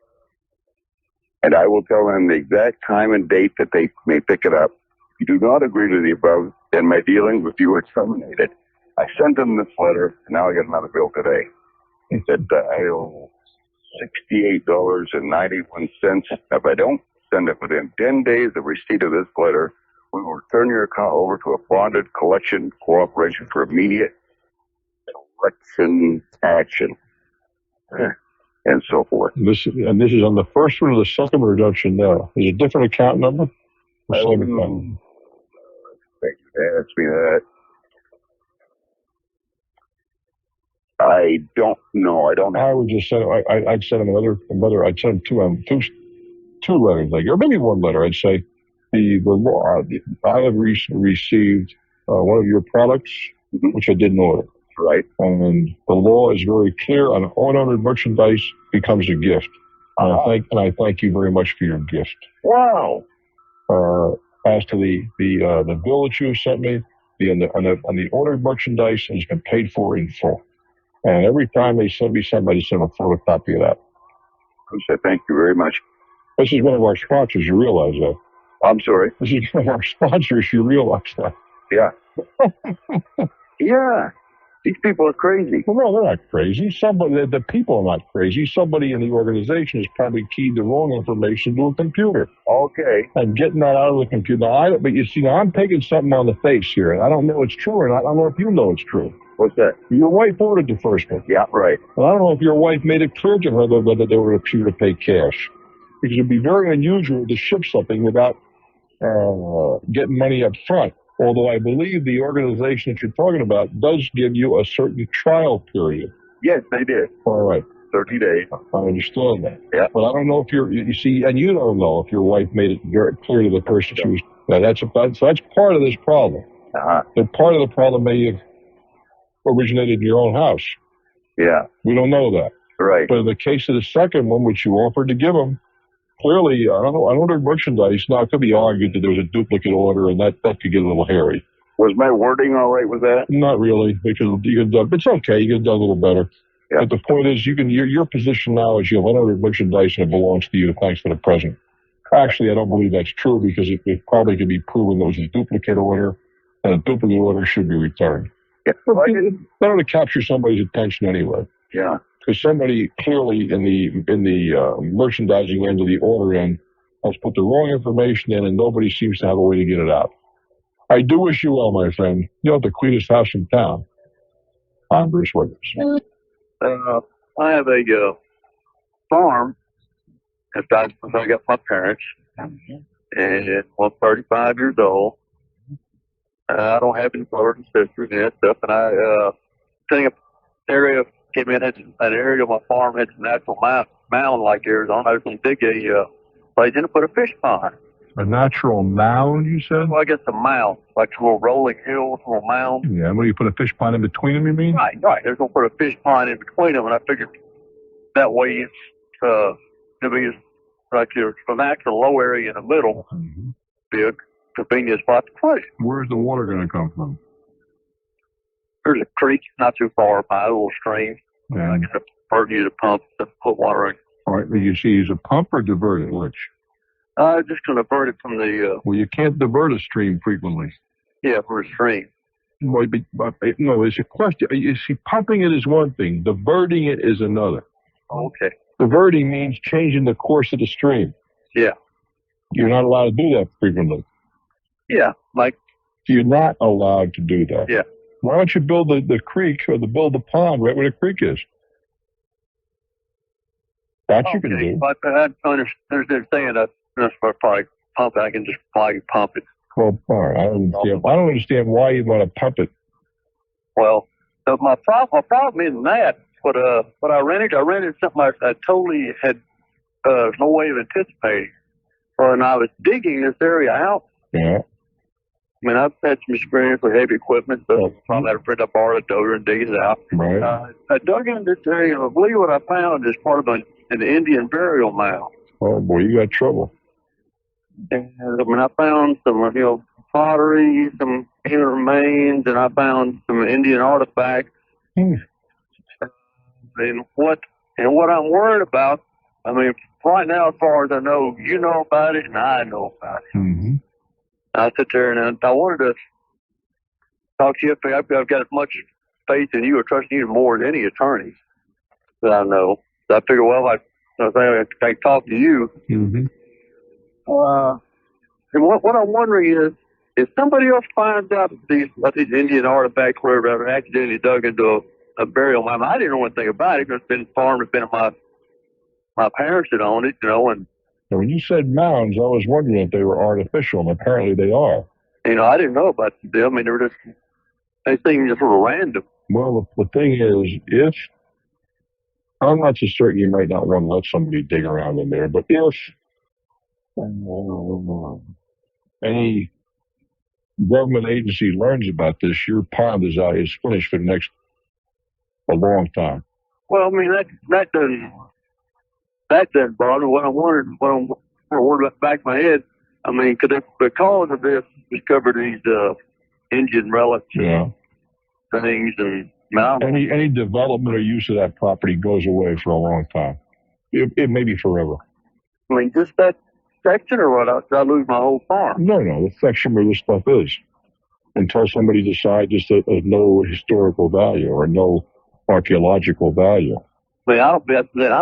and I will tell them the exact time and date that they may pick it up. If you do not agree to the above, then my dealing with you is terminated. I sent them this letter, and now I got another bill today. He said I owe $68.91. If I don't send it within 10 days of receipt of this letter, we will turn your account over to a bonded collection cooperation for immediate collection action, and so forth. This is on the first one or the second reduction now. Is it a different account number? I don't know. I don't know. I would just send. I'd send him another. I'd send him two letters, or maybe one letter. I'd say the law. I have received one of your products, which I didn't order. Right. And the law is very clear on unordered merchandise becomes a gift. And I thank you very much for your gift. Wow. As to the bill that you sent me, on the ordered merchandise has been paid for in full. And every time they send me somebody, send a photocopy of that. I thank you very much. This is one of our sponsors. You realize that? I'm sorry. This is one of our sponsors. You realize that? Yeah. Yeah. These people are crazy. Well, no, they're not crazy. The people are not crazy. Somebody in the organization has probably keyed the wrong information to a computer. Okay. And getting that out of the computer. But you see, now I'm taking something on the face here, and I don't know it's true or not. I don't know if you know it's true. What's that? Your wife ordered the first one. Yeah, right. Well, I don't know if your wife made it clear to her whether they were appear to pay cash. Because it would be very unusual to ship something without getting money up front. Although I believe the organization that you're talking about does give you a certain trial period. Yes, they did. All right. 30 days. I understand that. Yeah. But I don't know if you see, and you don't know if your wife made it very clear to the person she was. Now that's part of this problem. And part of the problem may have originated in your own house. Yeah. We don't know that. Right. But in the case of the second one, which you offered to give them, clearly, I don't know merchandise. Now, it could be argued that there was a duplicate order, and that could get a little hairy. Was my wording all right with that? Not really, because you could done. It's okay. You could have done a little better. Yeah. But the point is, your position now is you have unordered merchandise and it belongs to you. Thanks for the present. Actually, I don't believe that's true because it probably could be proven there was a duplicate order, and a duplicate order should be returned. Yeah. Better to capture somebody's attention anyway. Yeah. Because somebody clearly in the merchandising end of the order end has put the wrong information in, and nobody seems to have a way to get it out. I do wish you well, my friend. You have the cleanest house in town. I'm Bruce Williams. I have a farm. I got my parents, and I'm 35 years old. I don't have any brothers and sisters and that stuff, and I think area came in, an area of my farm had some natural mound like Arizona. I was going to dig a place in and put a fish pond. A natural mound, you said? Well, I guess a mound, like some little rolling hills, a little mound. Yeah, what do you put a fish pond in between them, you mean? Right. They're going to put a fish pond in between them, and I figured that way it's to be like there's a natural low area in the middle, be a convenient spot to play. Where's the water going to come from? There's a creek not too far by a little stream. Yeah. I get a use a pump to put water in. All right, you see, use a pump or divert it, which? Just going to divert it from the... Well, you can't divert a stream frequently. Yeah, from a stream. Well, no, it's a question. You see, pumping it is one thing. Diverting it is another. Okay. Diverting means changing the course of the stream. Yeah. You're not allowed to do that frequently. Yeah, like... You're not allowed to do that. Yeah. Why don't you build the creek or build the pond right where the creek is? That you can do. But I understand they're saying that that's probably pump it. I can just probably pump it. Well, all right. I don't understand why you want to pump it. Well, my problem isn't that. But I rented something I totally had no way of anticipating. When I was digging this area out. Yeah. I mean, I've had some experience with heavy equipment, so I had a friend I borrowed a dozer and dig it out. Right. I dug into this area, and I believe what I found is part of an Indian burial mound. Oh, boy, you got trouble. And I mean, I found some, pottery, some human remains, and I found some Indian artifacts. And what I'm worried about, I mean, right now, as far as I know, you know about it, and I know about it. Mm-hmm. I sit there and I wanted to talk to you. I've got as much faith in you or trust in you more than any attorney that I know. So I figure, well, I can talk to you. Mm-hmm. And what I'm wondering is, if somebody else finds out these Indian artifacts, wherever, I've accidentally dug into a burial mound, I didn't know anything about it. It's been farmed, it's been my parents that owned it, and. Now, when you said mounds, I was wondering if they were artificial, and apparently they are. I didn't know about them. I mean, they seem just sort of random. Well, the thing is, I'm not so certain you might not want to let somebody dig around in there, but if any government agency learns about this, your pond is finished for a long time. Well, I mean, that doesn't bother me. What I'm wondering back in my head, I mean, could it, because of this, discover these Indian relics and things and mountains? Any development or use of that property goes away for a long time. It may be forever. I mean, just that section, or what? I lose my whole farm? No, the section where this stuff is, until somebody decides just there's no historical value or no archaeological value. I mean, I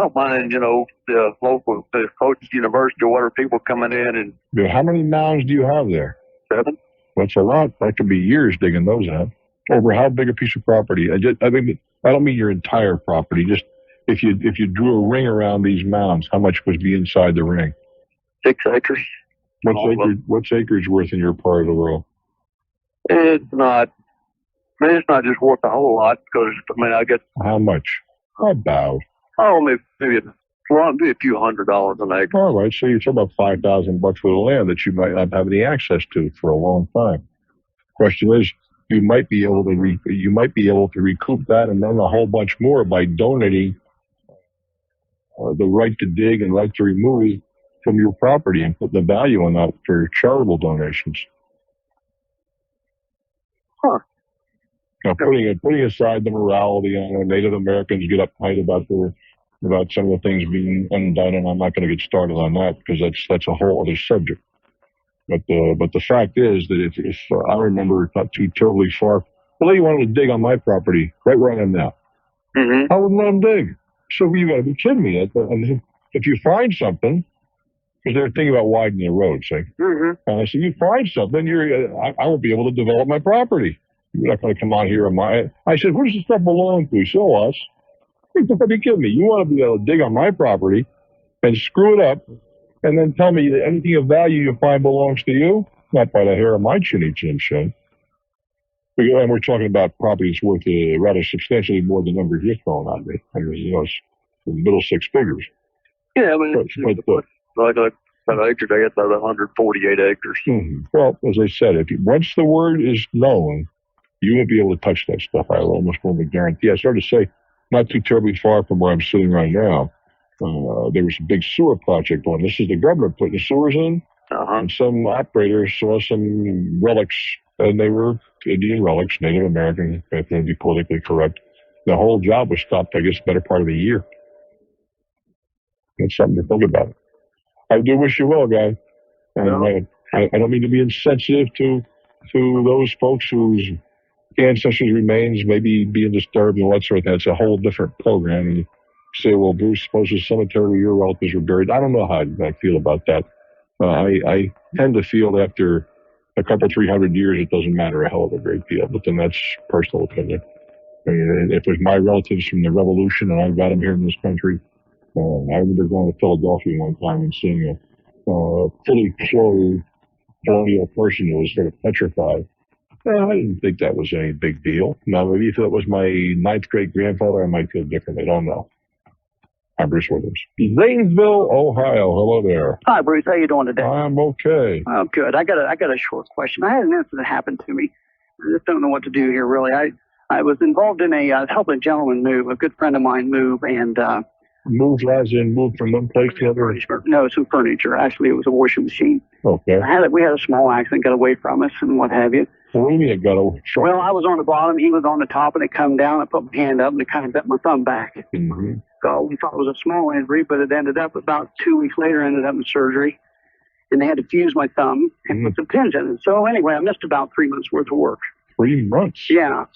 don't mind, the local, the Coaches University or whatever, people coming in and... Yeah, how many mounds do you have there? 7. That's a lot. That could be years digging those out. Over how big a piece of property? I don't mean your entire property. Just if you drew a ring around these mounds, how much would be inside the ring? 6 acres. What's acreage worth in your part of the world? It's not just worth a whole lot because, I mean, I get... How much? About. Oh, maybe a few $100s an acre. All right, so you're talking about $5,000 for the land that you might not have any access to for a long time. Question is, you might be able to recoup that and then a whole bunch more by donating the right to dig and right to remove from your property and put the value on that for charitable donations. Huh. Now, putting aside the morality on Native Americans get uptight about some of the things being undone, and I'm not going to get started on that because that's a whole other subject. But the fact is that if I remember not too terribly far, the lady wanted to dig on my property right where I am now. Mm-hmm. I wouldn't let them dig. So you got to be kidding me. And if you find something, because they're thinking about widening the road, say, and I said, you find something, I won't be able to develop my property. You're not going to come out here on my. I said, who does this stuff belong to? So us. You're kidding me. You want to be able to dig on my property and screw it up and then tell me that anything of value you find belongs to you? Not by the hair of my chinny chin chin. And we're talking about property that's worth rather substantially more than the numbers you're throwing at me. I mean, it's in the middle six figures. Yeah, I mean, like an acre, I get about 148 acres. Mm-hmm. Well, as I said, once the word is known, you won't be able to touch that stuff. I almost want to guarantee. I started to say, not too terribly far from where I'm sitting right now, there was a big sewer project on. This is the government putting the sewers in, and some operators saw some relics, and they were Indian relics, Native American, if I can be politically correct. The whole job was stopped, I guess, the better part of a year. That's something to think about. I do wish you well, guy. And I don't mean to be insensitive to those folks whose ancestors' remains may be being disturbed and all that sort of thing. It's a whole different program. And you say, well, Bruce, suppose the cemetery where your relatives were buried. I don't know how I feel about that. I tend to feel that after a couple, 300 years, it doesn't matter a hell of a great deal. But then that's personal opinion. I mean, if it was my relatives from the Revolution and I've got them here in this country, I remember going to Philadelphia one time and seeing a fully clothed colonial person who was sort of petrified. Well, I didn't think that was any big deal. Now, maybe if it was my ninth great-grandfather, I might feel different. I don't know. I'm Bruce Williams. Zanesville, Ohio. Hello there. Hi, Bruce. How you doing today? I'm okay. Oh, good. I got a short question. I had an incident happen to me. I just don't know what to do here, really. I was involved in helping a gentleman move, a good friend of mine move, and Move as in move from one place to the other? No, some furniture. Actually, it was a washing machine. Okay. We had a small accident, got away from us, and what have you. What do you mean it got away? Well, I was on the bottom, he was on the top, and it come down. I put my hand up, and it kind of bent my thumb back. Mm-hmm. So we thought it was a small injury, but it ended up about 2 weeks later, ended up in surgery, and they had to fuse my thumb and put some pins in it. So anyway, I missed about 3 months worth of work. 3 months? Yeah.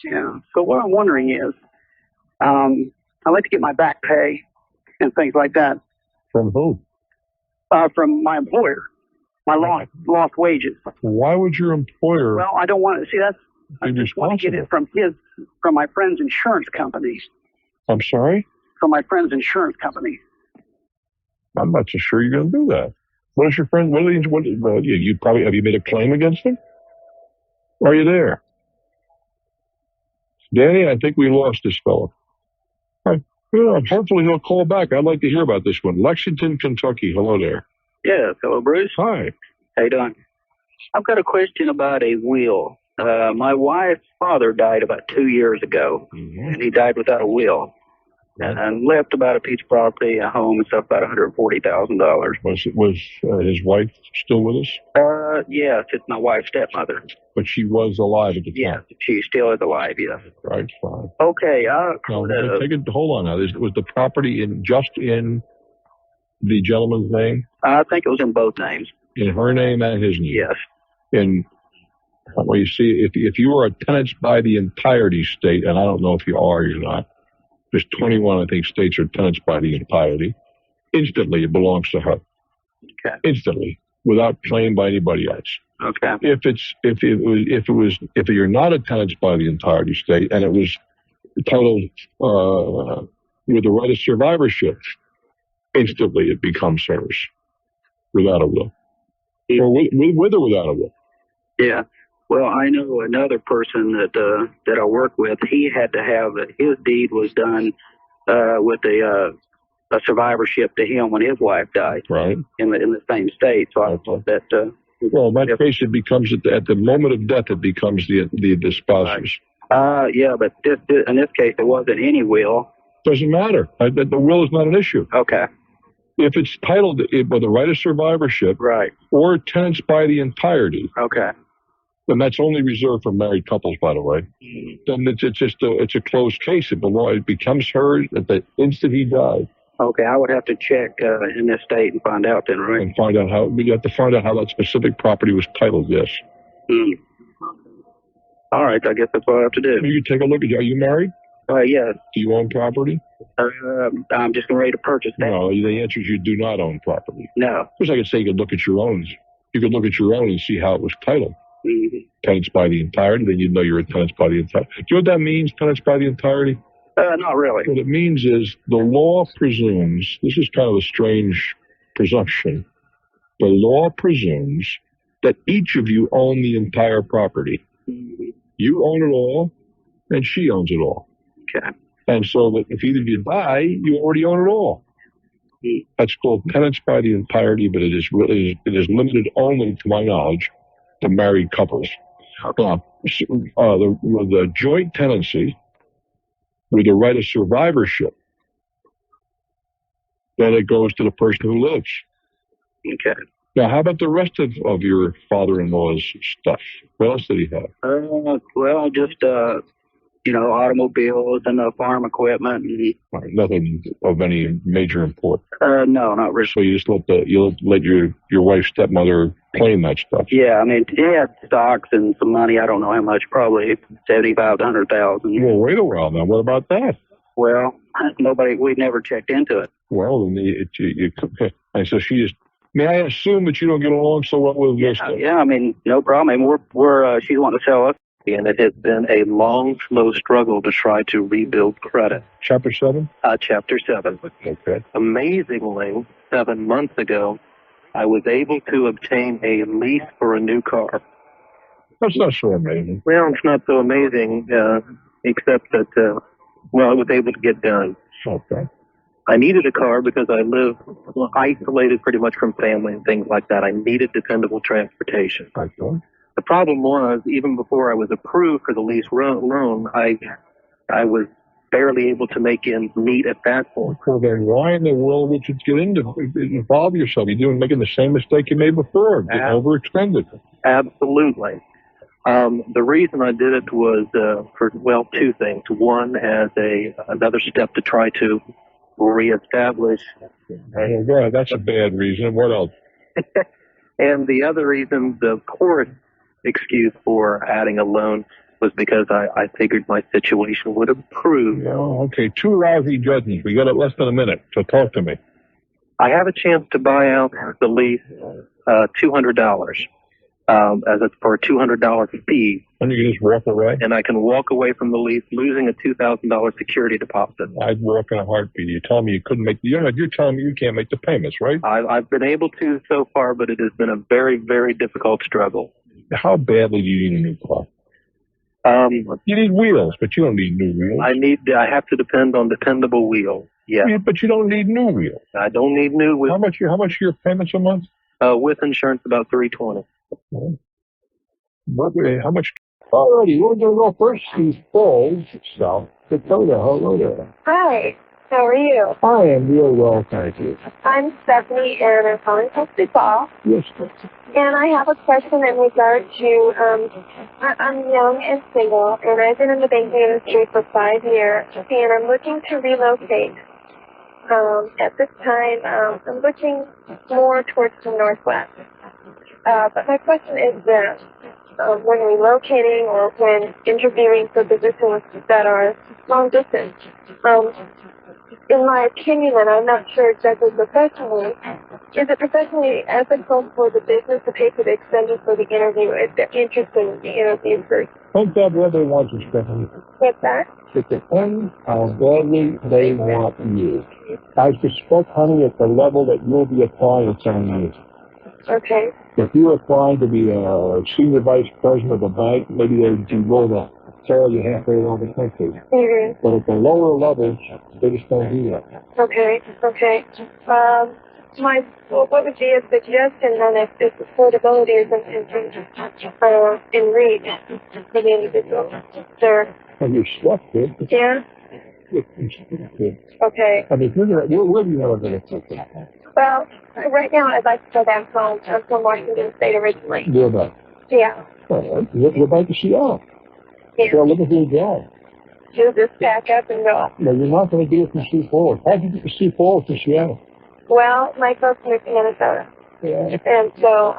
So what I'm wondering is, I like to get my back pay and things like that. From who? From my employer. My lost wages. Why would your employer? Well, I don't want to see that. I just want to get it from my friend's insurance company. I'm sorry? From my friend's insurance company. I'm not so sure you're going to do that. What is your friend? You probably have you made a claim against him? Are you there, Danny? I think we lost this fellow. Hopefully he'll call back. I'd like to hear about this one. Lexington, Kentucky. Hello there. Yes, hello, Bruce. Hi. How you doing? I've got a question about a will. My wife's father died about 2 years ago, and he died without a will. And left about a piece of property, a home, and stuff, about $140,000. Was his wife still with us? Yes, it's my wife's stepmother. But she was alive at the time? Yes, she still is alive, yes. Right, fine. Okay, hold on now. Was the property just in the gentleman's name? I think it was in both names. In her name and his name? Yes. Well, you see, if you are a tenant by the entirety state, and I don't know if you are or you're not, there's 21, I think, states are tenants by the entirety. Instantly, it belongs to her. Okay. Instantly, without claim by anybody else. Okay. If you're not a tenant by the entirety state and it was titled with the right of survivorship, instantly it becomes hers without a will, or with or without a will. Yeah. Well, I know another person that I work with. He had to have his deed was done with a a survivorship to him when his wife died. Right. In the same state. So I thought that. Well, in that case, it becomes at the moment of death, it becomes the spouse's. Yeah, but in this case, there wasn't any will. Doesn't matter. The will is not an issue. Okay. If it's titled with the right of survivorship, right, or tenants by the entirety, okay, then that's only reserved for married couples, by the way. Then it's a closed case. It becomes hers at the instant he died. Okay, I would have to check in this state and find out then, right? And find out how we have to find out how that specific property was titled. Yes. All right, I guess that's what I have to do. You take a look at. Are you married? Yes. Do you own property? I'm just ready to purchase that. No, the answer is you do not own property. No. Of course, I could say you could look at your own. You could look at your own and see how it was titled. Tenants by the entirety, then you'd know you're a tenants by the entirety. Do you know what that means, tenants by the entirety? Not really. What it means is the law presumes, this is kind of a strange presumption, the law presumes that each of you own the entire property. You own it all, and she owns it all. Okay. And so that if either of you die, you already own it all. That's called tenants by the entirety, but it is limited only, to my knowledge, to married couples. The joint tenancy with the right of survivorship, then it goes to the person who lives. Okay. Now, how about the rest of your father-in-law's stuff? What else did he have? Well, just automobiles and farm equipment. Right, nothing of any major import. No, not really. So you just let your wife's stepmother claim that stuff. Yeah, I mean, he had stocks and some money. I don't know how much, probably $75,000 to $100,000. Well, wait a while now. What about that? Well, we never checked into it. Well, and so she just. May I assume that you don't get along so well with your stuff? Yeah, I mean, no problem. I mean, she's wanting to sell us. And it has been a long, slow struggle to try to rebuild credit. Chapter 7? Chapter 7. Okay. Amazingly, 7 months ago, I was able to obtain a lease for a new car. That's not so amazing. Well, it's not so amazing, except that, it was able to get done. Okay. I needed a car because I live isolated pretty much from family and things like that. I needed dependable transportation. Okay. The problem was, even before I was approved for the lease loan, I was barely able to make ends meet at that point. Well, then why in the world would you involve yourself? You're making the same mistake you made before, getting overextended. Absolutely. The reason I did it was for two things. One, as another step to try to reestablish. Well, that's a bad reason. What else? And the other reason, of course, excuse for adding a loan was because I figured my situation would improve. Oh, okay, 2 lousy judgments. We got less than a minute, so talk to me. I have a chance to buy out the lease $200 for a $200 fee. And you can just walk away? And I can walk away from the lease losing a $2,000 security deposit. I'd walk in a heartbeat. You're telling me you couldn't make you're telling me you can't make the payments, right? I've been able to so far, but it has been a very, very difficult struggle. How badly do you need a new car? You need wheels, but you don't need new wheels. I have to depend on dependable wheels. Yeah. But you don't need new wheels. I don't need new wheels. How much are your payments a month? With insurance, about $320. How much? Alrighty, we're going to go first to Falls, South Dakota. Hello there. Hi, how are you? I am real well, thank you. I'm Stephanie, and I'm calling from Sioux Falls. Yes. And I have a question in regard to, I'm young and single, and I've been in the banking industry for 5 years, and I'm looking to relocate. At this time, I'm looking more towards the Northwest. But my question is that when relocating or when interviewing for positions that are long distance, in my opinion, and I'm not sure exactly professionally, is it professionally ethical for the business to pay for the expenses for the interview if they're interested in the interview first? Don't tell where they want you, Stephanie. What's that? It depends how badly they want you. I suspect, honey, at the level that you'll be applying, it's on you. Okay. If you're applying to be a senior vice president of a bank, maybe they'd be willing to carry you halfway around the country. Mm-hmm. But at the lower levels, they just don't do that. Okay. What would be a suggestion then if affordability isn't in reach for the individual? Sir? And you're stuck, kid. Yeah? You're stuck, kid. Okay. I mean, where do you want to go? Well, right now I'd like to go back home. I'm from Washington State originally. Where about? Yeah. You're back to Seattle. Yeah. So looking for a job. You just pack up and go. No, you're not going to do it from Sioux Falls. How did you get to Sioux Falls to Seattle? Well, my folks moved to Minnesota. Yeah. And so,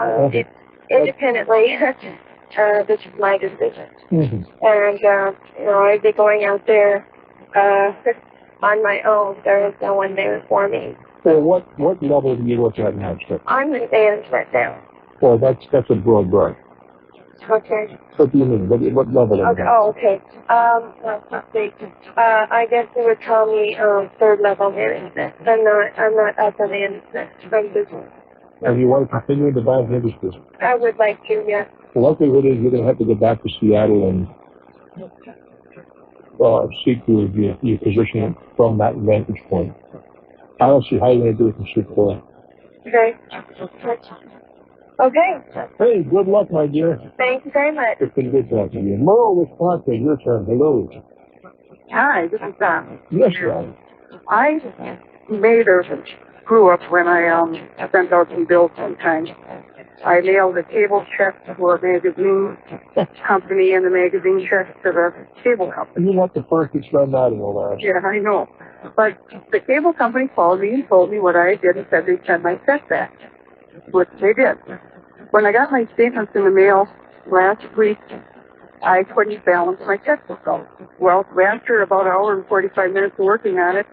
independently, this is my decision. Mm-hmm. And, I'd be going out there on my own. There is no one there for me. So what level do you work at now, sir? I'm in management now. Well, that's a broad brush. Okay. What do you mean? What level? Okay. Oh, okay. Let's see. I guess you would call me third level management. I'm not upper management. I'm just. And you want to continue in the bank industry? I would like to, yes. The likelihood is you're going to have to go back to Seattle and seek your position from that vantage point. I don't see how you're going to do it from Sioux Falls. Okay. Okay. Hey, good luck, my dear. Thank you very much. It's been good talking to you. Merle, Wisconsin, your turn. Hello. Hi, this is Don. Yes, Don. I made or grew up when I sent out some bills sometimes. I mailed a cable check to a magazine company and the magazine check to the cable company. You're not the first to spend that in all that. Yeah, I know. But the cable company called me and told me what I did and said they'd send my check back, which they did. When I got my statements in the mail last week, I couldn't balance my checkbook out. Well, after about an hour and 45 minutes of working on it,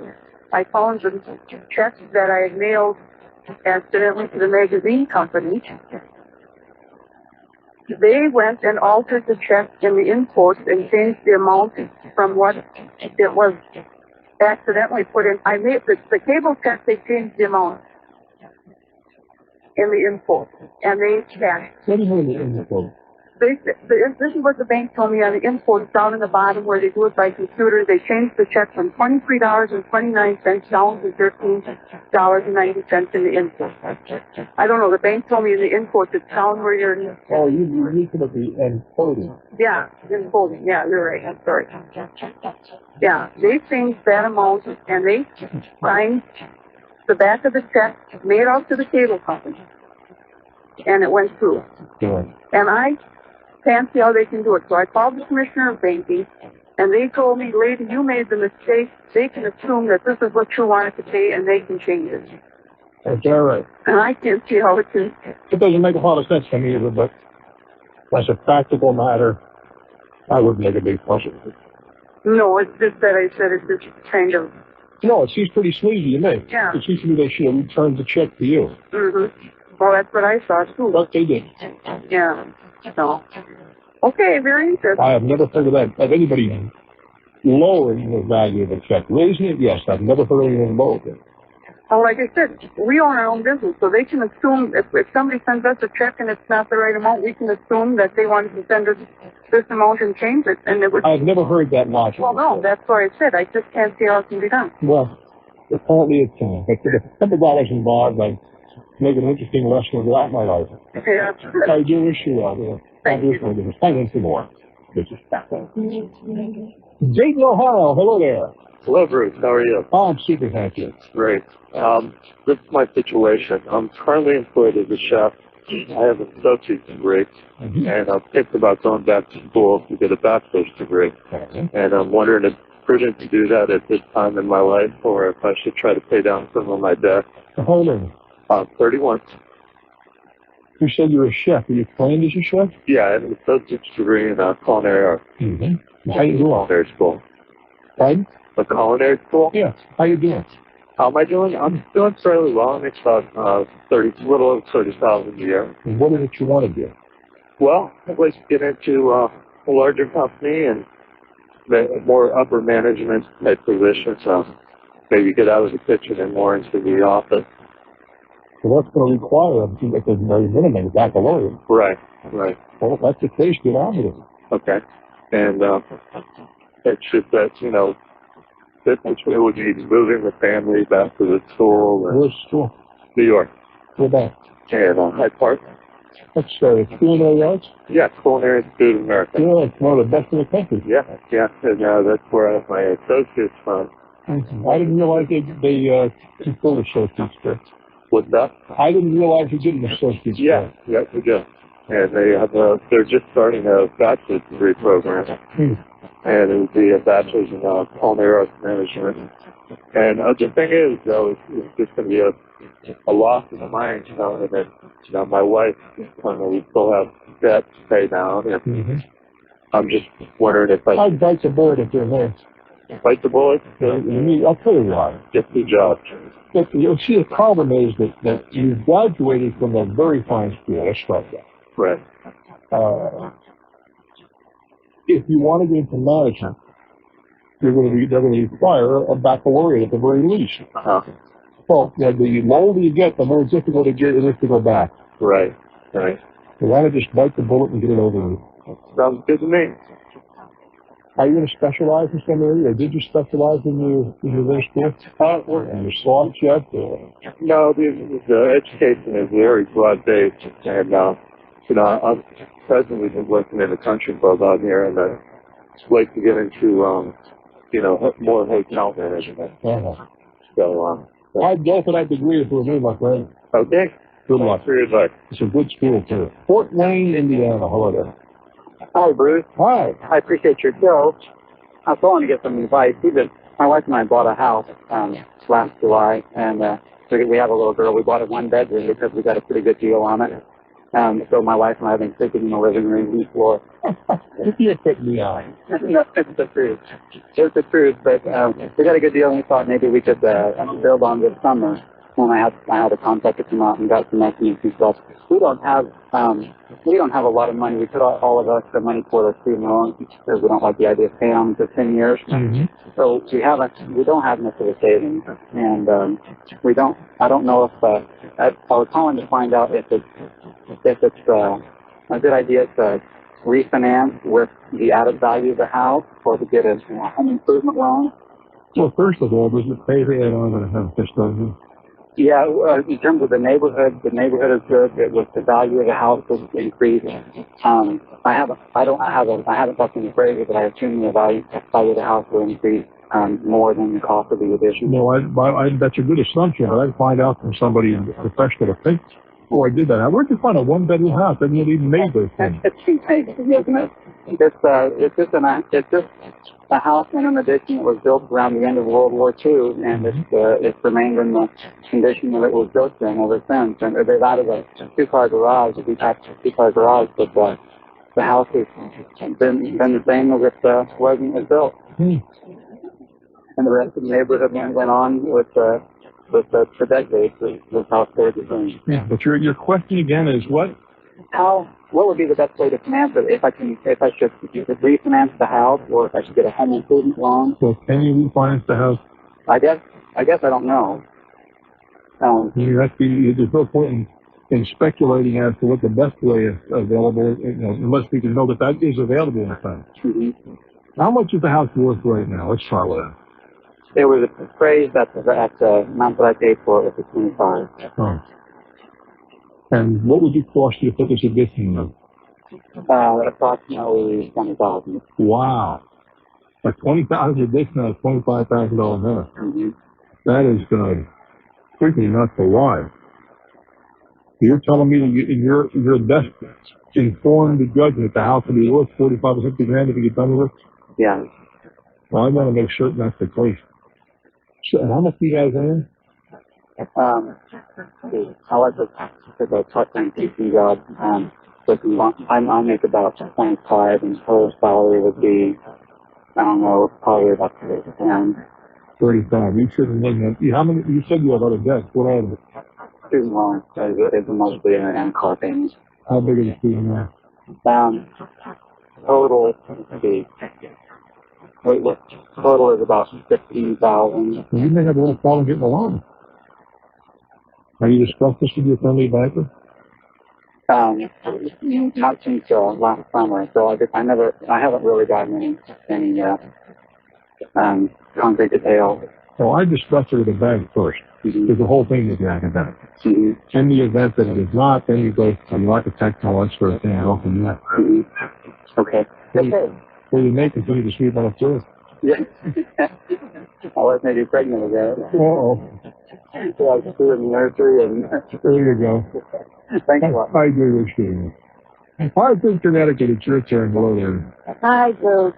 I found the checks that I had mailed accidentally to the magazine company. They went and altered the check in the import and changed the amount from what it was accidentally put in. I made the cable check, they changed the amount in the import, and they cashed. What do you mean the import? This is what the bank told me on the import down in the bottom where they do it by computer. They changed the check from $23.29 down to $13.90 in the import. I don't know. The bank told me in the import it's down where you're. Oh, you need to be encoding. Yeah, encoding. Yeah, you're right. I'm sorry. Yeah, they changed that amount and they signed the back of the check, made out to the cable company, and it went through. Yeah. And I can't see how they can do it. So I called the commissioner of banking, and they told me, lady, you made the mistake. They can assume that this is what you wanted to pay, and they can change it. That's all right. And I can't see how it can. It doesn't make a lot of sense to me either, but as a practical matter, I wouldn't make a big fuss of it. No, it's just that I said it's just kind of. No, it seems pretty sleazy to me. Yeah. It seems to me they should have returned the check to you. Mm-hmm. Well, that's what I thought, too. But they didn't. Yeah. No. Okay, very interesting. I have never heard of that, of anybody lowering the value of a check. Raising it, yes. I've never heard of anyone lower it. Well, like I said, we own our own business, so they can assume if somebody sends us a check and it's not the right amount, we can assume that they wanted to send us this amount and change it, and it would. I've never heard that logic. Well, no, that's why I said I just can't see how it can be done. Well, apparently it can. But with $100 involved, I make an interesting lesson throughout my life. Yeah. I do wish you well. Thank you. Thank you more. Dayton, Ohio. Hello there. Hello, Bruce. How are you? Oh, I'm super happy. Great. This is my situation. I'm currently employed as a chef. I have an associate's degree, and I'm thinking about going back to school to get a bachelor's degree. And I'm wondering if it's prudent to do that at this time in my life, or if I should try to pay down some of my debt. How old are you? 31. You said you're a chef. Are you trained as a chef? Yeah, I have an associate's degree in culinary arts. How you doing? Culinary school. Pardon? A culinary school? Yeah. How you doing? How am I doing? I'm doing fairly well. I make about a little over 30,000 a year. And what is it you want to do? Well, I'd like to get into a larger company and more upper management type positions. Maybe get out of the kitchen and more into the office. So that's going to require at the very minimum a baccalaureate. Right. Well, if that's the case, get on with it. Okay. And it's just that, you know, that it would be moving the family back to the school. Where's the school? New York. Where back? And Hyde Park. That's Culinary Arts? Yeah, Culinary Institute of America. Yeah, it's one of the best in the country. Yeah, and that's where I have my associates from. I didn't realize they confer associates there. What's that? I didn't realize you did an associate's Yeah, we do. And they're just starting a bachelor's degree program. And it would be a bachelor's in culinary arts management. And the thing is, though, it's just going to be a loss of the mind, you know, and then, you know, my wife, we still have debt to pay down, and I'm just wondering if I'd bite the bullet if you're there. Bite the bullet? I'll tell you why. Get the job. You see, the problem is that you graduated from a very fine school. Let's start that. Right. If you want to get into management, they're going to require a baccalaureate at the very least. Well, the older you get, the more difficult it is to go back. Right. So why not just bite the bullet and get it over with? Sounds good to me. Are you going to specialize in some area, or did you specialize in your middle school? And your SWAT yet? No, the education is very broad-based, and you know, I'm presently been working in the country club out here, and I'd like to get into, you know, more hotel management. So, I'd go for that degree if it were me, my friend. Okay. Good luck. For your advice. It's a good school, too. Fort Wayne, Indiana. Hello there. Hi, Bruce. Hi. I appreciate your show. I was calling to get some advice. My wife and I bought a house last July, and we have a little girl. We bought a one-bedroom because we got a pretty good deal on it. So my wife and I have been sleeping in the living room before. You put me on. No, it's the truth. It's the truth, but we got a good deal, and we thought maybe we could build on this summer when I had a contract to come out and got some estimates and stuff. We don't have a lot of money. We put all of us the money for the student loans because we don't like the idea of paying them for 10 years. So we don't have much of a savings, and I don't know if I was calling to find out if it's a good idea to refinance with the added value of the house or to get a home improvement loan. Well, first of all, does it pay the add-on and have this done? Yeah, in terms of the neighborhood is good. With the value of the house has increased. I haven't talked to the appraiser, but I assume the value of the house will increase more than the cost of the addition. No, that's a good assumption, but I'd find out from somebody professional to think. Before I did that, where'd you find a one-bedroom house? I didn't even made those things. It's isn't it? It's just a house and an addition that was built around the end of World War II, and it's remained in the condition that it was built in ever since. And they've added a two-car garage, a detached two-car garage, but the house has been the same as it was when it was built. And the rest of the neighborhood went on with for decades. This house stayed the same. Yeah, but your question again is what? What would be the best way to finance it? If I should refinance the house, or if I should get a home improvement loan? So can you refinance the house? I guess I don't know. There's no point in speculating as to what the best way is available, unless we can know that is available in fact. How much is the house worth right now? Let's try with that. It was appraised at the amount that I paid for it was $25. Oh. And what would it cost you to put this addition in? Approximately $20,000. Wow. A $20,000 addition on a $25,000 house. That is freaking nuts alive. You're telling me that your best informed judgment the house will be worth $45,000 or $50,000 if you get done with it? Yeah. Well, I want to make certain that's the case. So, how much do you guys earn? I like to take a part-time teaching job. But I make about 25, and her salary would be, I don't know, probably about 30. 35. You shouldn't make that. How many? You said you have other debts. What are they? Student loans is mostly and car payments. How big is the student loan? Total, let's see. Total is about $15,000. You may have a little problem getting a loan. Have you discussed this with your friendly banker? Not since last summer, so I haven't really gotten any concrete details. Well, I discussed it with the bank first, because the whole thing is academic. In the event that it is not, then you go to the architect and all that sort of thing, and go from there. Okay. Well, you may continue to sleep on the floor. Yeah. I'll let maybe pregnant with that. Uh-oh. So I was in the nursery and... There you go. Thanks a lot. I do wish you. I think Connecticut, it's your turn. Hello there. Hi, Bruce.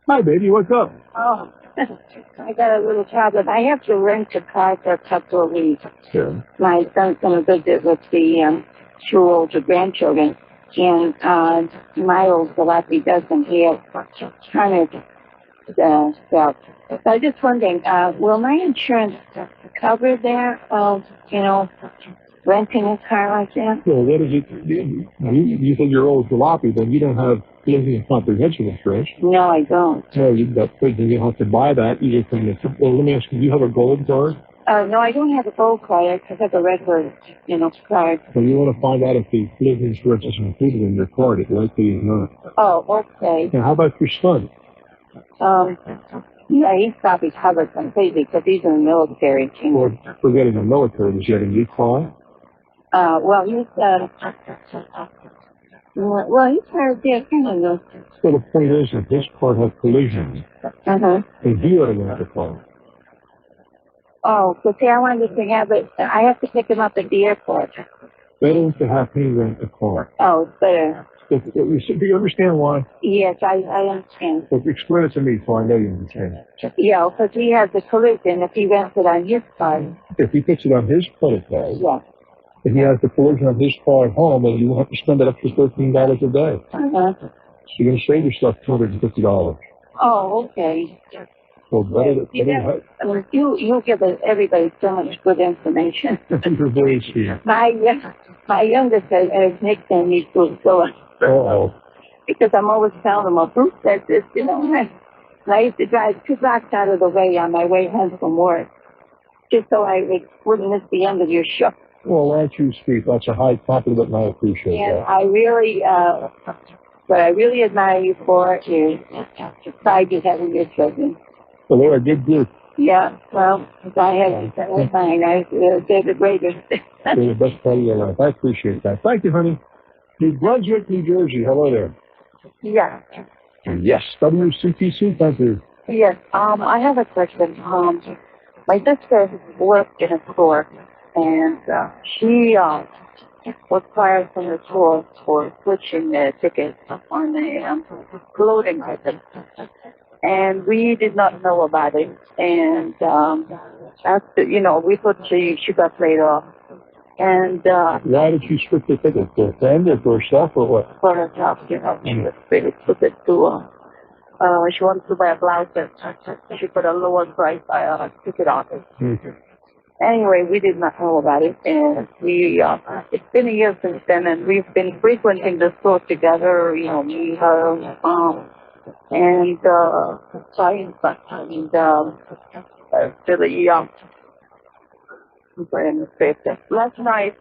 Hi, baby. What's up? Oh, I got a little problem. I have to rent a car for a couple of weeks. Sure. My son's going to visit with the 2 older grandchildren, and my old jalopy doesn't have kind of stuff. So I'm just wondering, will my insurance cover that, renting a car like that? Well, what is it? You said you're old jalopy, then you don't have anything comprehensive insurance. No, I don't. No, you have to buy that either from the... Well, let me ask you, do you have a gold card? No, I don't have a gold card. I have a regular, card. So you want to find out if the collision insurance is included in your card. It likely is not. Oh, okay. Now, how about your son? Yeah, he's probably covered completely because he's in the military. Well, forgetting the military, does he have a new car? Well, he's hard there, kind of know. So the point is that this car has collision. Uh-huh. And he ought to have the car. Oh, so see, I wanted to have it. I have to pick him up at the airport. Better to have him rent a car. Oh, it's better. Do you understand why? Yes, I understand. Well, explain it to me so I know you understand. Yeah, because he has a collision if he rents it on his car. If he puts it on his credit card, yeah. If he has the collision on his car at home, then you have to spend an extra $13 a day. Uh-huh. So you're going to save yourself $250. Oh, okay. Well, better You give everybody so much good information. You're very sweet. My youngest has nicknamed me Bruce, so because I'm always telling him, Bruce says this, and I used to drive 2 blocks out of the way on my way home from work, just so I wouldn't miss the end of your show. Well, aren't you sweet? That's a high compliment, and I appreciate and that. I really, what I really admire you for is the pride you have in your children. Well, they're a good group. Yeah, well, I have mine. They're the greatest. They're the best part of your life. I appreciate that. Thank you, honey. New Brunswick, New Jersey. Hello there. Yeah. Yes. WCTC, thank you. Yes, I have a question. My sister worked in a store, and she was fired from the store for switching the tickets on the clothing item. And we did not know about it. And after, we thought she got laid off. And why did she switch the ticket? For a friend or for herself or what? For herself, She took it to she wanted to buy a blouse that she put a lower price ticket on it. Okay. Anyway, we did not know about it, and it's been a year since then, and we've been frequenting the store together, me, her, and trying, and last night,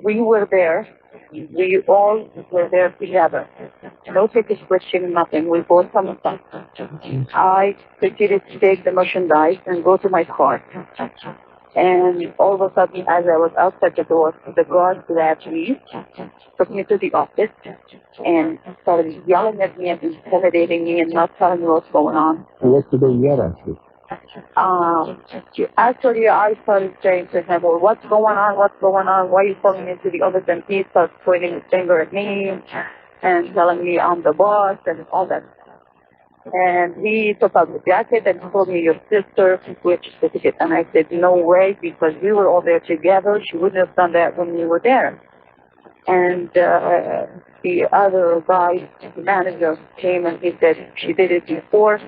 we were there. We all were there together. No ticket switching, nothing. We bought some stuff. I proceeded to take the merchandise and go to my car. And all of a sudden, as I was outside the door, the guard grabbed me, took me to the office, and started yelling at me and intimidating me and not telling me what's going on. What did they yell at you? Actually, I started saying to him, well, what's going on? Why are you calling me into the office? And he starts pointing his finger at me and telling me I'm the boss and all that. And he took out the jacket and told me, your sister switched the ticket. And I said, no way, because we were all there together. She wouldn't have done that when we were there. And the other guy, the manager, came and he said, she did it before.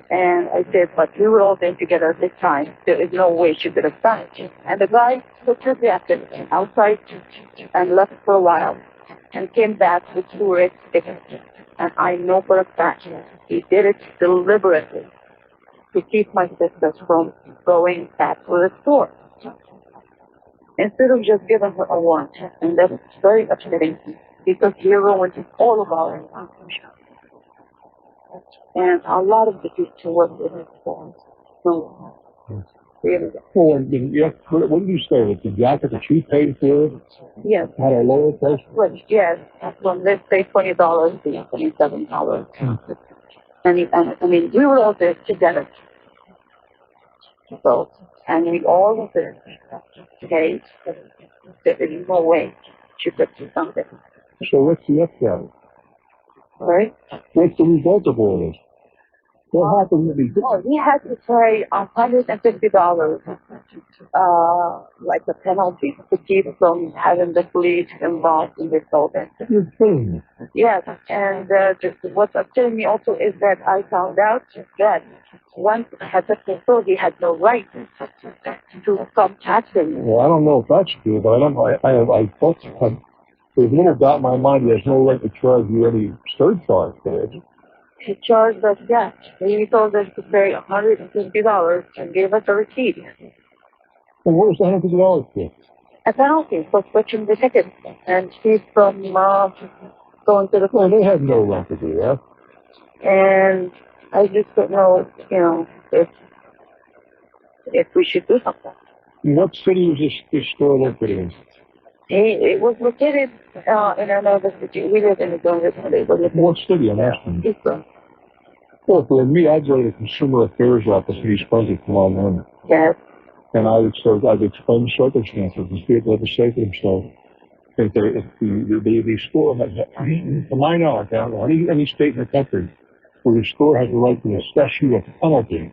And I said, but we were all there together at this time. There is no way she could have done it. And the guy took her jacket outside and left for a while and came back with 2 red stickers. And I know for a fact he did it deliberately to keep my sister from going back to the store. instead of just giving her a want. And that's very upsetting because heroin is all about it. And a lot of the people work with it for us. So, really. Well, yes, what did you say? The jacket that she paid for Yes. had a lower price? Well, yes. From let's say $20 to $27. And I mean, we were all there together. So, and we all of this, okay, there is no way she could do something. So what's the upside? Right? What's the result of all this? What happened with these? Oh, we had to pay $150, like a penalty to keep from having the police involved in this whole thing. You're kidding me. Yes, and what's upsetting me also is that I found out that once had the people, he had no right to come taxing. Well, I don't know if that's true, but I thought there's little doubt in my mind there's no right to charge you any surcharge for it. He charged us, yes. He told us to pay $150 and gave us a receipt. And what was the $150 for? A penalty for switching the ticket and keep from going to the Well, they had no right to do that. And I just don't know, if we should do something. In what city was this store located in? It was located in another city. We live in a zone. What city? I'm asking. Eastern. Well, for me, I'd go to the Consumer Affairs Office in East Brunswick tomorrow morning. Yes. And I'd explain the circumstances and see if they have to say to themselves. If the store has, to my knowledge, I don't know any state in the country where the store has the right to assess you a penalty.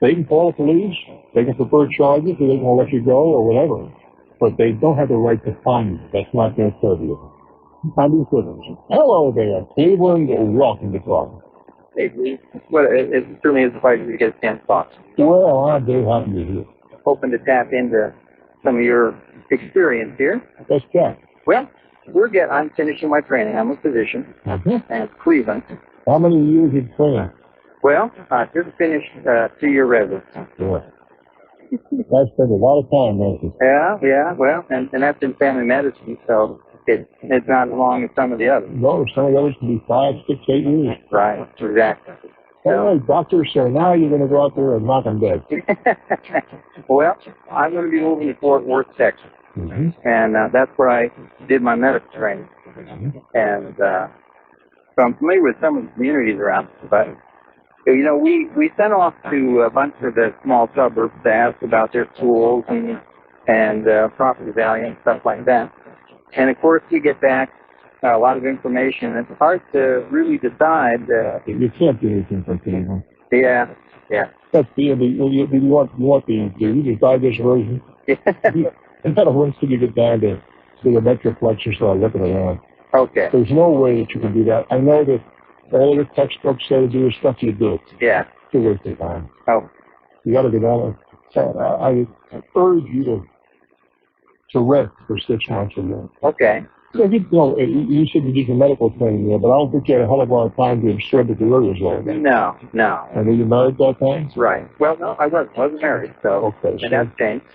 They can call the police, they can prefer charges, or they can let you go, or whatever. But they don't have the right to fine you. That's not their purview. Hello there, Cleveland. Welcome to Talk. Well, it certainly is a pleasure to get a chance to talk. Well, I'm very happy to hear. Hoping to tap into some of your experience here. Let's chat. Well, I'm finishing my training. I'm a physician at Cleveland. How many years in training? Well, I just finished 2-year residency. Sure. I spent a lot of time with it. Yeah, well, and that's in family medicine, so it's not as long as some of the others. No, some of the others can be 5, 6, 8 years. Right, exactly. All right, doctors say now you're going to go out there and knock them dead. Well, I'm going to be moving to Fort Worth, Texas. Mm-hmm. And that's where I did my medical training. Mm-hmm. And so I'm familiar with some of the communities around, but we sent off to a bunch of the small suburbs to ask about their schools and property value and stuff like that. And of course, you get back a lot of information. It's hard to really decide. You can't do anything for people. Yeah. That's you want the digest version. You gotta wait till you get down to the Metroplex and start looking around. Okay. There's no way that you can do that. I know that all the textbooks say to do is stuff you do. Yeah. To waste your time. Oh. You gotta go down and I urge you to rent for 6 months a year. Okay. So you said you did your medical training there, but I don't think you had a hell of a lot of time to absorb the career as well. No. And were you married that time? Right. Well, no, I wasn't married, so okay, and that's changed.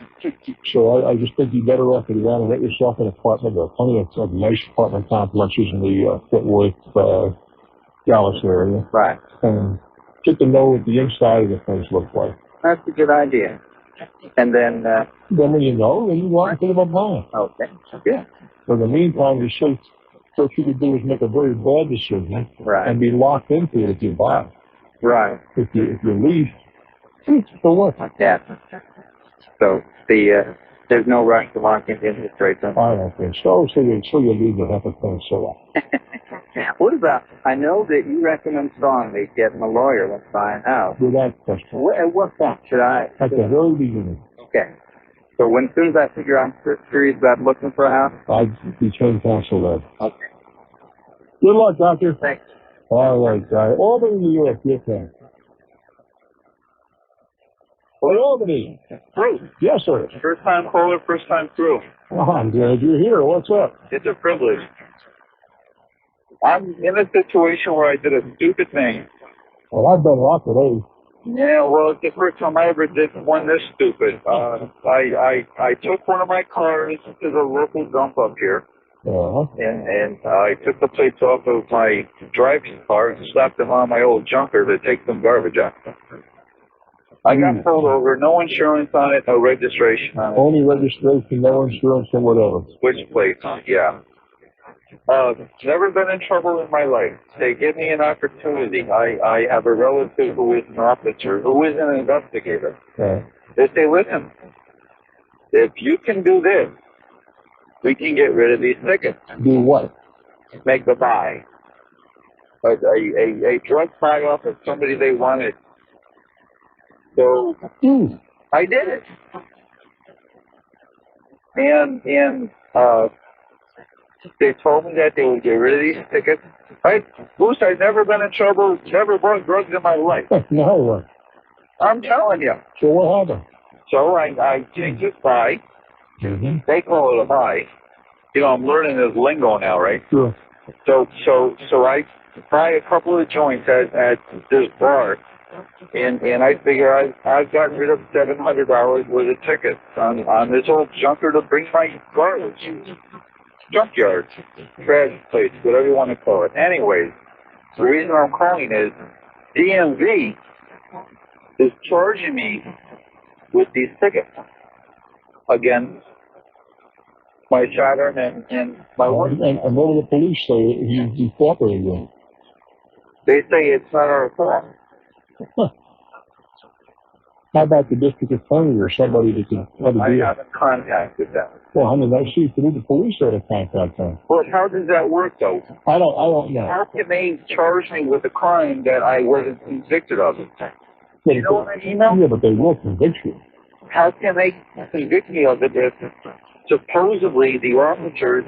So I just think you're better off to go down and rent yourself an apartment. There are plenty of nice apartment complexes in the Fort Worth, Dallas area. Right. And get to know what the inside of the place looks like. That's a good idea. And then when you know, then you want to think about buying. Okay. Yeah. So in the meantime, what you could do is make a very bad decision, right, and be locked into it if you buy. Right. If you leave, so what? Yeah. So there's no rush to lock into interest rates. I don't think so. So you leave the half a thing so What about? I know that you recommend strongly getting a lawyer when buying a house. Without question. What fact should I? At the very beginning. Okay. So as soon as I figure I'm serious about looking for a house, I'd be trained counsel there. Okay. Good luck, doctor. Thanks. All right, guy. Albany, New York, your turn. Albany. Bruce. Yes, sir. First time caller, first time through. Oh, I'm glad you're here. What's up? It's a privilege. I'm in a situation where I did a stupid thing. Well, I've done lots of those. Yeah, well, it's the first time I ever did one this stupid. I took one of my cars to the local dump up here. And I took the plates off of my driving car and slapped them on my old junker to take some garbage out. I got pulled over, no insurance on it, no registration on it. Only registration, no insurance, and whatever. Switch plates, yeah. Never been in trouble in my life. They give me an opportunity. I have a relative who is an officer, who is an investigator. They say, listen, if you can do this, we can get rid of these tickets. Do what? Make the buy. A drug buy off of somebody they wanted. So I did it. And they told me that they would get rid of these tickets. Goose, I've never been in trouble, never bought drugs in my life. No. I'm telling you. So what happened? So I changed it buy. They call it a buy. You know, I'm learning this lingo now, right? Sure. So I buy a couple of joints at this bar, and I figure I've gotten rid of $700 worth of tickets on this old junker to bring my garbage. Junkyard, trash place, whatever you want to call it. Anyways, the reason I'm calling is DMV is charging me with these tickets against my Saturn and my work. And what do the police say? You cooperated with? They say it's not our fault. How about the district attorney or somebody that can I haven't contacted them. Well, I mean, I see through the police are to contact them. But how does that work, though? I don't know. How can they charge me with a crime that I wasn't convicted of? You know what I mean? Yeah, but they will convict you. How can they convict me of it if supposedly the officers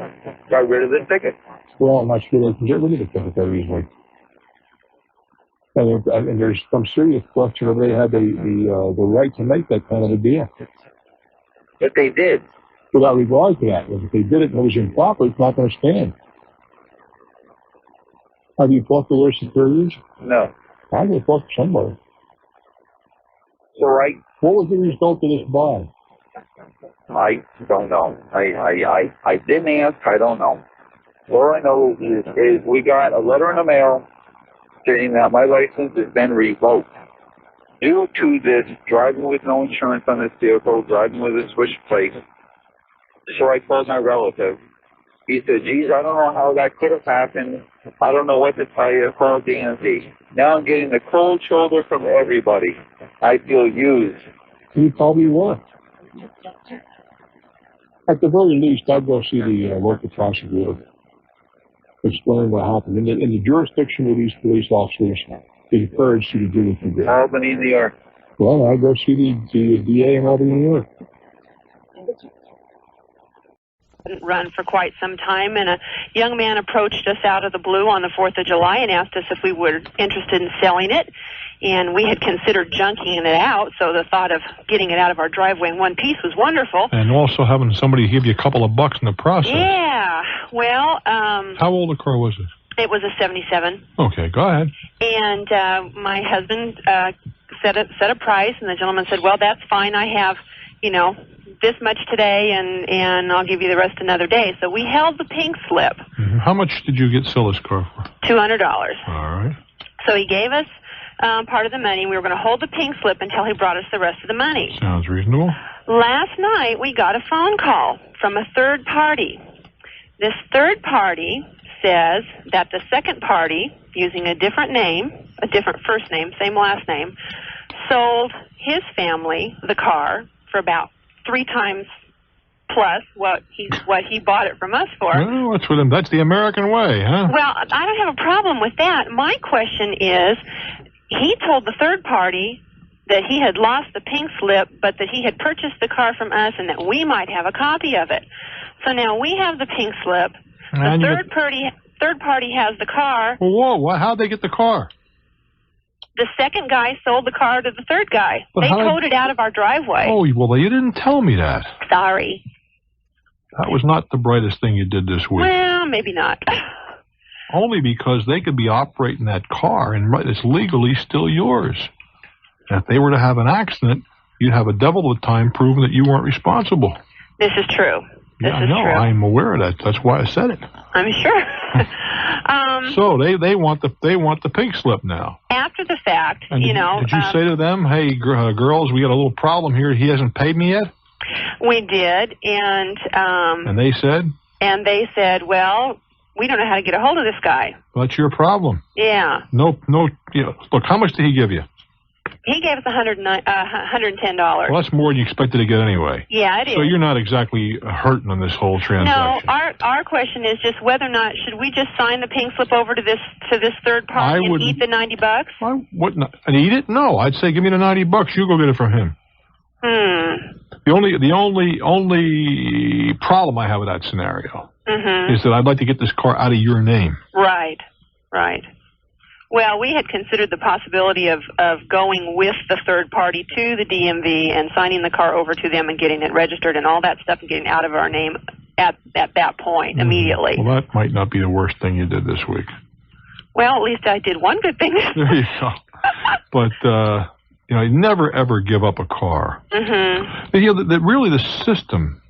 got rid of the ticket? Well, I'm not sure they can get rid of the ticket that easily. And there's some serious question if they had the right to make that kind of a deal. But they did. Without regard to that, if they did it and it was improper, it's not going to stand. Have you talked to their superiors? No. I'm going to talk to somebody. So what was the result of this buy? I don't know. I didn't ask. I don't know. All I know is we got a letter in the mail saying that my license has been revoked due to this driving with no insurance on this vehicle, driving with a switch plate. So I called my relative. He said, geez, I don't know how that could have happened. I don't know what to tell you. Call DMV. Now I'm getting the cold shoulder from everybody. I feel used. You probably were. At the very least, I'd go see the local prosecutor. Explain what happened. In the jurisdiction of these police officers, they encourage you to do what you did. Albany, New York. Well, I'd go see the DA in Albany, New York. Run for quite some time, and a young man approached us out of the blue on the 4th of July and asked us if we were interested in selling it, and we had considered junking it out, so the thought of getting it out of our driveway in one piece was wonderful. And also having somebody give you a couple of bucks in the process. Yeah, well, how old a car was it? It was a 77. Okay, go ahead. And my husband set a price, and the gentleman said, well, that's fine, I have, this much today, and I'll give you the rest another day. So we held the pink slip. Mm-hmm. How much did you sell this car for? $200. All right. So he gave us part of the money. We were going to hold the pink slip until he brought us the rest of the money. Sounds reasonable. Last night, we got a phone call from a third party. This third party says that the second party, using a different name, a different first name, same last name, sold his family the car for about 3 times plus what he bought it from us for. Well, that's with him. That's the American way, huh? Well, I don't have a problem with that. My question is, he told the third party that he had lost the pink slip, but that he had purchased the car from us and that we might have a copy of it. So now we have the pink slip. And the third party has the car. Well, whoa, how'd they get the car? The second guy sold the car to the third guy. But they towed it out of our driveway. Oh, well, you didn't tell me that. Sorry. That was not the brightest thing you did this week. Well, maybe not. Only because they could be operating that car and it's legally still yours. And if they were to have an accident, you'd have a devil of a time proving that you weren't responsible. This is true. This Yeah, I is know. true. I'm aware of that. That's why I said it. I'm sure. So they want the pink slip now. After the fact, And you know. Did you say to them, "Hey, girls, we got a little problem here. He hasn't paid me yet"? We did, and they said. And they said, "Well, we don't know how to get a hold of this guy." Well, that's your problem. Yeah. No. You know, look, how much did he give you? He gave us $110. Well, that's more than you expected to get anyway. Yeah, it is. So you're not exactly hurting on this whole No, transaction. our question is just whether or not should we just sign the pink slip over to this third party and eat the $90? I wouldn't. And eat it? No, I'd say give me the $90. You go get it from him. The only problem I have with that scenario is that I'd like to get this car out of your name. Right. Well, we had considered the possibility of going with the third party to the DMV and signing the car over to them and getting it registered and all that stuff and getting out of our name at that point immediately. Well, that might not be the worst thing you did this week. Well, at least I did one good thing. There you go. But, you know, never, ever give up a car. Mm-hmm. You know, really the system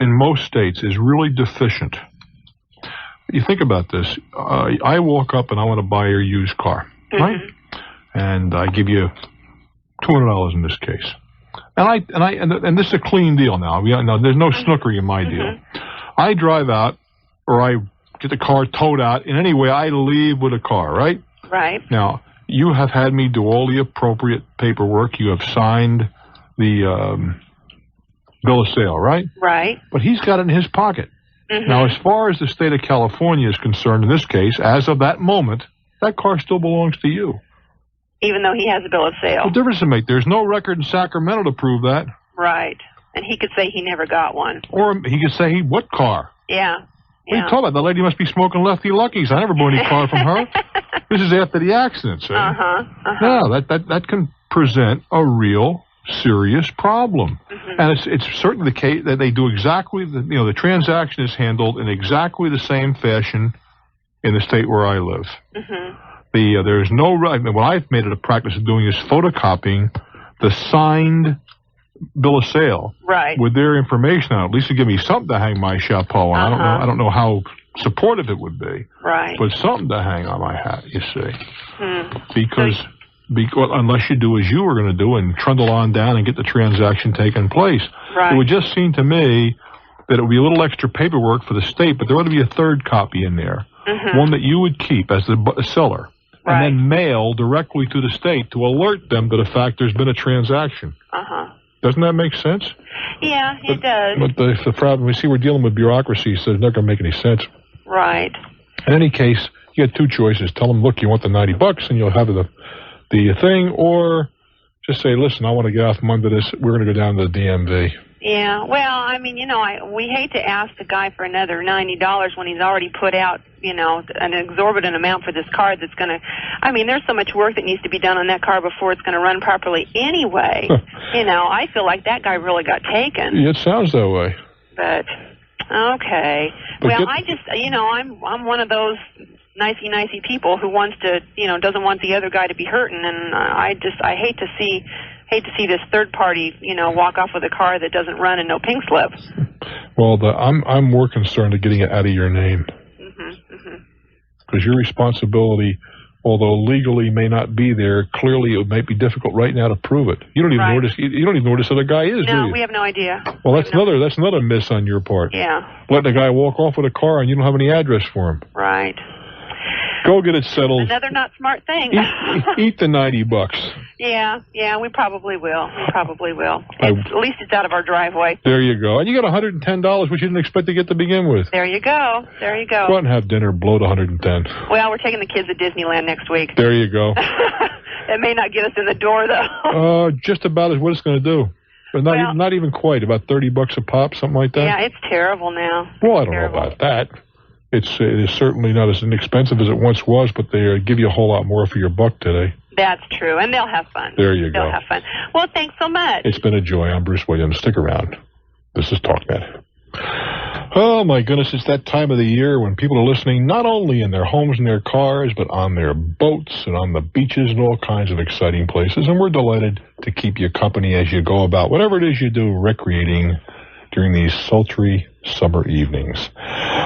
in most states is really deficient. You think about this. I walk up and I want to buy your used car, right? And I give you $200 in this case. And this is a clean deal now. No, there's no snookery in my deal. I drive out, or I get the car towed out. In any way, I leave with a car, right? Right. Now, you have had me do all the appropriate paperwork. You have signed the bill of sale, right? Right. But he's got it in his pocket. Now, as far as the state of California is concerned, in this case, as of that moment, that car still belongs to you. Even though he has a bill of sale. What difference does it make? There's no record in Sacramento to prove that. Right. And he could say he never got one. Or he could say, what car? Yeah. What are you talking about? The lady must be smoking Lefty Luckies. I never bought any car from her. This is after the accident, see? Yeah, that can present a real serious problem. And it's certainly the case that they do exactly the transaction is handled in exactly the same fashion in the state where I live. There's no what I've made it a practice of doing is photocopying the signed bill of sale with their information on it, at least to give me something to hang my chapeau on. I don't know how supportive it would be, but something to hang on my hat, you see. Because unless you do as you were going to do and trundle on down and get the transaction taking place. It would just seem to me that it would be a little extra paperwork for the state, but there ought to be a third copy in there, one that you would keep as the seller, and then mail directly to the state to alert them to the fact there's been a transaction. Doesn't that make sense? Yeah, it does. But the problem, we see we're dealing with bureaucracy, so it's not going to make any sense. Right. In any case, you got two choices. Tell them, look, you want the $90 and you'll have the thing, or just say, listen, I want to get out from under this. We're going to go down to the DMV. Yeah, well, I mean, we hate to ask the guy for another $90 when he's already put out, an exorbitant amount for this car that's going to, there's so much work that needs to be done on that car before it's going to run properly anyway. I feel like that guy really got taken. It sounds that way. But, okay. But I'm one of those nicey people who wants to, doesn't want the other guy to be hurting, and I hate to see this third party, walk off with a car that doesn't run and no pink slip. Well, I'm more concerned of getting it out of your name, because your responsibility, although legally may not be there, clearly it might be difficult right now to prove it. You don't even know this. You don't even know who this other guy is, do you? No, we have no idea. Well, that's another miss on your part. Yeah. Letting a guy walk off with a car and you don't have any address for him. Right. Go get it settled. Another not smart thing. Eat the $90. Yeah, we probably will. At least it's out of our driveway. There you go. And you got $110, which you didn't expect to get to begin with. There you go. Go out and have dinner, blow the $110. Well, we're taking the kids to Disneyland next week. There you go. It may not get us in the door, though. Just about is what it's going to do. But not even quite. About $30 a pop, something like that. Yeah, it's terrible now. Well, I don't know about that. It is certainly not as inexpensive as it once was, but they give you a whole lot more for your buck today. That's true, and they'll have fun. There you go. They'll have fun. Well, thanks so much. It's been a joy. I'm Bruce Williams. Stick around. This is Talknet. Oh, my goodness, it's that time of the year when people are listening not only in their homes and their cars, but on their boats and on the beaches and all kinds of exciting places. And we're delighted to keep you company as you go about whatever it is you do recreating during these sultry summer evenings.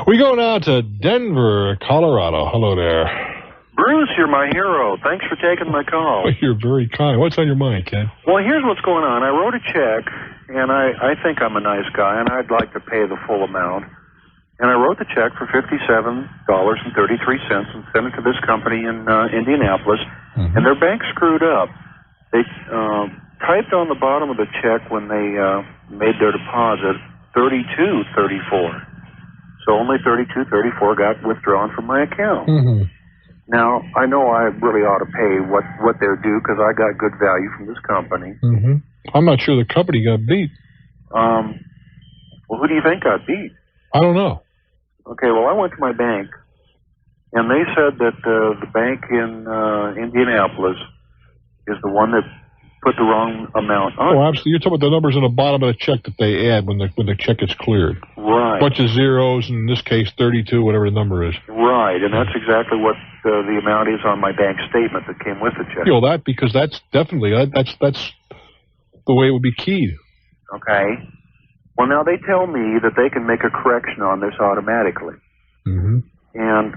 We go now to Denver, Colorado. Hello there. Bruce, you're my hero. Thanks for taking my call. You're very kind. What's on your mind, Ken? Well, here's what's going on. I wrote a check, and I think I'm a nice guy, and I'd like to pay the full amount. And I wrote the check for $57.33 and sent it to this company in Indianapolis, and their bank screwed up. They typed on the bottom of the check when they made their deposit $32.34. So only $32.34 got withdrawn from my account. Now, I know I really ought to pay what they're due because I got good value from this company. I'm not sure the company got beat. Well, who do you think got beat? I don't know. Okay, well, I went to my bank, and they said that the bank in Indianapolis is the one that put the wrong amount on. Oh, absolutely. You're talking about the numbers on the bottom of the check that they add when the check is cleared. Right. Bunch of zeros, in this case 32, whatever the number is. Right, and that's exactly what the amount is on my bank statement that came with the check. You know that because that's definitely that's the way it would be keyed. Okay. Well, now they tell me that they can make a correction on this automatically. And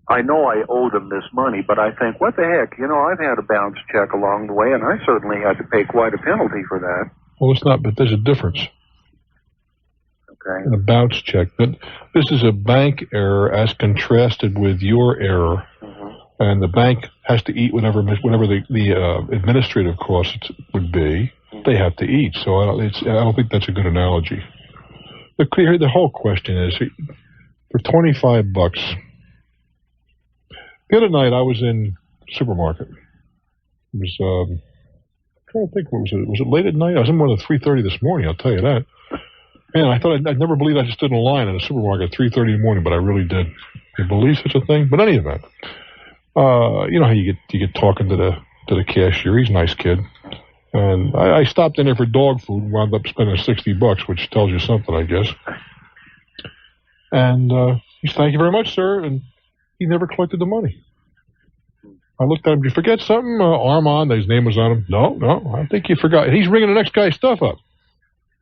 I know I owe them this money, but I think, what the heck? You know, I've had a bounce check along the way, and I certainly had to pay quite a penalty for that. Well, it's not, but there's a difference. Okay. In a bounce check. But this is a bank error as contrasted with your error. And the bank has to eat whatever the administrative costs would be. They have to eat. So I don't think that's a good analogy. The whole question is, for $25, the other night I was in the supermarket. It was, I'm trying to think, what was it? Was it late at night? I was in one at 3:30 this morning, I'll tell you that. Man, I thought I'd never believed I just stood in a line in a supermarket at 3:30 in the morning, but I really did. Can you believe such a thing? But in any event, you know how you get talking to the cashier. He's a nice kid. And I stopped in there for dog food and wound up spending $60, which tells you something, I guess. And he said, "Thank you very much, sir." And he never collected the money. I looked at him. Did you forget something? Armand, his name was on him. No, I think you forgot. He's ringing the next guy's stuff up.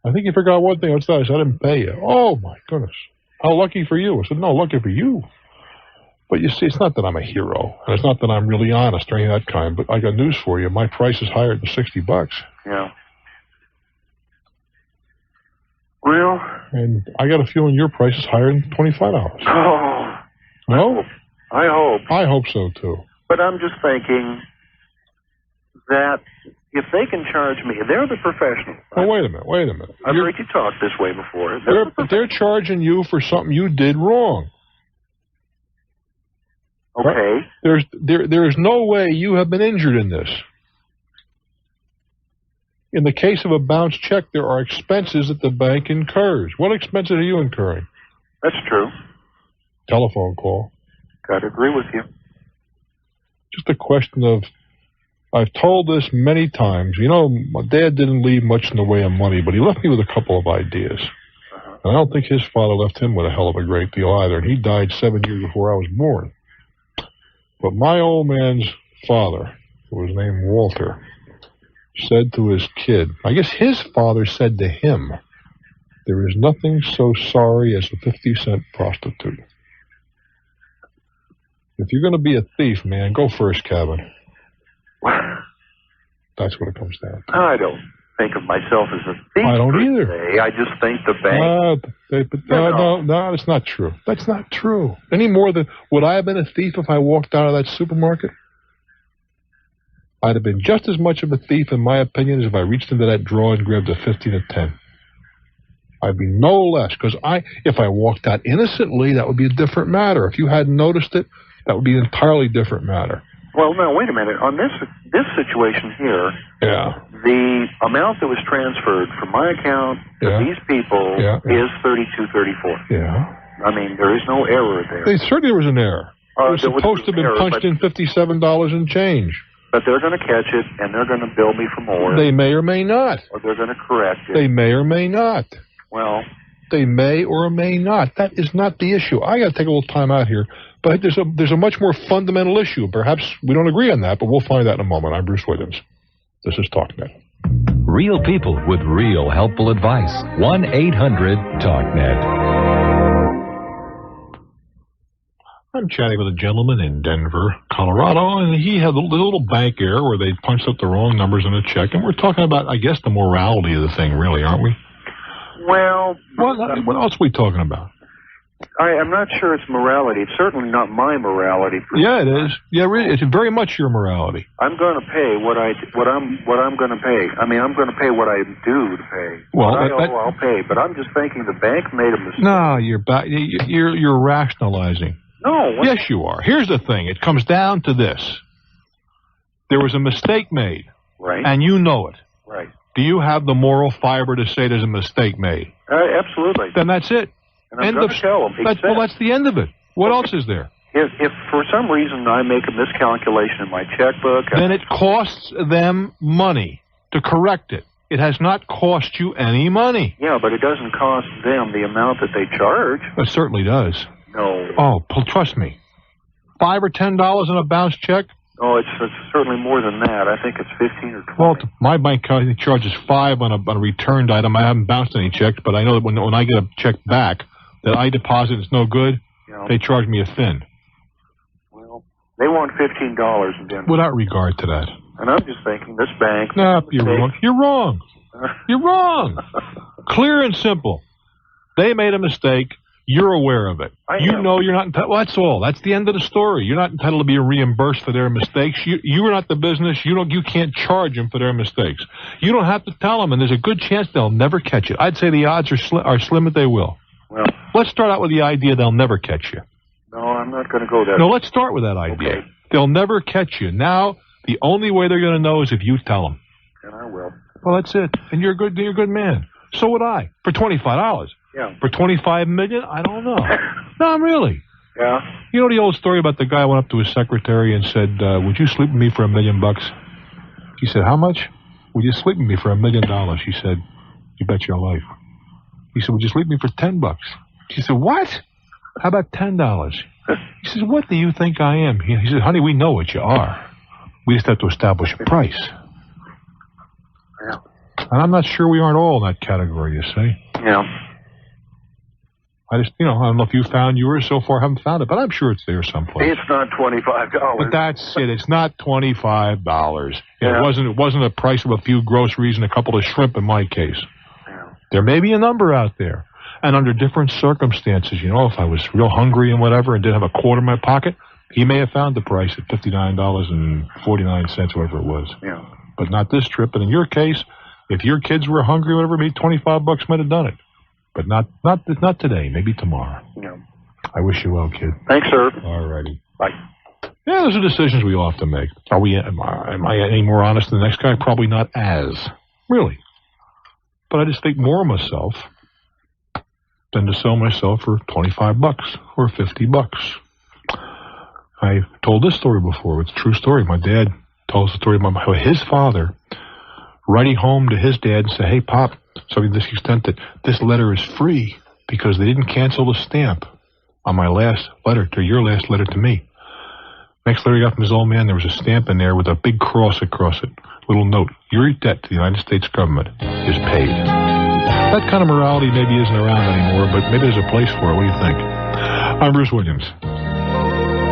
I think you forgot one thing. What's that? I said, "I didn't pay you." "Oh, my goodness. How lucky for you." I said, "No, lucky for you." But you see, it's not that I'm a hero, and it's not that I'm really honest or anything of that kind, but I got news for you. My price is higher than $60. Yeah. Well. And I got a feeling your price is higher than $25. Oh. No? I hope. I hope so, too. But I'm just thinking that if they can charge me, they're the professionals. Well, wait a minute. I've heard you talk this way before. They're charging you for something you did wrong. Okay. There is no way you have been injured in this. In the case of a bounce check, there are expenses that the bank incurs. What expenses are you incurring? That's true. Telephone call. Gotta agree with you. Just a question of, I've told this many times. You know, my dad didn't leave much in the way of money, but he left me with a couple of ideas. And I don't think his father left him with a hell of a great deal either. And he died 7 years before I was born. But my old man's father, who was named Walter, said to his kid, I guess his father said to him, "There is nothing so sorry as a 50-cent prostitute." If you're going to be a thief, man, go first, Cabin. That's what it comes down to. I don't think of myself as a thief. I don't either. I just think the bank. No, it's not true. That's not true. Any more than, would I have been a thief if I walked out of that supermarket? I'd have been just as much of a thief, in my opinion, as if I reached into that drawer and grabbed a 50 and a 10. I'd be no less, because if I walked out innocently, that would be a different matter. If you hadn't noticed it, that would be an entirely different matter. Well, no, wait a minute. On this situation here, the amount that was transferred from my account to these people is $32.34. Yeah. I mean, there is no error there. Certainly there was an error. It was supposed to have been punched in $57 and change. But they're going to catch it, and they're going to bill me for more. They may or may not. Or they're going to correct it. They may or may not. Well, They may or may not. That is not the issue. I got to take a little time out here. But there's a much more fundamental issue. Perhaps we don't agree on that, but we'll find out in a moment. I'm Bruce Williams. This is Talknet. Real people with real helpful advice. 1-800-TALKNET. I'm chatting with a gentleman in Denver, Colorado, and he had a little bank error where they punched up the wrong numbers in a check. And we're talking about, I guess, the morality of the thing, really, aren't we? Well, what else are we talking about? I'm not sure it's morality. It's certainly not my morality. Yeah, it is. Yeah, really, it's very much your morality. I'm going to pay what I'm going to pay. I mean, I'm going to pay what I do to pay. Well, I'll pay. But I'm just thinking the bank made a mistake. No, you're rationalizing. No. Yes, you are. Here's the thing. It comes down to this. There was a mistake made. Right. And you know it. Right. Do you have the moral fiber to say there's a mistake made? Absolutely. Then that's it. And I'm going to tell them. Well, that's the end of it. What else is there? If for some reason I make a miscalculation in my checkbook... Then it costs them money to correct it. It has not cost you any money. Yeah, but it doesn't cost them the amount that they charge. It certainly does. No. Oh, trust me. $5 or $10 in a bounce check? Oh, it's certainly more than that. I think it's 15 or 20. Well, my bank charges $5 on a returned item. I haven't bounced any checks, but I know that when I get a check back that I deposit and it's no good, they charge me a fin. Well, they want $15 in Denver. Without regard to that. And I'm just thinking, this bank... No, you're wrong. You're wrong. You're wrong. Clear and simple. They made a mistake. You're aware of it. You know you're not entitled. Well, that's all. That's the end of the story. You're not entitled to be reimbursed for their mistakes. You are not the business. You can't charge them for their mistakes. You don't have to tell them, and there's a good chance they'll never catch it. I'd say the odds are slim that they will. Well, let's start out with the idea they'll never catch you. No, I'm not going to go there. No, let's start with that idea. Okay. They'll never catch you. Now, the only way they're going to know is if you tell them. And I will. Well, that's it. And you're a good man. So would I. For $25. Yeah. For $25 million? I don't know. No, really. Yeah. You know the old story about the guy went up to his secretary and said, would you sleep with me for $1 million? He said, how much? Would you sleep with me for $1 million? She said, you bet your life. He said, would you sleep with me for $10? She said, what? How about $10? He says, what do you think I am? He said, honey, we know what you are. We just have to establish a price. Yeah. And I'm not sure we aren't all in that category, you see. Yeah. I just, I don't know if you found yours so far. I haven't found it, but I'm sure it's there someplace. It's not $25. But that's it. It's not $25. Yeah. It wasn't a price of a few groceries and a couple of shrimp in my case. Yeah. There may be a number out there. And under different circumstances, if I was real hungry and whatever and didn't have a quarter in my pocket, he may have found the price at $59.49, whatever it was. Yeah. But not this trip. And in your case, if your kids were hungry, whatever, maybe $25 might have done it. But not today. Maybe tomorrow. Yeah. I wish you well, kid. Thanks, sir. All righty. Bye. Yeah, those are decisions we all have to make. Am I any more honest than the next guy? Probably not as. Really. But I just think more of myself than to sell myself for $25 or $50. I've told this story before. It's a true story. My dad told us the story about how his father writing home to his dad and say, hey, Pop, something to this extent that this letter is free because they didn't cancel the stamp on my last letter to your last letter to me. Next letter he got from his old man, there was a stamp in there with a big cross across it. Little note, your debt to the United States government is paid. That kind of morality maybe isn't around anymore, but maybe there's a place for it. What do you think? I'm Bruce Williams.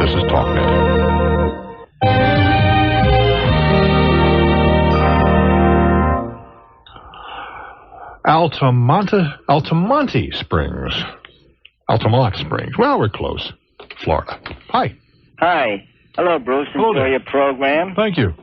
This is Talknet. Altamont Springs. Well, we're close. Florida. Hi. Hi. Hello, Bruce. Hello Enjoy there. your program. Thank you.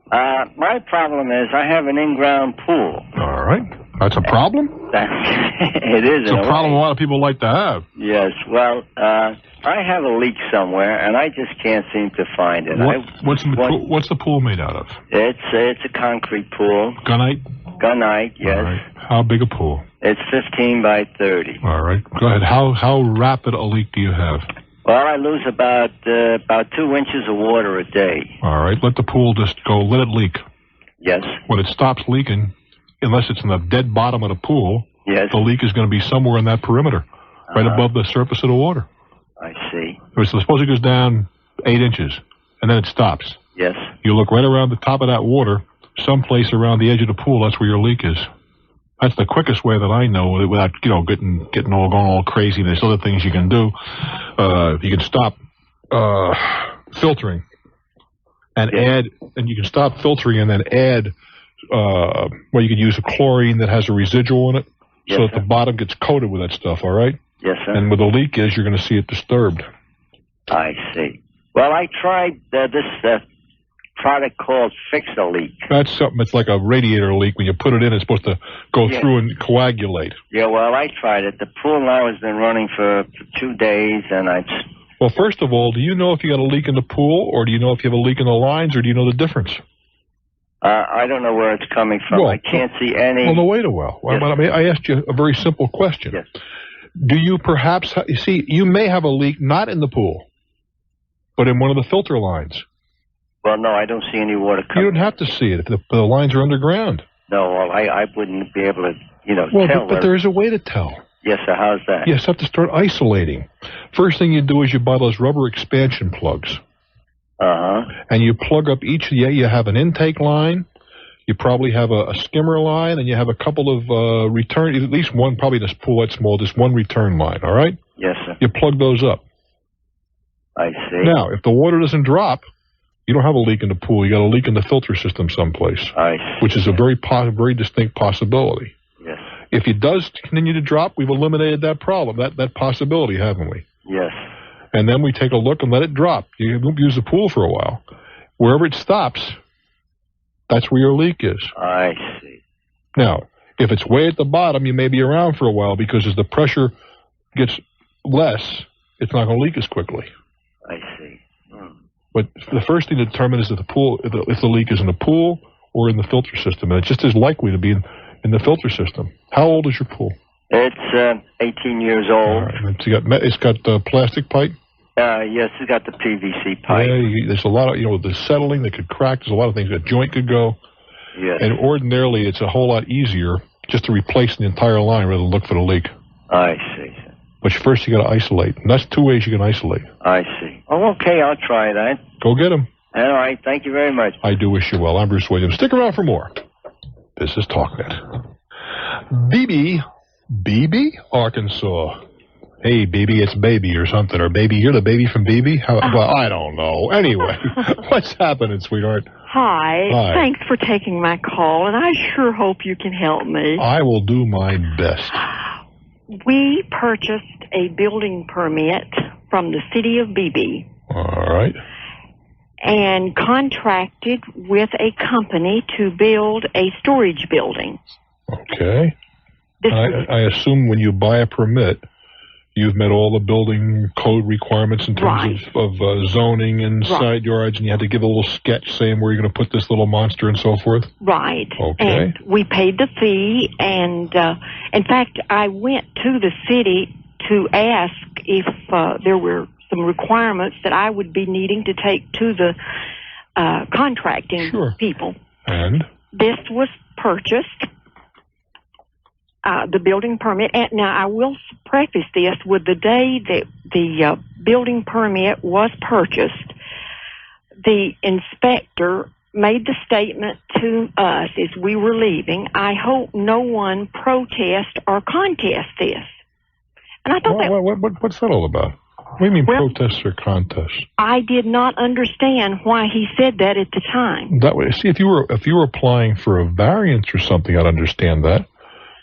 My problem is I have an in-ground pool. All right. That's a problem? It is. It's a problem a lot of people like to have. Yes. Well, I have a leak somewhere, and I just can't seem to find it. What's the pool made out of? It's a concrete pool. Gunite? Gunite, yes. All right. How big a pool? It's 15 by 30. All right. Go ahead. How rapid a leak do you have? Well, I lose about 2 inches of water a day. All right. Let the pool just go. Let it leak. Yes. When it stops leaking, unless it's in the dead bottom of the pool, Yes. The leak is going to be somewhere in that perimeter, right above the surface of the water. I see. So suppose it goes down 8 inches, and then it stops. Yes. You look right around the top of that water, someplace around the edge of the pool. That's where your leak is. That's the quickest way that I know without, getting all crazy. There's other things you can do. You can stop filtering and you can stop filtering and then add. You could use a chlorine that has a residual in it, so that the bottom gets coated with that stuff. All right. Yes, sir. And where the leak is, you're going to see it disturbed. I see. Well, I tried this product called Fix-A-Leak. That's something that's like a radiator leak. When you put it in, it's supposed to go through and coagulate. Yeah, well, I tried it. The pool now has been running for 2 days, and Well, first of all, do you know if you got a leak in the pool, or do you know if you have a leak in the lines, or do you know the difference? I don't know where it's coming from. I can't see any... Well, no, wait a while. Yes. I asked you a very simple question. Yes. Do you perhaps... you may have a leak not in the pool, but in one of the filter lines. Well, no, I don't see any water coming. You don't have to see it if the lines are underground. No, well, I wouldn't be able to, tell. But there is a way to tell. Yes, sir. How's that? You just have to start isolating. First thing you do is you buy those rubber expansion plugs. And you plug up each. You have an intake line. You probably have a skimmer line, and you have a couple of return. At least one, probably this pool that small, just one return line. All right. Yes, sir. You plug those up. I see. Now, if the water doesn't drop, you don't have a leak in the pool. You got a leak in the filter system someplace. I see. Which is a very distinct possibility. Yes. If it does continue to drop, we've eliminated that problem, that possibility, haven't we? Yes. And then we take a look and let it drop. You won't use the pool for a while. Wherever it stops, that's where your leak is. I see. Now, if it's way at the bottom, you may be around for a while because as the pressure gets less, it's not going to leak as quickly. I see. But the first thing to determine is if the leak is in the pool or in the filter system. And it's just as likely to be in the filter system. How old is your pool? It's 18 years old. Right. It's got plastic pipe? Yes, it's got the PVC pipe. Yeah, there's a lot of, the settling that could crack. There's a lot of things. A joint could go. Yes. And ordinarily, it's a whole lot easier just to replace the entire line rather than look for the leak. I see. But first, you got to isolate. And that's 2 ways you can isolate. I see. Oh, okay, I'll try that. Go get them. All right, thank you very much. I do wish you well. I'm Bruce Williams. Stick around for more. This is Talknet. BB, Arkansas. Hey, BB, it's Baby or something. Or Baby, you're the baby from BB? Well, I don't know. Anyway, what's happening, sweetheart? Hi. Thanks for taking my call, and I sure hope you can help me. I will do my best. We purchased a building permit from the city of BB. All right. And contracted with a company to build a storage building. Okay. I assume when you buy a permit, you've met all the building code requirements in terms of zoning and side yards, and you had to give a little sketch saying where you're going to put this little monster and so forth? Right. Okay. And we paid the fee, and in fact, I went to the city to ask if there were some requirements that I would be needing to take to the contracting people. And? This was purchased. The building permit. And now, I will preface this with the day that the building permit was purchased, the inspector made the statement to us as we were leaving, I hope no one protest or contest this. And I thought what's that all about? What do you mean protests or contests? I did not understand why he said that at the time. That way, see, if you were applying for a variance or something, I'd understand that.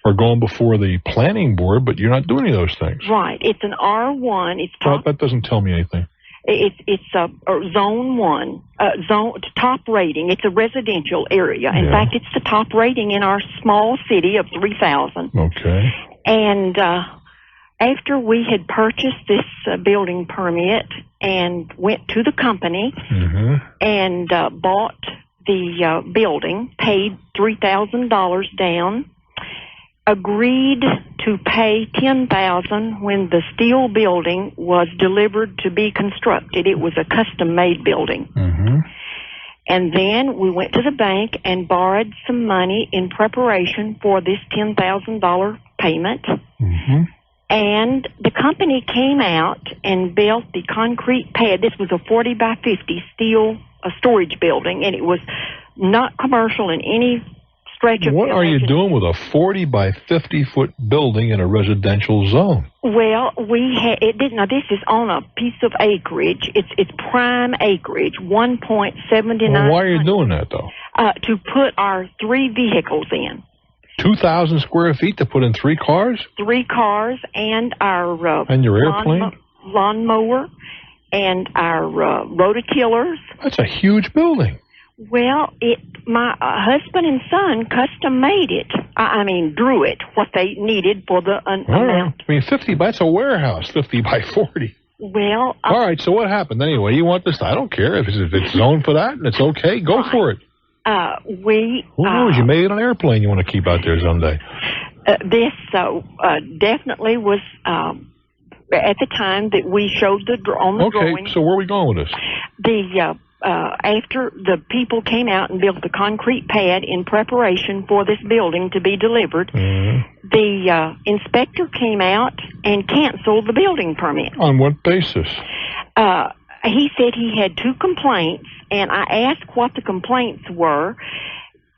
Or going before the planning board, but you're not doing any of those things. Right. It's an R1. That doesn't tell me anything. It's a zone 1, top rating. It's a residential area. In fact, it's the top rating in our small city of 3,000. Okay. And after we had purchased this building permit and went to the company and bought the building, paid $3,000 down, agreed to pay $10,000 when the steel building was delivered to be constructed. It was a custom-made building. And then we went to the bank and borrowed some money in preparation for this $10,000 payment. Mm-hmm. And the company came out and built the concrete pad. This was a 40 by 50 steel storage building, and it was not commercial in any stretch of What are you doing with a 40 by 50 foot building in a residential zone? Well, it didn't. Now, this is on a piece of acreage. It's prime acreage, 1.79. Well, why are you doing that, though? To put our 3 vehicles in. 2,000 square feet to put in 3 cars? 3 cars and our and your airplane? Lawnmower and our rototillers. That's a huge building. Well, my husband and son custom made it. I mean, drew it, what they needed for the amount. I mean, 50, that's a warehouse, 50 by 40. Well, all right, so what happened anyway? You want this? I don't care. If it's zoned for that and it's okay, go for it. Who knows? You may get an airplane you want to keep out there someday. This definitely was at the time that we showed on the drawing. Okay, so where are we going with this? After the people came out and built the concrete pad in preparation for this building to be delivered, the inspector came out and canceled the building permit. On what basis? He said he had 2 complaints, and I asked what the complaints were.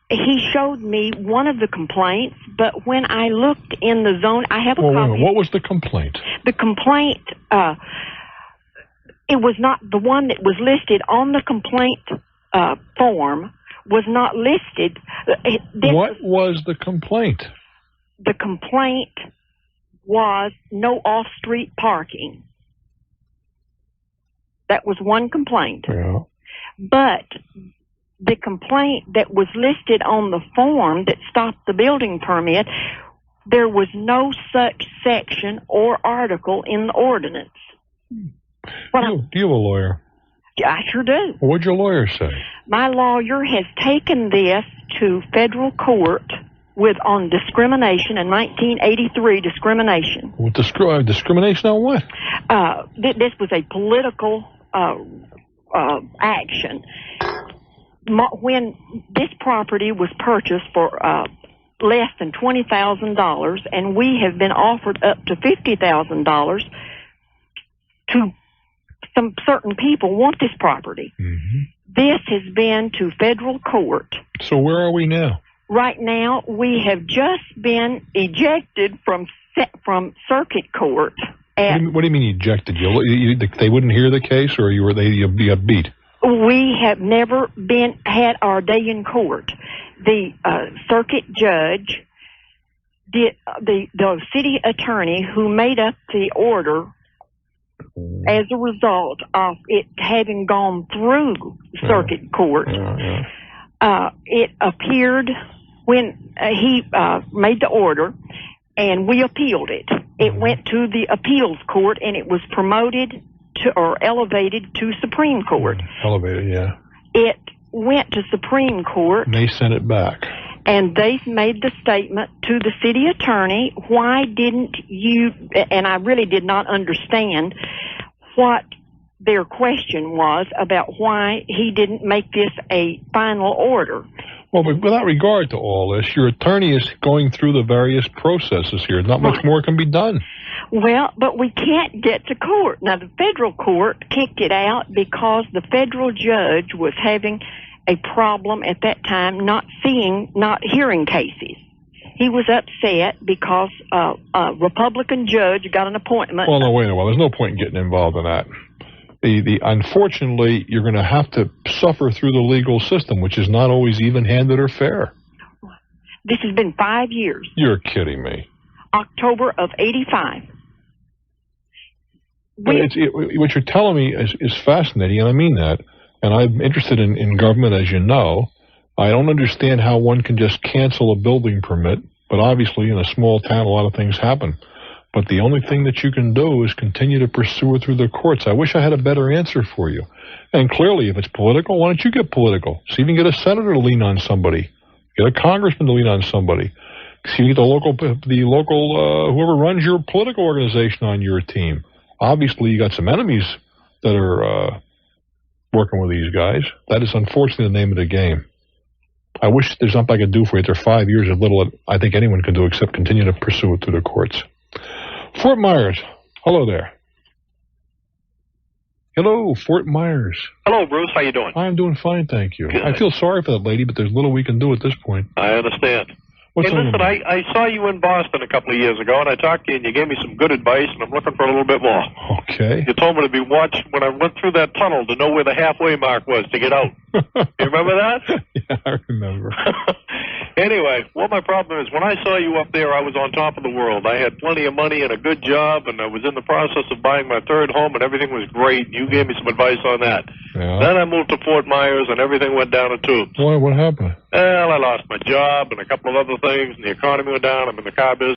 He showed me one of the complaints, but when I looked in the zone, I have a copy. What was the complaint? The complaint, it was not the one that was listed on the complaint form, was not listed. What was the complaint? The complaint was no off-street parking. That was one complaint. Yeah. But the complaint that was listed on the form that stopped the building permit, there was no such section or article in the ordinance. Do you have a lawyer? Yeah, I sure do. What'd your lawyer say? My lawyer has taken this to federal court on discrimination in 1983 discrimination. Well, discrimination on what? This was a political action. When this property was purchased for less than $20,000, and we have been offered up to $50,000 to some certain people want this property. Mm-hmm. This has been to federal court. So where are we now? Right now, we have just been ejected from circuit court. What do you mean ejected? They wouldn't hear the case, or you got beat? We have never had our day in court. The circuit judge, the city attorney who made up the order as a result of it having gone through circuit court, it appeared when he made the order, and we appealed it. It went to the appeals court, and it was promoted or elevated to Supreme Court. Elevated, yeah. It went to Supreme Court. And they sent it back. And they made the statement to the city attorney, why didn't you, and I really did not understand what their question was about why he didn't make this a final order. Well, but without regard to all this, your attorney is going through the various processes here. Not much more can be done. Well, but we can't get to court. Now, the federal court kicked it out because the federal judge was having a problem at that time not hearing cases. He was upset because a Republican judge got an appointment. Well, no, wait a while. There's no point in getting involved in that. Unfortunately, you're going to have to suffer through the legal system, which is not always even-handed or fair. This has been 5 years. You're kidding me. October of 85. What you're telling me is fascinating, and I mean that. And I'm interested in government, as you know. I don't understand how one can just cancel a building permit, but obviously in a small town a lot of things happen. But the only thing that you can do is continue to pursue it through the courts. I wish I had a better answer for you. And clearly, if it's political, why don't you get political? See if you can get a senator to lean on somebody. Get a congressman to lean on somebody. See the local whoever runs your political organization on your team. Obviously, you got some enemies that are working with these guys. That is unfortunately the name of the game. I wish there's something I could do for you. After 5 years of little, I think anyone can do except continue to pursue it through the courts. Fort Myers. Hello there. Hello, Fort Myers. Hello, Bruce. How you doing? I'm doing fine, thank you. Good. I feel sorry for that lady, but there's little we can do at this point. I understand. What's hey, listen, I saw you in Boston a couple of years ago, and I talked to you, and you gave me some good advice, and I'm looking for a little bit more. Okay. You told me to be watched when I went through that tunnel to know where the halfway mark was to get out. You remember that? Yeah, I remember. Anyway, well, my problem is when I saw you up there, I was on top of the world. I had plenty of money and a good job, and I was in the process of buying my third home, and everything was great. You gave me some advice on that. Yeah. Then I moved to Fort Myers, and everything went down the tubes. Why? What happened? Well, I lost my job and a couple of other things, and the economy went down. I'm in the car business.